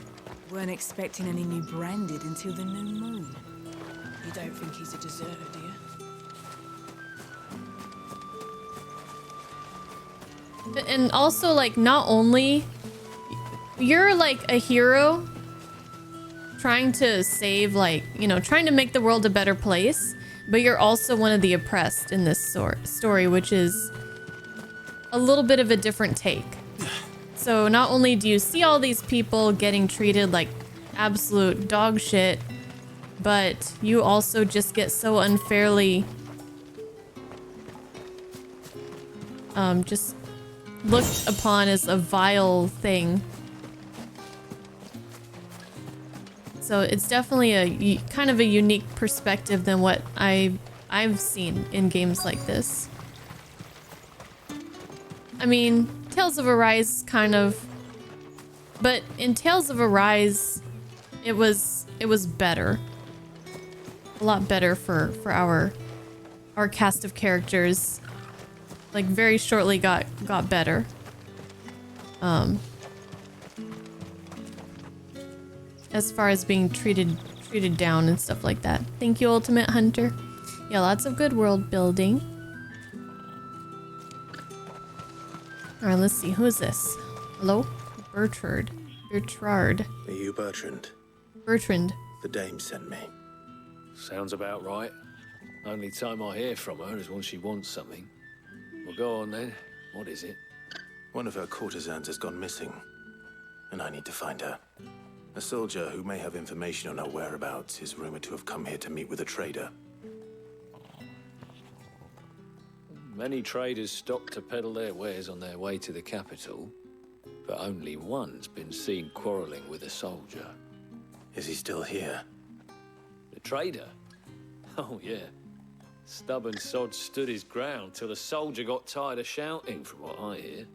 Weren't expecting any new branded until the new moon. You don't think he's a deserter, do you? And also, like, not only you're like a hero trying to save, like, you know, trying to make the world a better place, but you're also one of the oppressed in this story, which is a little bit of a different take. So not only do you see all these people getting treated like absolute dog shit, but you also just get so unfairly just looked upon as a vile thing. So it's definitely a kind of a unique perspective than what I've seen in games like this. I mean, Tales of Arise kind of, but in Tales of Arise, it was better, a lot better for our cast of characters. Like very shortly got better. As far as being treated down and stuff like that. Thank you, Ultimate Hunter. Yeah, lots of good world building. All right, let's see. Who is this? Hello? Bertrand. Are you Bertrand? Bertrand. The dame sent me. Sounds about right. Only time I hear from her is when she wants something. Well, go on then. What is it? One of her courtesans has gone missing, and I need to find her. A soldier who may have information on her whereabouts is rumored to have come here to meet with a trader. Many traders stop to peddle their wares on their way to the capital, but only one's been seen quarreling with a soldier. Is he still here? The trader? Oh, yeah. Stubborn sod stood his ground till the soldier got tired of shouting, from what I hear.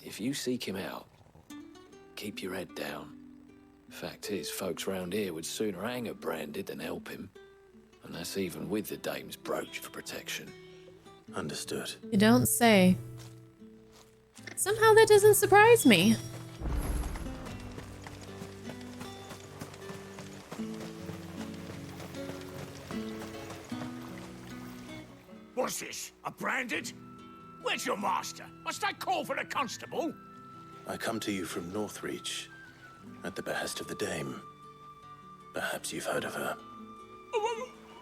If you seek him out, keep your head down. Fact is, folks round here would sooner hang a branded than help him. And that's even with the dame's brooch for protection. Understood. You don't say. Somehow that doesn't surprise me. What's this? A branded? Where's your master? Must I call for a constable? I come to you from Northreach, at the behest of the dame. Perhaps you've heard of her.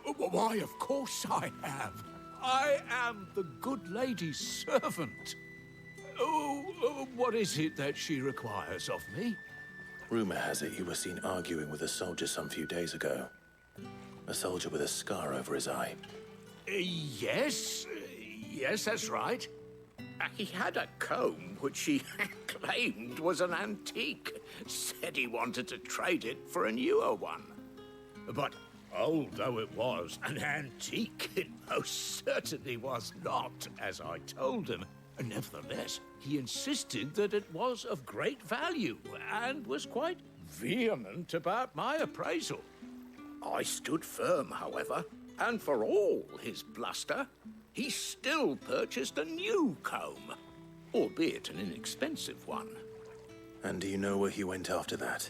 Why, of course I have. I am the good lady's servant. Oh, what is it that she requires of me? Rumor has it you were seen arguing with a soldier some few days ago. A soldier with a scar over his eye. Yes, that's right. He had a comb which he claimed was an antique. Said he wanted to trade it for a newer one. But old though it was, an antique it most certainly was not, as I told him. Nevertheless, he insisted that it was of great value and was quite vehement about my appraisal. I stood firm, however, and for all his bluster, he still purchased a new comb, albeit an inexpensive one. And do you know where he went after that?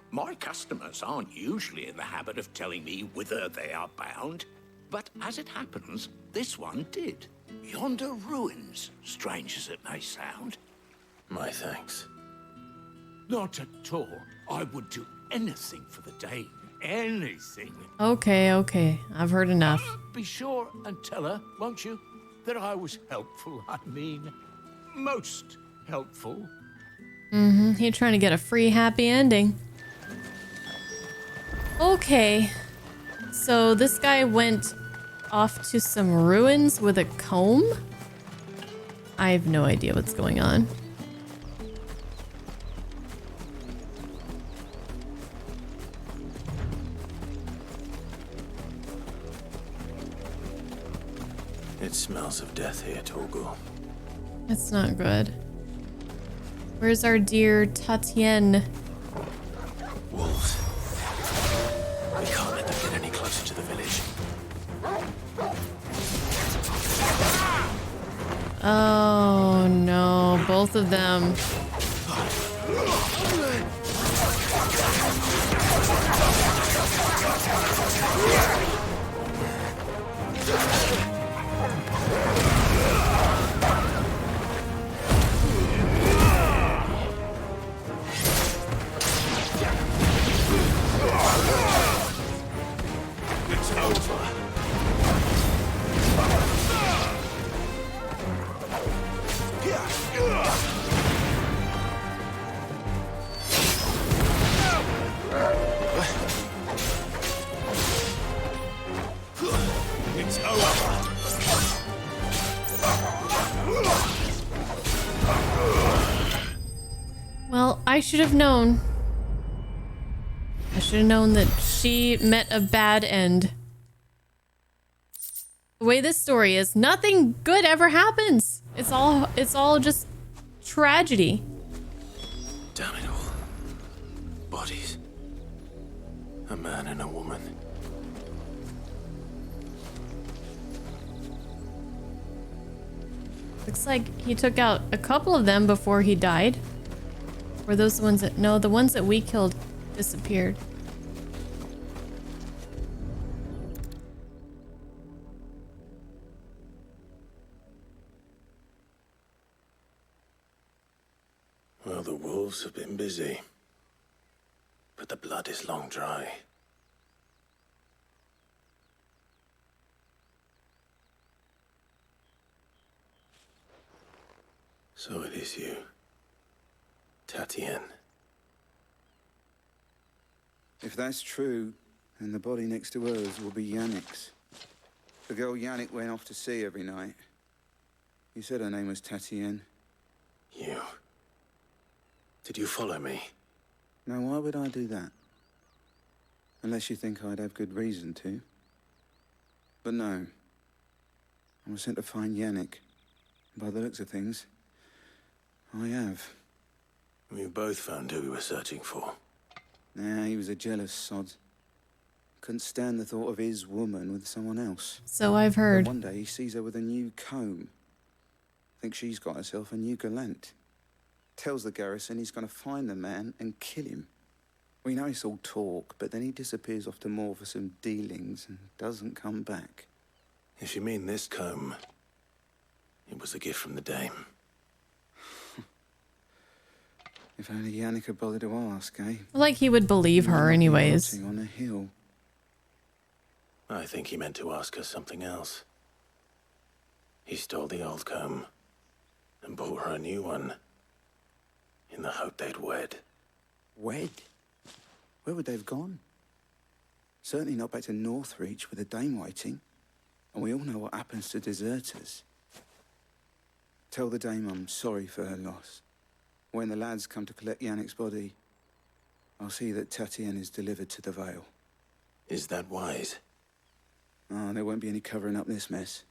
My customers aren't usually in the habit of telling me whither they are bound, but as it happens, this one did. Yonder ruins, strange as it may sound. My thanks. Not at all. I would do anything for the Dame. Anything. Okay. I've heard enough. Be sure and tell her, won't you, that I was helpful. I mean, most helpful. He's trying to get a free happy ending. Okay. So this guy went off to some ruins with a comb? I have no idea what's going on. It smells of death here, Torgal. It's not good. Where's our dear Tatienne? Wolves. We can't let them get any closer to the village. Oh no, both of them. It's over. It's over. Well, I should have known. I should have known that she met a bad end. The way this story is, nothing good ever happens. It's all just tragedy. Damn it all. Bodies. A man and a woman. Looks like he took out a couple of them before he died. Were those the ones that... No, the ones that we killed disappeared. Well, the wolves have been busy. But the blood is long dry. So it is you, Tatienne. If that's true, then the body next to hers will be Yannick's. The girl Yannick went off to sea every night. You said her name was Tatienne. You. Did you follow me? Now, why would I do that? Unless you think I'd have good reason to. But no. I was sent to find Yannick. By the looks of things, I have. We both found who we were searching for. Nah, he was a jealous sod. Couldn't stand the thought of his woman with someone else. So I've heard. But one day he sees her with a new comb. Thinks she's got herself a new gallant. Tells the garrison he's going to find the man and kill him. We know it's all talk, but then he disappears off to Moor for some dealings and doesn't come back. If you mean this comb, it was a gift from the Dame. If only Yannick had bothered to ask, eh? Like he would believe her anyways. On a hill. I I think he meant to ask her something else. He stole the old comb and bought her a new one in the hope they'd wed. Wed? Where would they have gone? Certainly not back to Northreach with a dame waiting. And we all know what happens to deserters. Tell the dame I'm sorry for her loss. When the lads come to collect Yannick's body, I'll see that Tatienne is delivered to the Vale. Is that wise? Oh, there won't be any covering up this mess.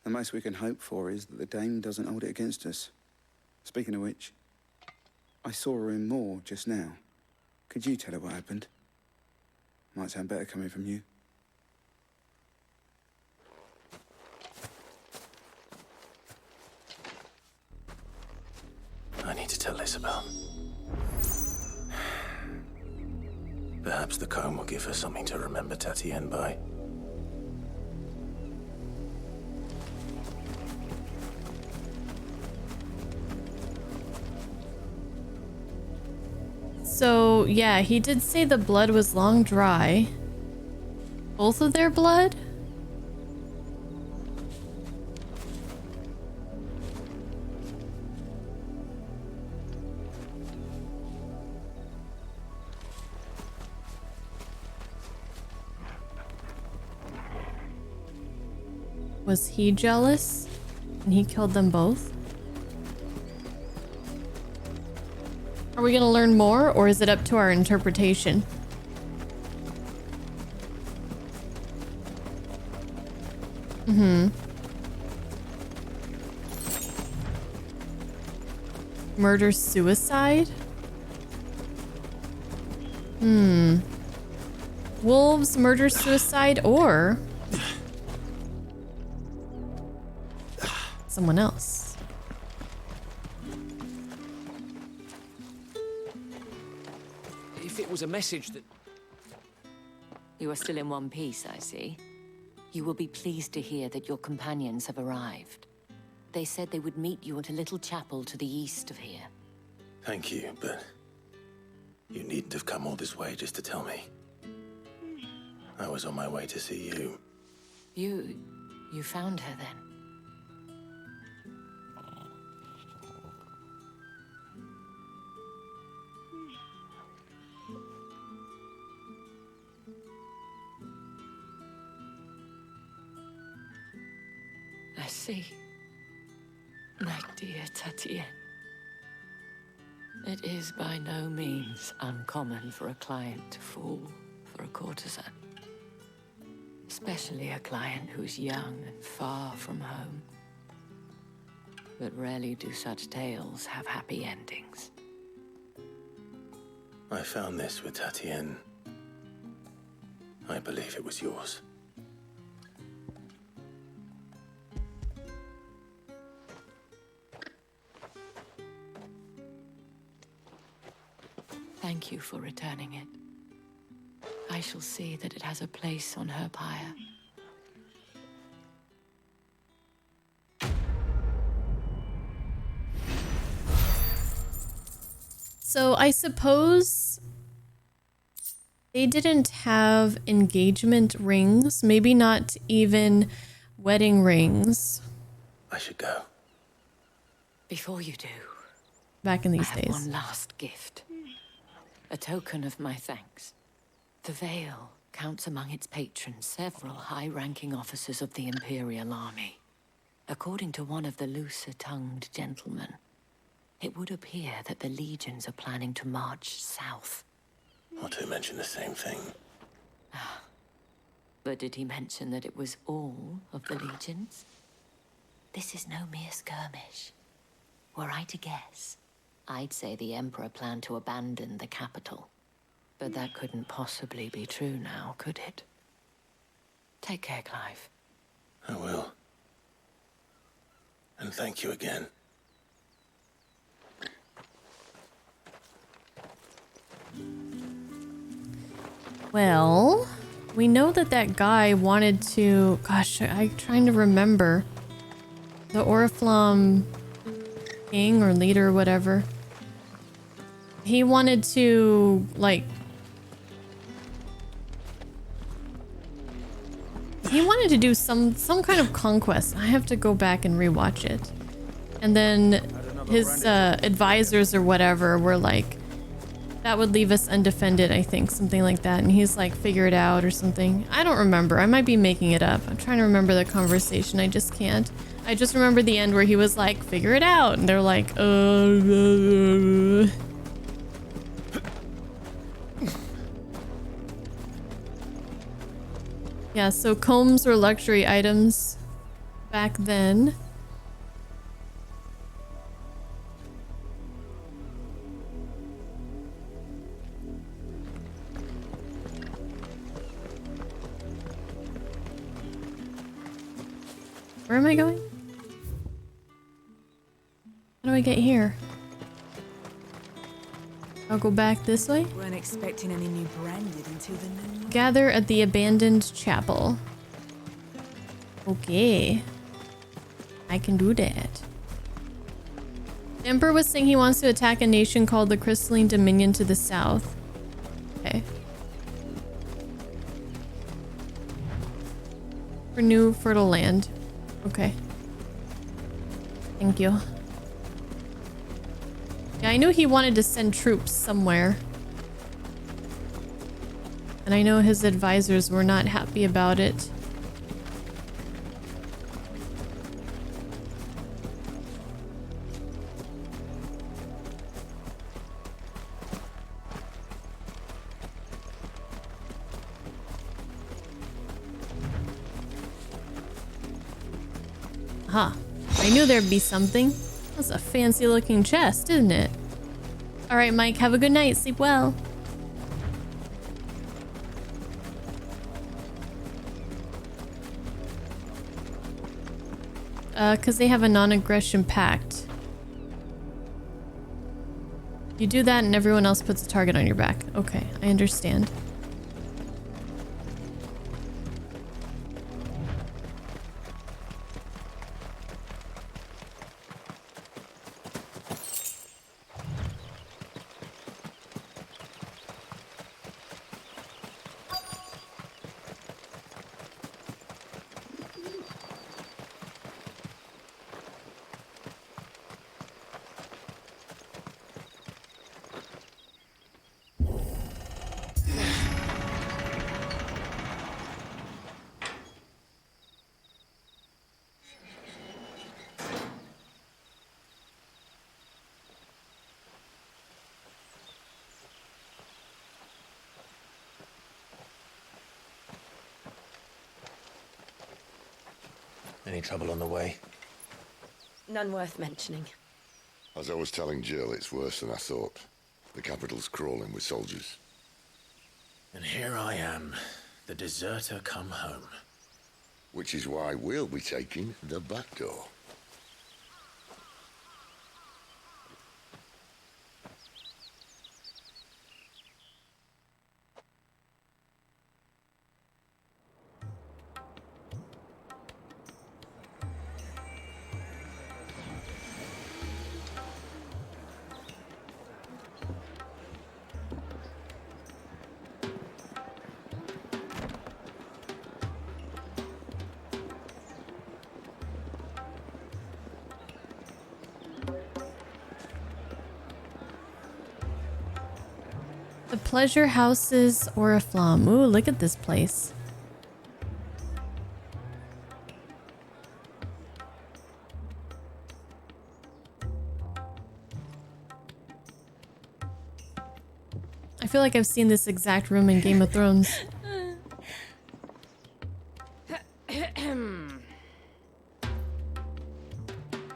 The most we can hope for is that the dame doesn't hold it against us. Speaking of which, I saw her in Moor just now. Could you tell her what happened? Might sound better coming from you. I need to tell Isabel. Perhaps the comb will give her something to remember Tatienne by. So, yeah, he did say the blood was long dry. Both of their blood? Was he jealous? And he killed them both? Are we gonna learn more, or is it up to our interpretation? Murder suicide? Wolves, murder suicide, or someone else. If it was a message that... You are still in one piece, I see. You will be pleased to hear that your companions have arrived. They said they would meet you at a little chapel to the east of here. Thank you, but you needn't have come all this way just to tell me. I was on my way to see you. You found her then? I see. My dear Tatienne. It is by no means uncommon for a client to fall for a courtesan. Especially a client who's young and far from home. But rarely do such tales have happy endings. I found this with Tatienne. I believe it was yours. Thank you for returning it. I shall see that it has a place on her pyre. So I suppose they didn't have engagement rings, maybe not even wedding rings. I should go. Before you do, back in these I have days. one last gift. A token of my thanks. The Vale counts among its patrons several high-ranking officers of the Imperial Army. According to one of the looser-tongued gentlemen, it would appear that the legions are planning to march south. Not to mention the same thing. But did he mention that it was all of the legions? This is no mere skirmish. Were I to guess, I'd say the Emperor planned to abandon the capital. But that couldn't possibly be true now, could it? Take care, Clive. I will. And thank you again. Well, we know that that guy wanted to... Gosh, I'm trying to remember. The Oriflamme king or leader or whatever. He wanted to, like... he wanted to do some kind of conquest. I have to go back and rewatch it. And then his advisors or whatever were like, that would leave us undefended, I think, something like that. And he's like, figure it out or something. I don't remember. I might be making it up. I'm trying to remember the conversation. I just can't. I just remember the end where he was like, figure it out. And they're like, Yeah, so combs were luxury items back then. Where am I going? How do I get here? I'll go back this way. Weren't expecting any new branded until the new. Gather at the abandoned chapel. Okay. I can do that. The Emperor was saying he wants to attack a nation called the Crystalline Dominion to the south. Okay. For new fertile land. Okay. Thank you. Yeah, I knew he wanted to send troops somewhere. And I know his advisors were not happy about it. Huh. I knew there'd be something. That's a fancy looking chest, isn't it? Alright, Mike, have a good night. Sleep well. Because they have a non-aggression pact. You do that and everyone else puts a target on your back. Okay, I understand. Any trouble on the way? None worth mentioning. As I was telling Jill, it's worse than I thought. The capital's crawling with soldiers. And here I am, the deserter come home. Which is why we'll be taking the back door. The Pleasure House's Oriflamme. Ooh, look at this place. I feel like I've seen this exact room in Game of Thrones.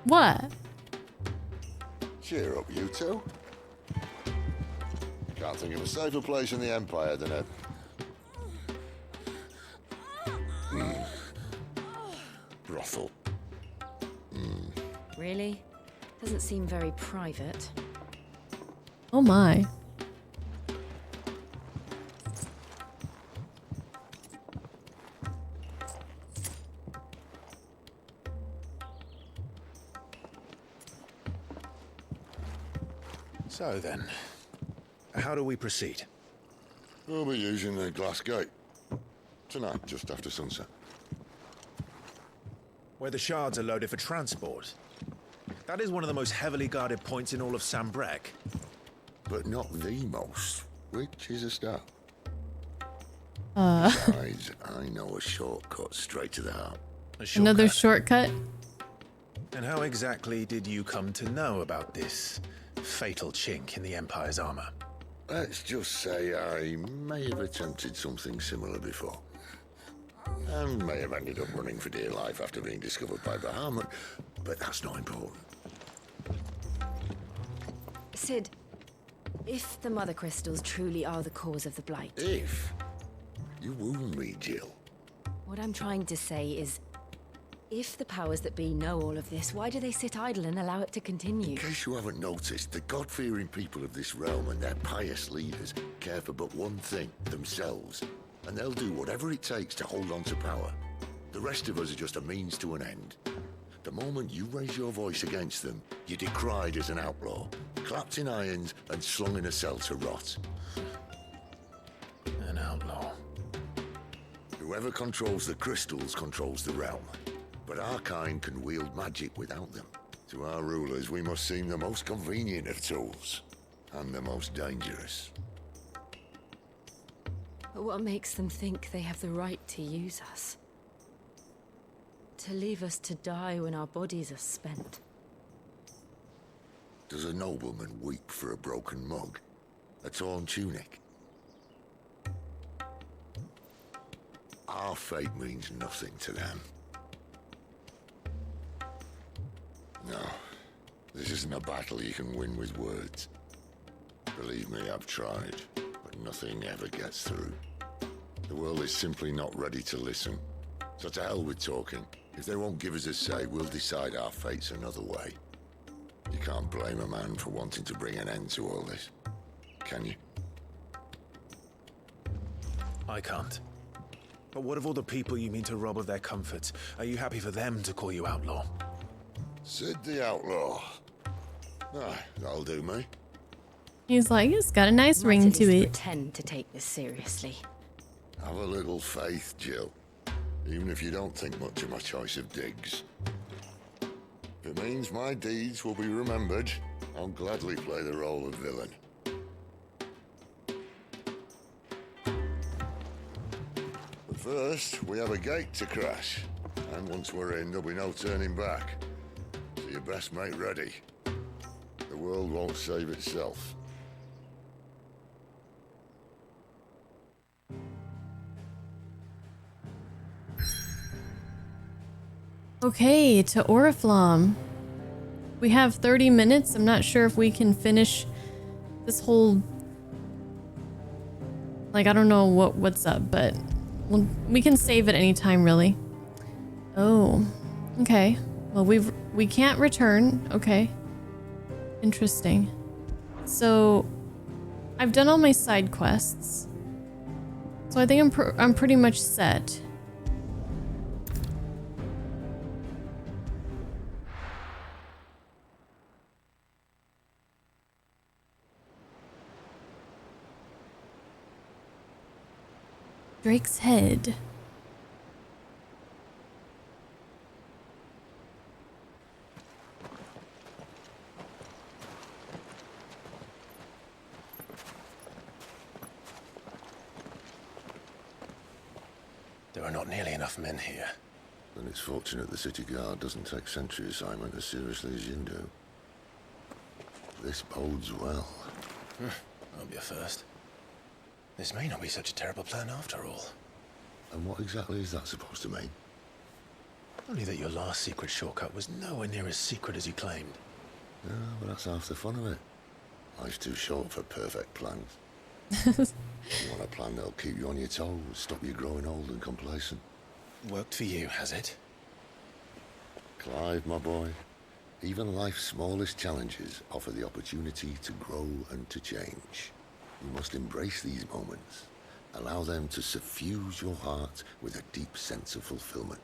What? Cheer up, you two. Can't think of a safer place in the Empire than a... brothel. Really? Doesn't seem very private. Oh my. So then, how do we proceed? We'll be using the glass gate. Tonight, just after sunset. where the shards are loaded for transport. That is one of the most heavily guarded points in all of Sambrek. But not the most, which is a start. Uh. Besides, I know a shortcut straight to the heart. Another shortcut? And how exactly did you come to know about this fatal chink in the Empire's armor? Let's just say I may have attempted something similar before. And may have ended up running for dear life after being discovered by Bahamut, but that's not important. Sid, if the Mother Crystals truly are the cause of the Blight... If? You wound me, Jill. What I'm trying to say is, if the powers that be know all of this, why do they sit idle and allow it to continue? In case you haven't noticed, the God-fearing people of this realm and their pious leaders care for but one thing, themselves. And they'll do whatever it takes to hold on to power. The rest of us are just a means to an end. The moment you raise your voice against them, you're decried as an outlaw, clapped in irons and slung in a cell to rot. An outlaw. Whoever controls the crystals controls the realm. But our kind can wield magic without them. To our rulers, we must seem the most convenient of tools, and the most dangerous. But what makes them think they have the right to use us? To leave us to die when our bodies are spent? Does a nobleman weep for a broken mug? A torn tunic? Our fate means nothing to them. No, this isn't a battle you can win with words. Believe me, I've tried, but nothing ever gets through. The world is simply not ready to listen. So to hell with talking. If they won't give us a say, we'll decide our fates another way. You can't blame a man for wanting to bring an end to all this, can you? I can't. But what of all the people you mean to rob of their comforts? Are you happy for them to call you outlaw? Sid the Outlaw. Ah, that'll do me. He's like, it's got a nice ring to it. Pretend to take this seriously. Have a little faith, Jill. Even if you don't think much of my choice of digs. If it means my deeds will be remembered, I'll gladly play the role of villain. But first, we have a gate to crash. And once we're in, there'll be no turning back. So you best make ready. The world won't save itself. Okay, to Oriflamme. We have 30 minutes. I'm not sure if we can finish this whole... Like, I don't know what's up, but we can save at any time, really. Oh, okay. Well, we can't return. Okay. Interesting. So, I've done all my side quests. So I think I'm pretty much set. Drake's head. There are not nearly enough men here. Then it's fortunate the city guard doesn't take sentry assignment as seriously as you do. This bodes well. Won't be a first. This may not be such a terrible plan after all. And what exactly is that supposed to mean? Only that your last secret shortcut was nowhere near as secret as you claimed. Yeah, but that's half the fun of it. Life's too short for perfect plans. You want a plan that'll keep you on your toes, stop you growing old and complacent. Worked for you, has it? Clive, my boy, even life's smallest challenges offer the opportunity to grow and to change. You must embrace these moments. Allow them to suffuse your heart with a deep sense of fulfillment.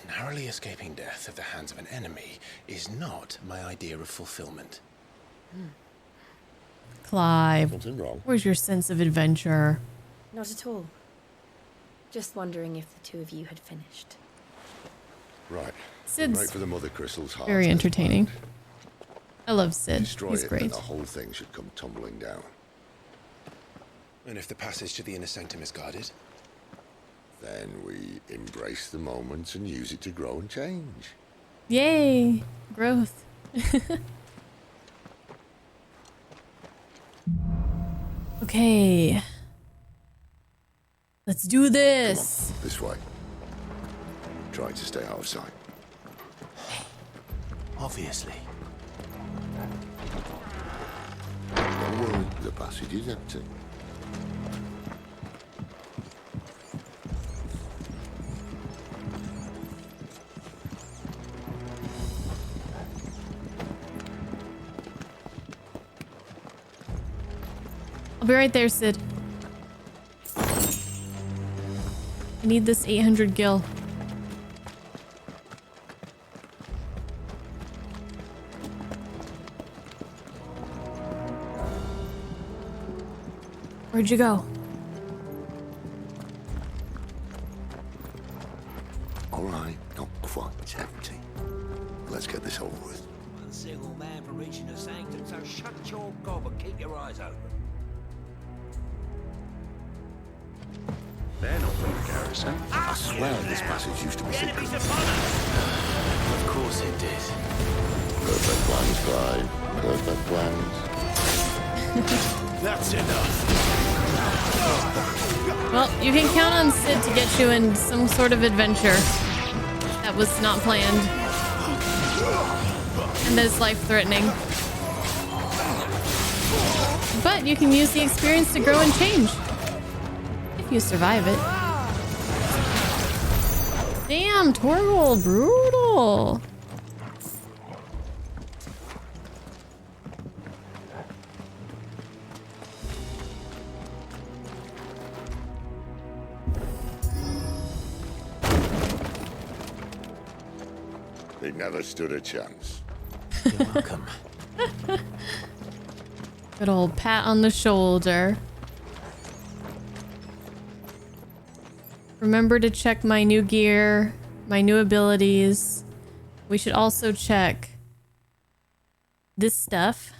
Narrowly escaping death at the hands of an enemy is not my idea of fulfillment. Clive, something wrong? Where's your sense of adventure? Not at all. Just wondering if the two of you had finished. Right. Sid's Right for the mother crystal's heart. very entertaining. I love Sid. Destroy He's it, great. and the whole thing should come tumbling down. And if the passage to the inner sanctum is guarded? Then we embrace the moment and use it to grow and change. Yay! Growth. Okay. Let's do this. This way. Try to stay out of sight. Obviously. Don't worry, the passage is empty. I'll be right there, Sid. I need this 800 gil. Where'd you go? All right, not quite empty. Let's get this over with. One single man for reaching the sanctum, so shut your gob and keep your eyes open. They're not from the garrison. I swear this passage used to be secret. Of course it did. Perfect plans, Clive. Perfect plans. That's enough. Well, you can count on Sid to get you in some sort of adventure that was not planned and that is life-threatening. But you can use the experience to grow and change. If you survive it. Damn, Torgal, brutal. They never stood a chance. You're welcome. Good old pat on the shoulder. Remember to check my new gear, my new abilities. We should also check this stuff.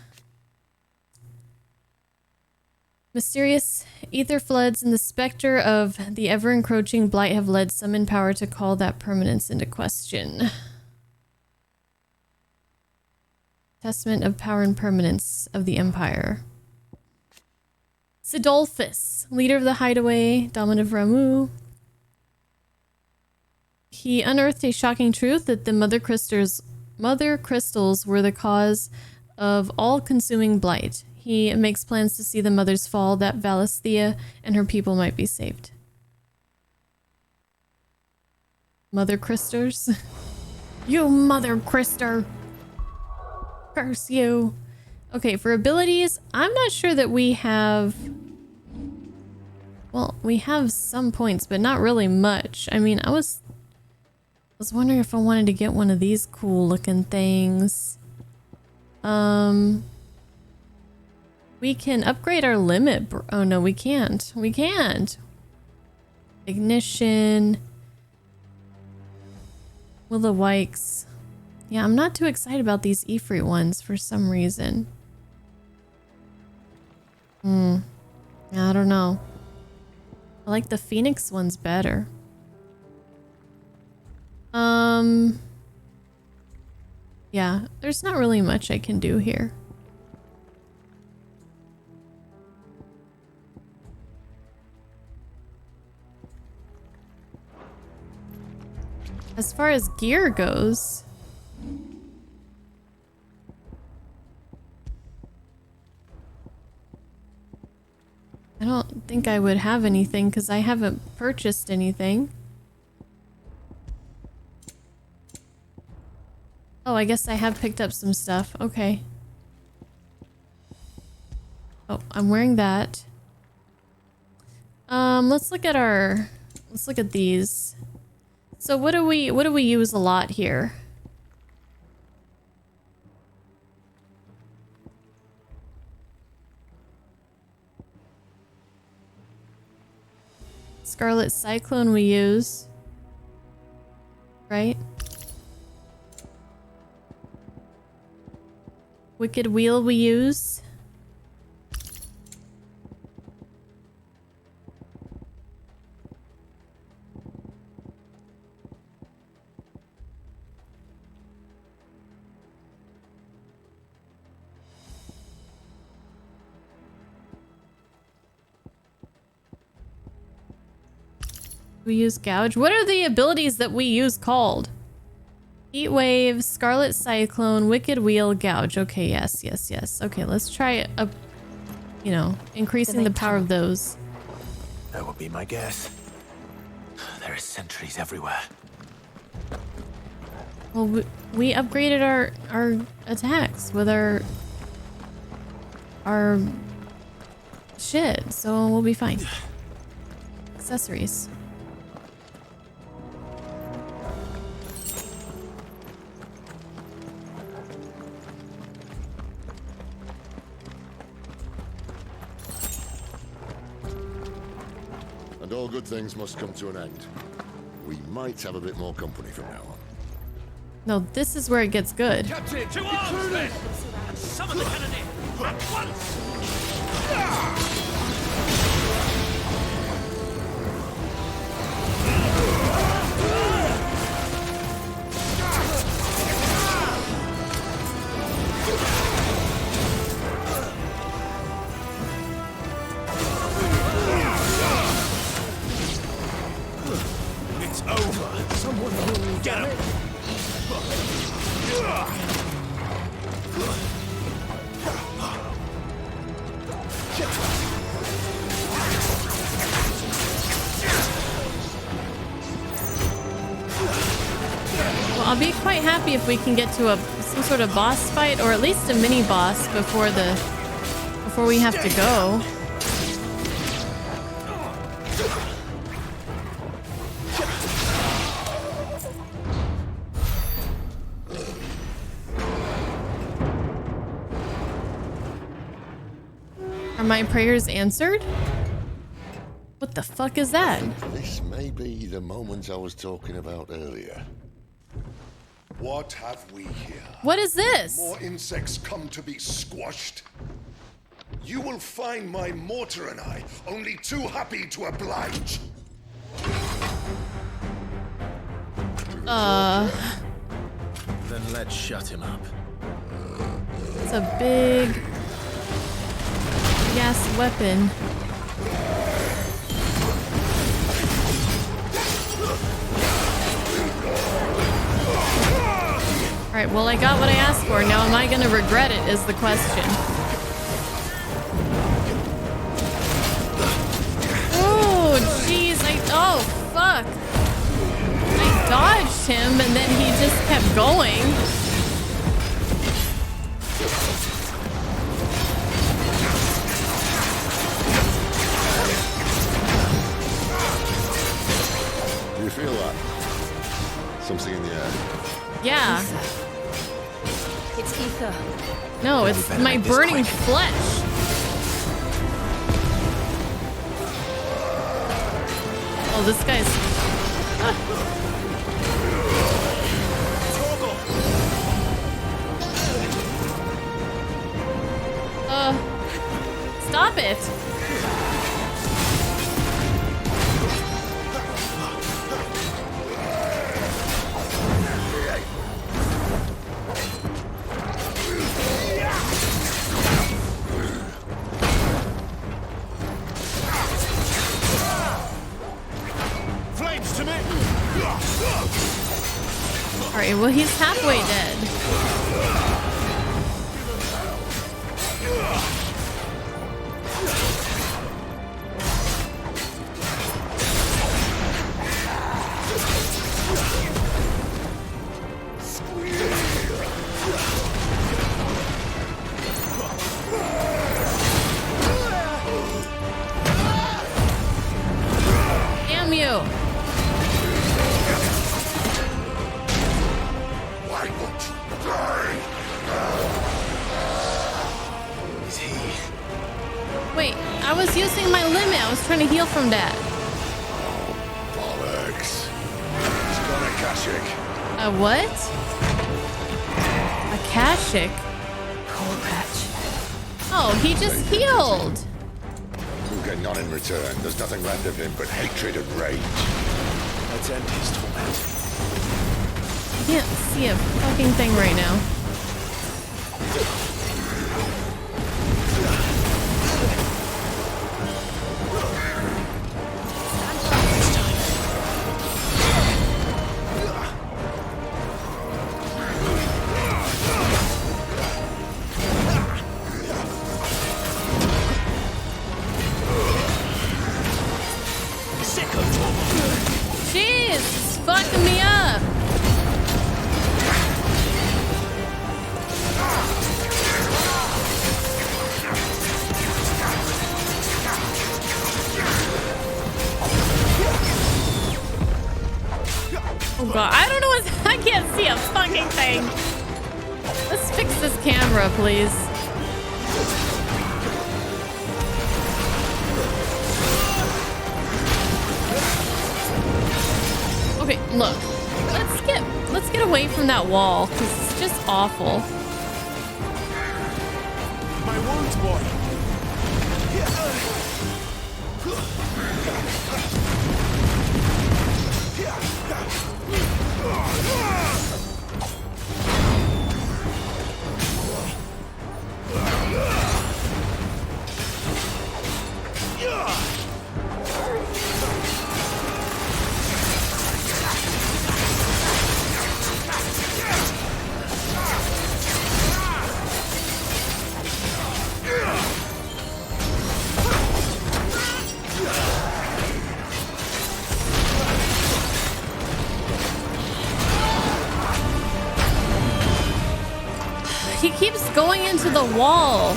Mysterious ether floods and the specter of the ever-encroaching blight have led some in power to call that permanence into question. Testament of power and permanence of the Empire. Sidolphus, leader of the Hideaway, dominant of Ramu. He unearthed a shocking truth that the mother crystals were the cause of all-consuming blight. He makes plans to see the mothers fall that Valisthea and her people might be saved. Mother crysters? You mother crister! Curse you! Okay, for abilities, I'm not sure that we have... Well, we have some points, but not really much. I mean, I was wondering if I wanted to get one of these cool looking things. We can upgrade our limit. Oh no, we can't. We can't. Ignition. Will-o-wikes. Yeah, I'm not too excited about these Ifrit ones for some reason. I don't know. I like the Phoenix ones better. Yeah, there's not really much I can do here. As far as gear goes, I don't think I would have anything because I haven't purchased anything. Oh, I guess I have picked up some stuff. Okay. Oh, I'm wearing that. Let's look at these. So what do we use a lot here? Scarlet Cyclone we use. Right? Wicked wheel we use. We use gouge. What are the abilities that we use called? Heat wave, scarlet cyclone, wicked wheel, gouge. Okay, yes. Okay, let's try you know, increasing the power of those. That would be my guess. There are sentries everywhere. Well, we upgraded our attacks with our shit, so we'll be fine. Accessories. And all good things must come to an end. We might have a bit more company from now on. No, this is where it gets good. Captain, to arms, men! And summon the cannoneer at once! It's over. Someone get him. Well, I'll be quite happy if we can get to some sort of boss fight, or at least a mini boss before we have to go. Are my prayers answered? What the fuck is that? This may be the moment I was talking about earlier. What have we here? What is this? More insects come to be squashed. You will find my mortar and I only too happy to oblige. Then let's shut him up. It's a big gas weapon. Alright, well I got what I asked for. Now am I gonna regret it is the question. Oh, jeez. Oh, fuck. I dodged him and then he just kept going. Do you feel that? Something in the air? Yeah. It's ether. No, it's my burning flesh. Oh, this guy's... Stop it. Flames to me! Alright, well he's halfway dead. Damn you! Why won't you die? Is he? Wait, I was using my limit. I was trying to heal from that. Bollocks. He's got a Kashik. A what? A Kashik? Call Oh, he just healed. We'll get none in return. There's nothing left of him but hatred and rage. Let's end his torment. I can't see a fucking thing right now. Jeez, it's fucking me up. Oh god, I don't know what I can't see a fucking thing. Let's fix this camera, please. Okay, look. Let's get away from that wall, because it's just awful. My wounds, boy. He keeps going into the wall.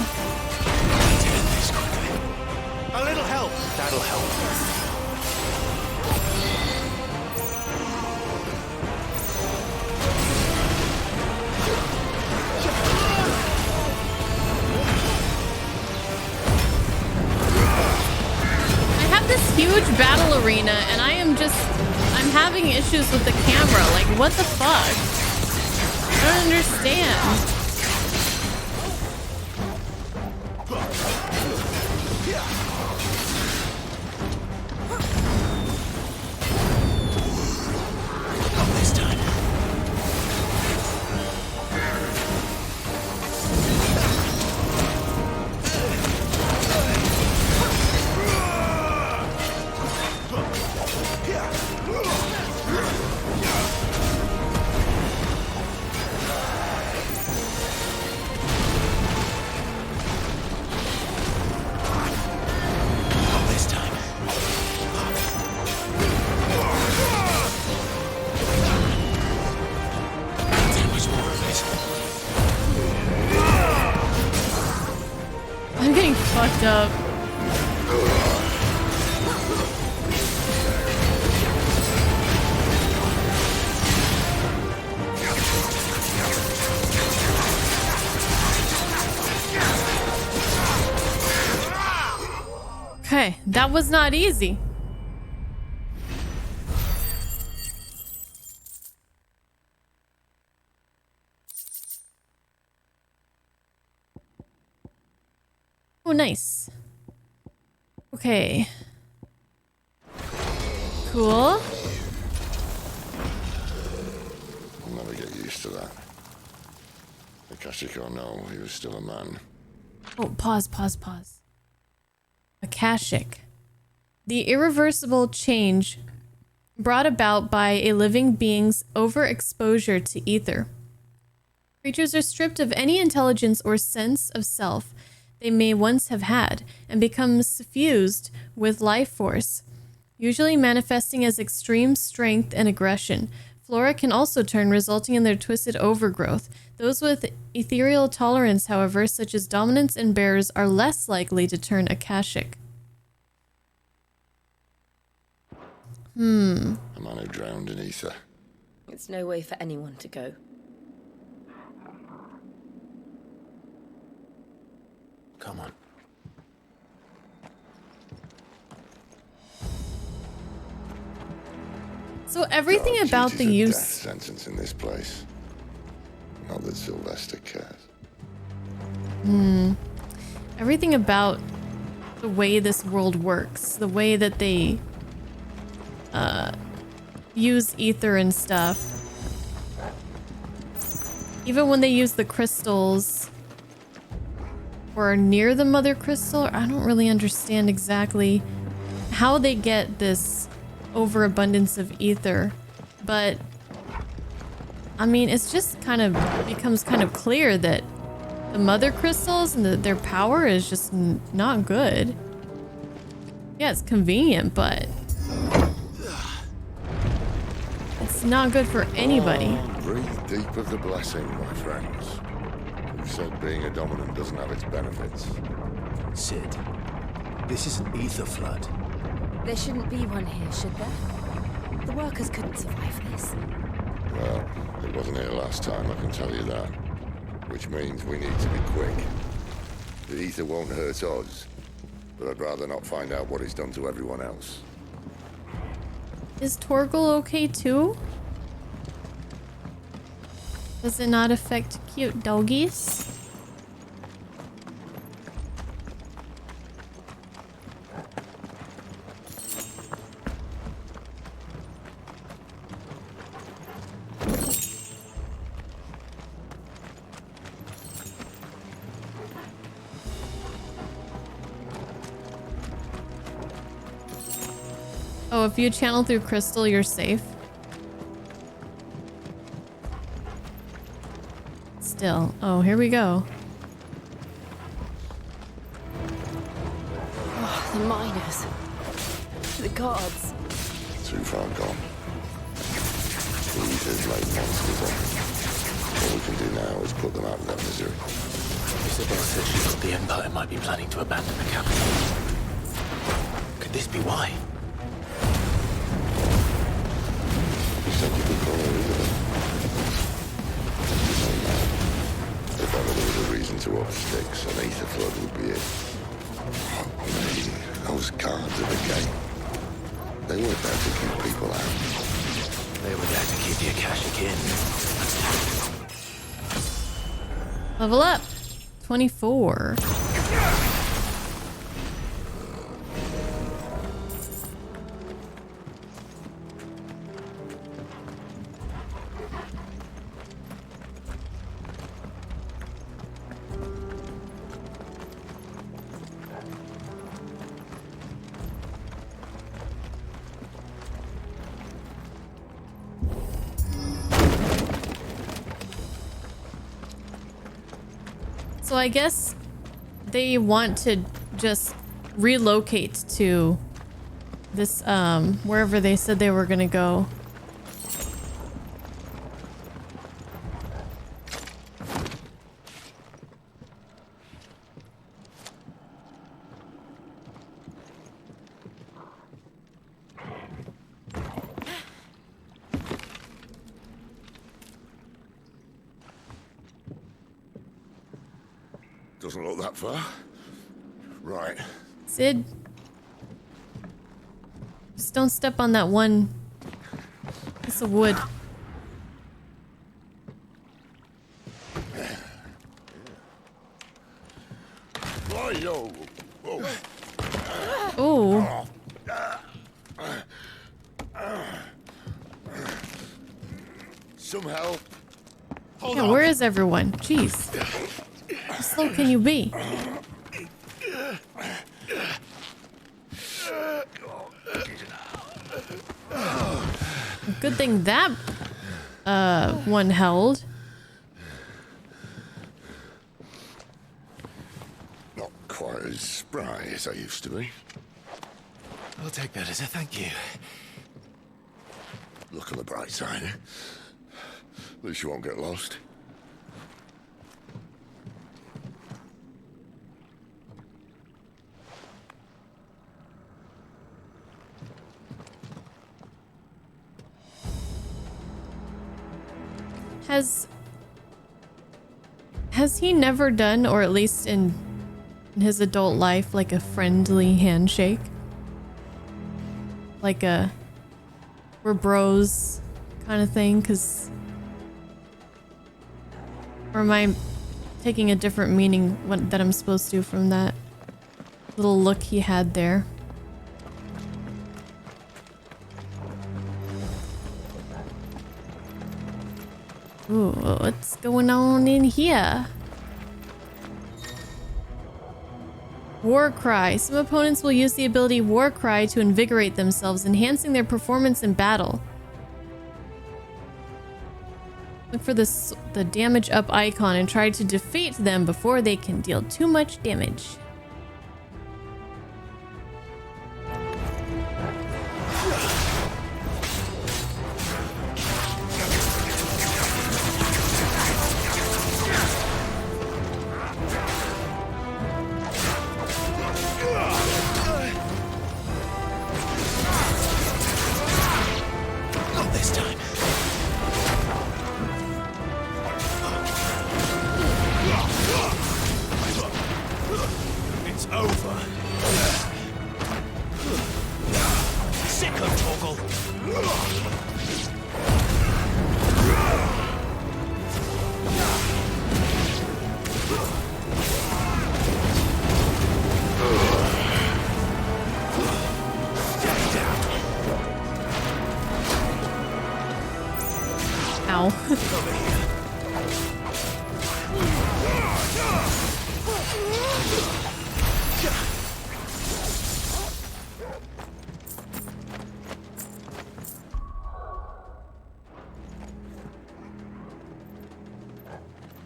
A little help. That'll help. I have this huge battle arena and I'm having issues with the camera. Like, what the fuck? I don't understand. I'm getting fucked up. Okay, that was not easy. Oh, nice. Okay. Cool. I'll never get used to that. Akashic or no, he was still a man. Oh, pause. Akashic. The irreversible change brought about by a living being's overexposure to ether. Creatures are stripped of any intelligence or sense of self they may once have had and become suffused with life force, usually manifesting as extreme strength and aggression. Flora can also turn, resulting in their twisted overgrowth. Those with ethereal tolerance, however, such as dominance and bears, are less likely to turn Akashic. A man who drowned in ether. It's no way for anyone to go. Come on. So everything about the Death use... sentence in this place. Not that Sylvester cares. Everything about the way this world works, the way that they use ether and stuff. Even when they use the crystals or near the mother crystal, I don't really understand exactly how they get this overabundance of ether, but I mean, it's just kind of becomes kind of clear that the mother crystals and their power is just not good. Yeah, it's convenient, but it's not good for anybody. Breathe deep of the blessing, my friends. Who said being a dominant doesn't have its benefits? Sid, this is an ether flood. There shouldn't be one here, should there? The workers couldn't survive this. Well, it wasn't here last time, I can tell you that. Which means we need to be quick. The ether won't hurt us, but I'd rather not find out what it's done to everyone else. Is Torgal okay too? Does it not affect cute doggies? Oh, if you channel through crystal, you're safe. Still. Oh, here we go. Oh, the miners. The gods. Too far gone. The ether's made monsters of them. All we can do now is put them out of their misery. Isabel said she thought the Empire might be planning to abandon the capital. Could this be why? Such a good call, isn't it? If ever there was a reason to up sticks, an ether flood would be it. I mean, those guards at the gate, they weren't there to keep people out. They were there to keep the Akashic in. Level up. 24. So I guess they want to just relocate to this, wherever they said they were gonna go. Doesn't look that far. Right. Sid, just don't step on that one piece of wood. Righto. Oh. Some help. Yeah, where is everyone? Jeez. How slow can you be? Good thing that one held. Not quite as spry as I used to be. I'll take that as a thank you. Look on the bright side, eh? At least you won't get lost. Has he never done, or at least in his adult life, like a friendly handshake? Like a we're bros kind of thing? Or am I taking a different meaning that I'm supposed to from that little look he had there. Ooh, what's going on in here? War Cry. Some opponents will use the ability War Cry to invigorate themselves, enhancing their performance in battle. Look for the damage up icon and try to defeat them before they can deal too much damage. Not this time. It's over. Sick of Toggle. Ow.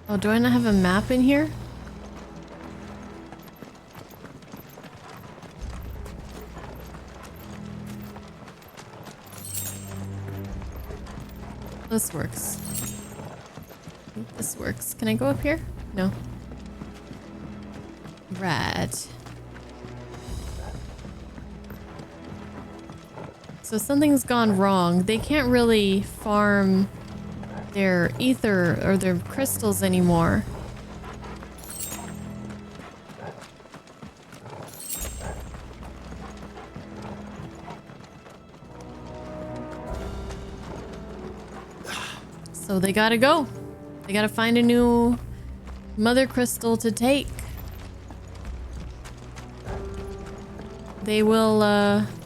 Oh, do I not have a map in here? This works. This works. Can I go up here? No. Right. So something's gone wrong. They can't really farm their ether or their crystals anymore. So they gotta go. They gotta find a new mother crystal to take. They will,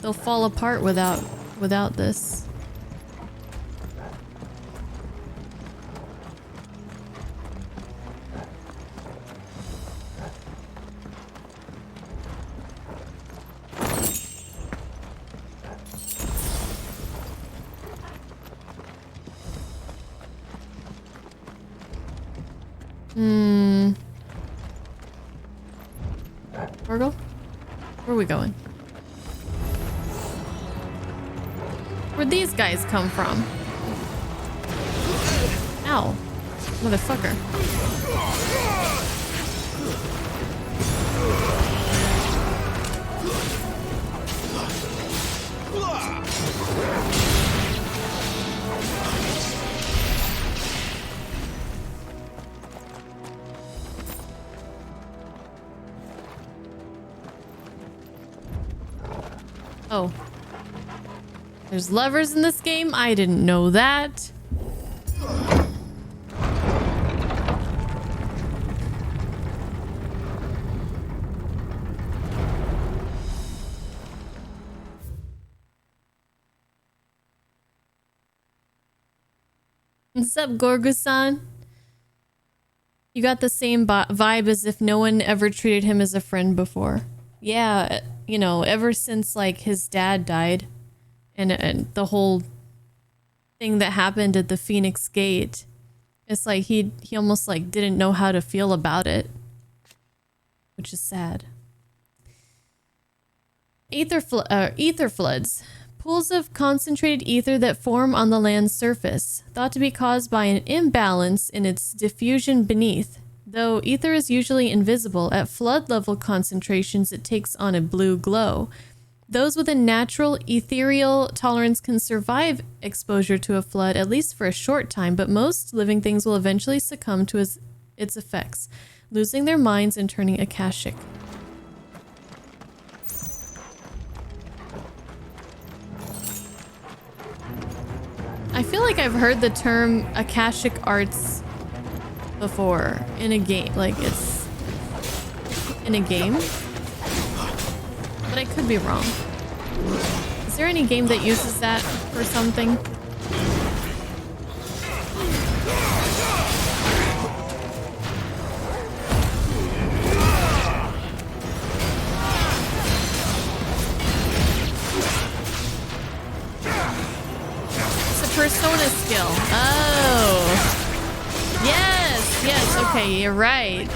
they'll fall apart without this. Virgil? Where are we going? Where'd these guys come from? Ow. Motherfucker. Oh. There's levers in this game? I didn't know that. What's up, Gorgusan? You got the same vibe as if no one ever treated him as a friend before. Yeah, you know, ever since like his dad died and the whole thing that happened at the Phoenix Gate, it's like he almost like didn't know how to feel about it, which is sad. Ether floods. Pools of concentrated ether that form on the land's surface, thought to be caused by an imbalance in its diffusion beneath. Though ether is usually invisible, at flood level concentrations it takes on a blue glow. Those with a natural ethereal tolerance can survive exposure to a flood, at least for a short time, but most living things will eventually succumb to its effects, losing their minds and turning akashic. I feel like I've heard the term Akashic Arts before in a game. Like, it's in a game. But I could be wrong. Is there any game that uses that for something? It's a persona skill. Oh. Yes, okay, you're right.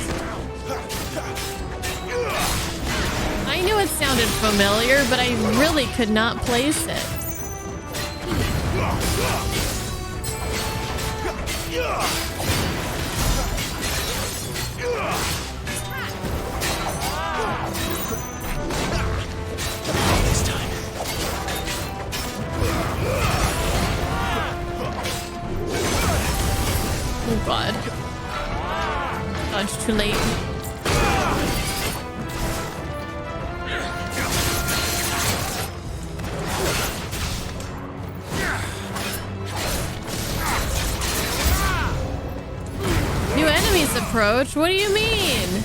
I knew it sounded familiar, but I really could not place it. Oh god. Dodge too late. New enemies approach? What do you mean?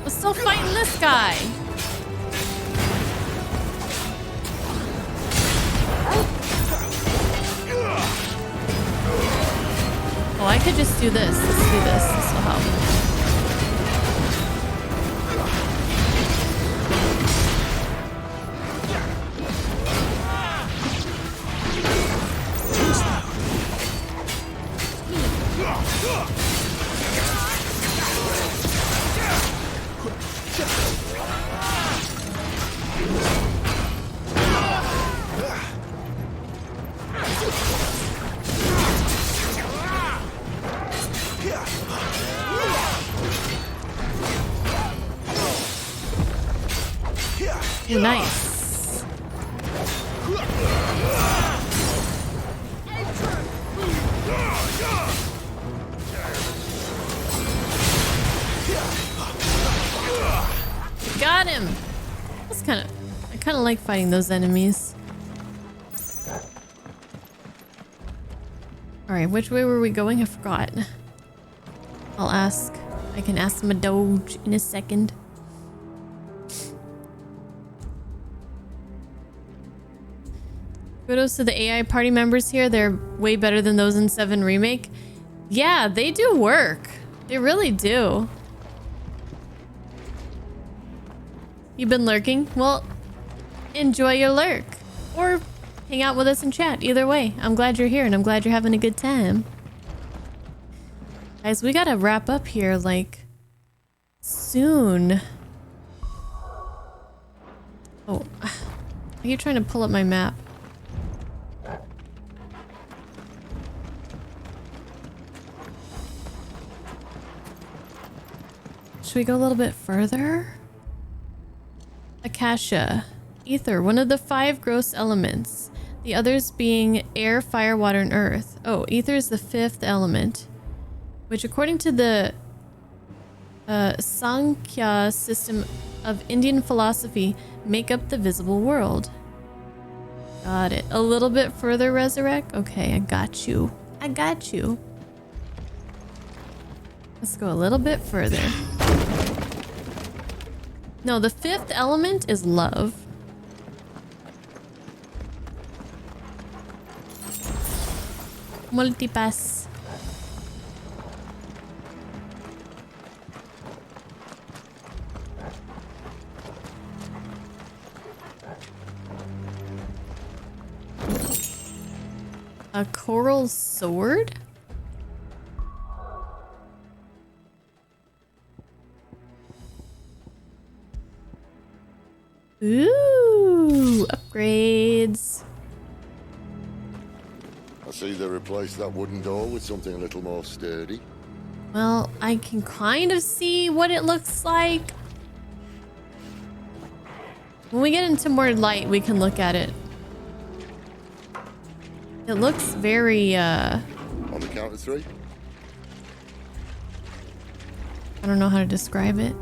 We're still fighting this guy. Oh, I could just do this. Let's do this. This will help. Ooh, nice. Got him. That's I kind of like fighting those enemies. All right, which way were we going? I forgot. I'll ask. I can ask my doge in a second. Kudos to the AI party members here. They're way better than those in 7 Remake. Yeah, they do work. They really do. You've been lurking? Well, enjoy your lurk. Or hang out with us in chat. Either way, I'm glad you're here and I'm glad you're having a good time. Guys, we gotta wrap up here, like, soon. Oh, are you trying to pull up my map? Should we go a little bit further? Akasha. Ether, one of the 5 gross elements. The others being air, fire, water, and earth. Oh, ether is the 5th element. Which according to the Sankhya system of Indian philosophy make up the visible world. Got it. A little bit further, Resurrect? Okay, I got you. I got you. Let's go a little bit further. No, the 5th element is love. Multipass. A coral sword? Ooh, upgrades. I see they replaced that wooden door with something a little more sturdy. Well, I can kind of see what it looks like. When we get into more light, we can look at it. It looks very, On the count of 3? I don't know how to describe it.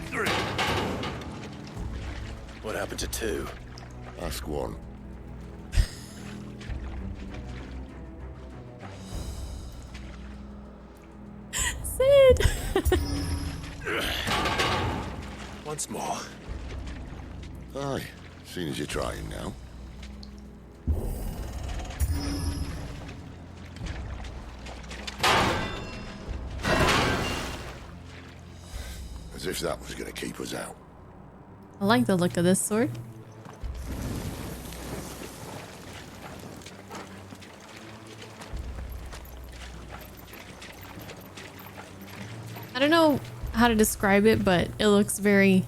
3. What happened to 2? Ask 1. once more. Aye, seeing as you're trying now. As if that was going to keep us out. I like the look of this sword. I don't know how to describe it, but it looks very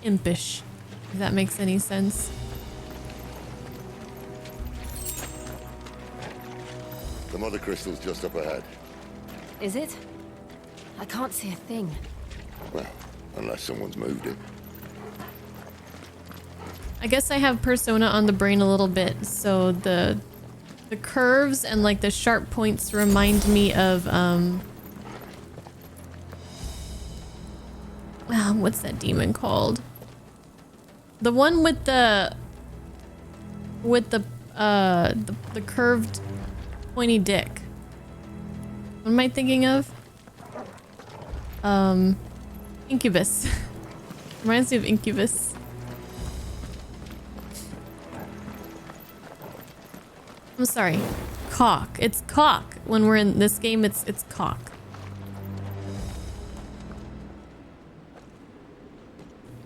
impish, if that makes any sense. The mother crystal's just up ahead. Is it? I can't see a thing. Well, unless someone's moved it. I guess I have Persona on the brain a little bit, so the curves and like the sharp points remind me of what's that demon called? The one with the curved pointy dick. What am I thinking of? Incubus. Reminds me of Incubus. I'm sorry. Cock. It's cock. When we're in this game, it's cock.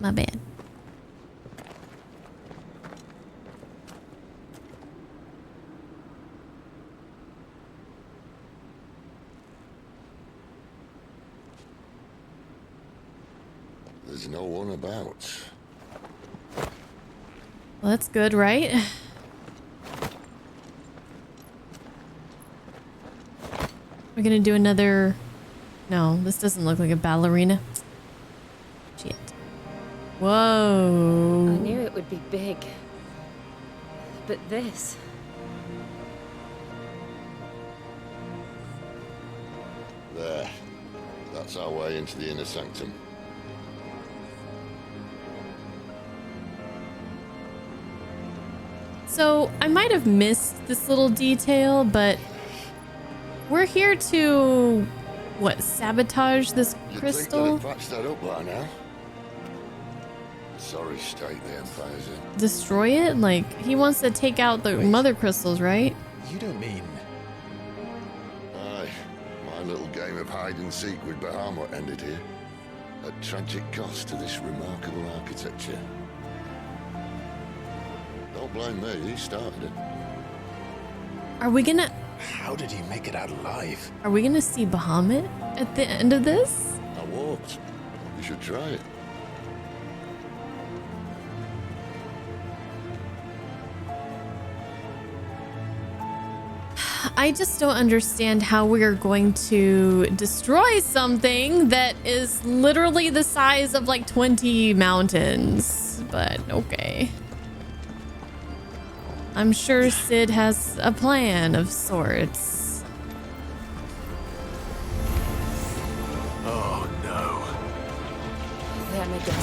My bad. There's no one about. Well, that's good, right? We're gonna do another... No, this doesn't look like a ballerina. Shit. Whoa. I knew it would be big. But this... There. That's our way into the inner sanctum. So, I might have missed this little detail, but we're here to, what, sabotage this crystal? You'd think they'd have patched that up by now. Sorry state the Empire's in. Destroy it? Like, he wants to take out the mother crystals, right? You don't mean... Aye. My little game of hide-and-seek with Bahamut ended here. At tragic cost to this remarkable architecture. Don't blame me, he started it. Are we gonna... How did he make it out alive? Are we gonna see Bahamut at the end of this? I walked. You should try it. I just don't understand how we are going to destroy something that is literally the size of like 20 mountains. But okay. I'm sure Sid has a plan of sorts. Oh no. Let me go.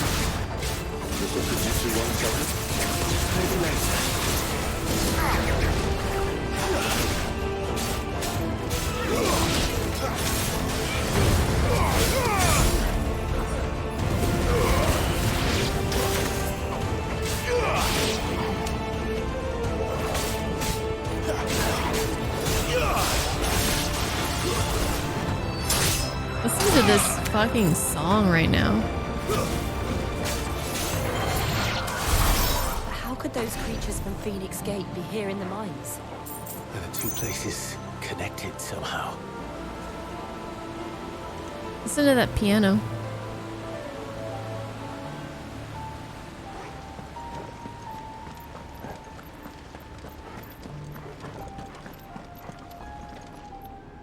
Just look at you two on cover. Maybe later. Listen to this fucking song right now. How could those creatures from Phoenix Gate be here in the mines? Are the two places connected somehow? Listen to that piano.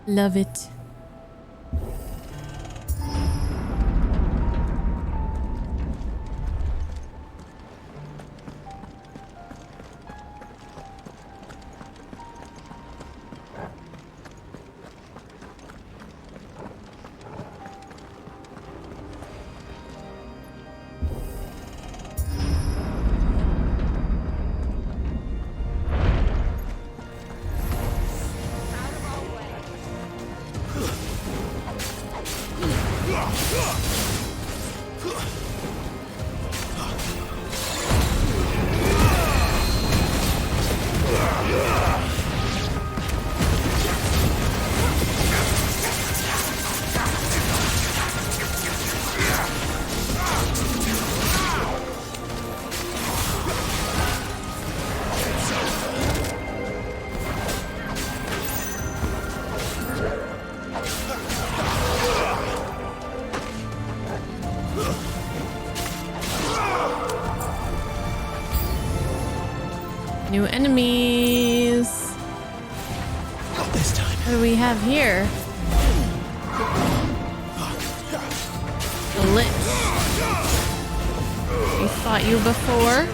Love it. New enemies. Not this time. What do we have here? The Lich. We fought you before.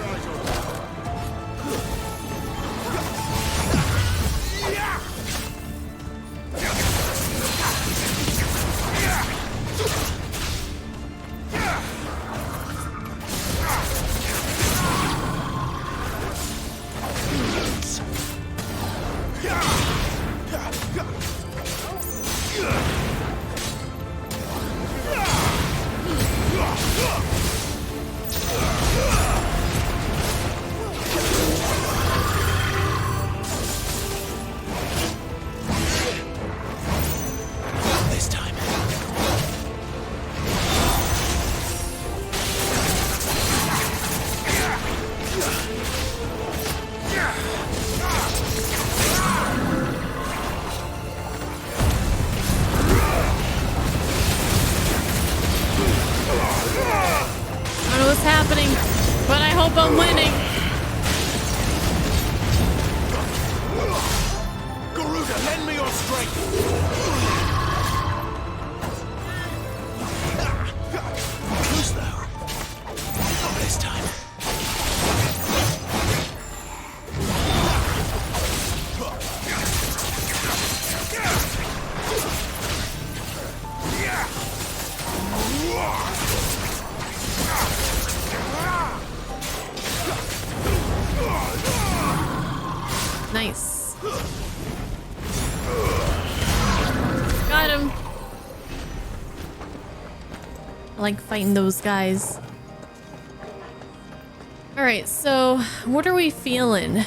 Nice. Got him. I like fighting those guys. Alright, so what are we feeling?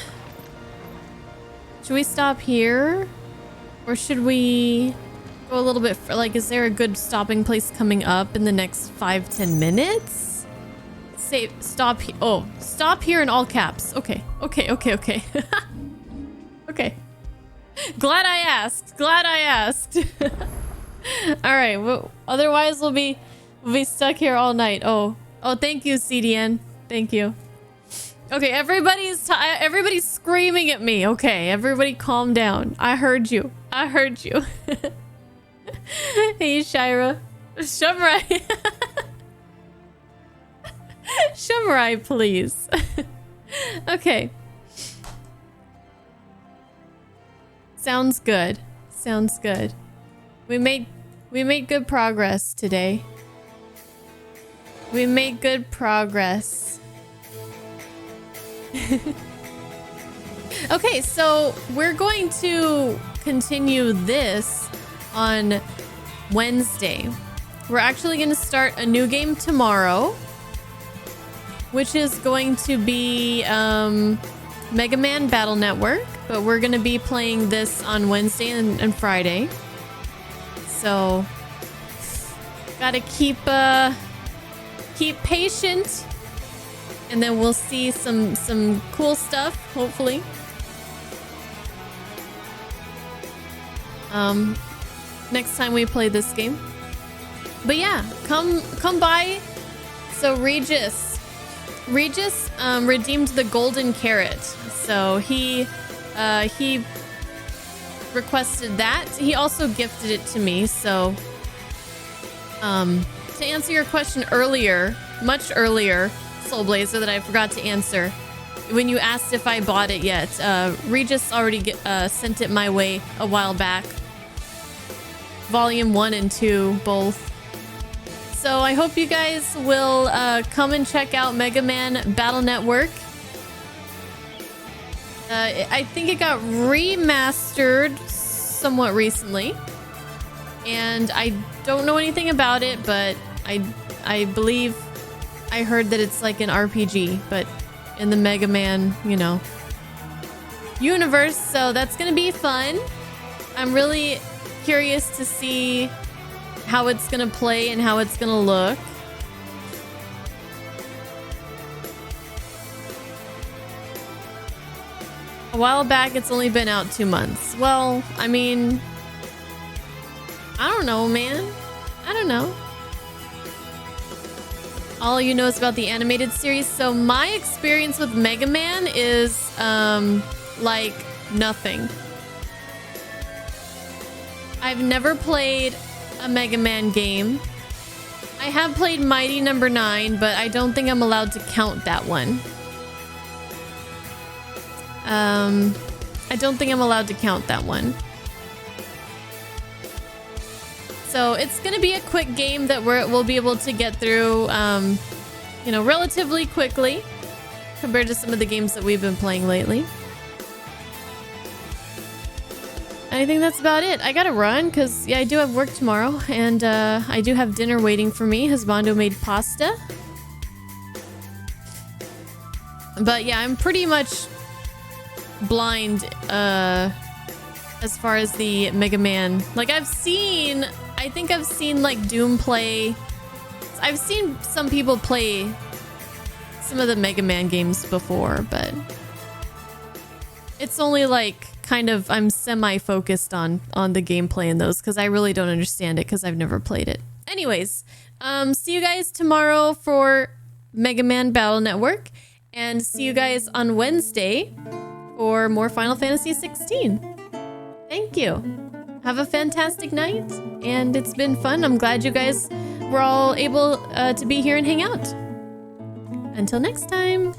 Should we stop here? Or should we go a little bit like, is there a good stopping place coming up in the next 5-10 minutes? Say stop here. Oh, stop here in all caps. Okay. Okay. Okay. Glad I asked. All right. Well, otherwise we'll be stuck here all night. Oh, thank you, CDN. Thank you. Okay, everybody's screaming at me. Okay, everybody calm down. I heard you. Hey, Shira. Shumrai. Shumrai, please. Okay. Sounds good. We made good progress today. Okay, so we're going to continue this on Wednesday. We're actually going to start a new game tomorrow, which is going to be Mega Man Battle Network, but we're going to be playing this on Wednesday and Friday. So gotta keep patient, and then we'll see some cool stuff, hopefully. Next time we play this game. But yeah, come by. So Regis redeemed the golden carrot. So he requested that. He also gifted it to me. So to answer your question earlier, much earlier, Soulblazer, that I forgot to answer, when you asked if I bought it yet, Regis already sent it my way a while back. Volume 1 and 2 both. So I hope you guys will come and check out Mega Man Battle Network. I think it got remastered somewhat recently, and I don't know anything about it, but I believe I heard that it's like an RPG, but in the Mega Man, universe. So that's gonna be fun. I'm really curious to see how it's gonna play and how it's gonna look. A while back, it's only been out 2 months. Well, I mean, I don't know, man. I don't know. all you know is about the animated series. So my experience with Mega Man is like nothing. I've never played a Mega Man game. I have played Mighty Number 9, but I don't think I'm allowed to count that one. I don't think I'm allowed to count that one. So it's gonna be a quick game that we'll be able to get through, you know, relatively quickly compared to some of the games that we've been playing lately. I think that's about it. I gotta run because, yeah, I do have work tomorrow, and I do have dinner waiting for me. Husbando made pasta. But yeah, I'm pretty much blind as far as the Mega Man. Like, I think I've seen like Doom play. I've seen some people play some of the Mega Man games before, but it's only like kind of I'm semi-focused on the gameplay in those because I really don't understand it because I've never played it. Anyways, see you guys tomorrow for Mega Man Battle Network, and see you guys on Wednesday for more Final Fantasy 16. Thank you. Have a fantastic night, and it's been fun. I'm glad you guys were all able to be here and hang out. Until next time.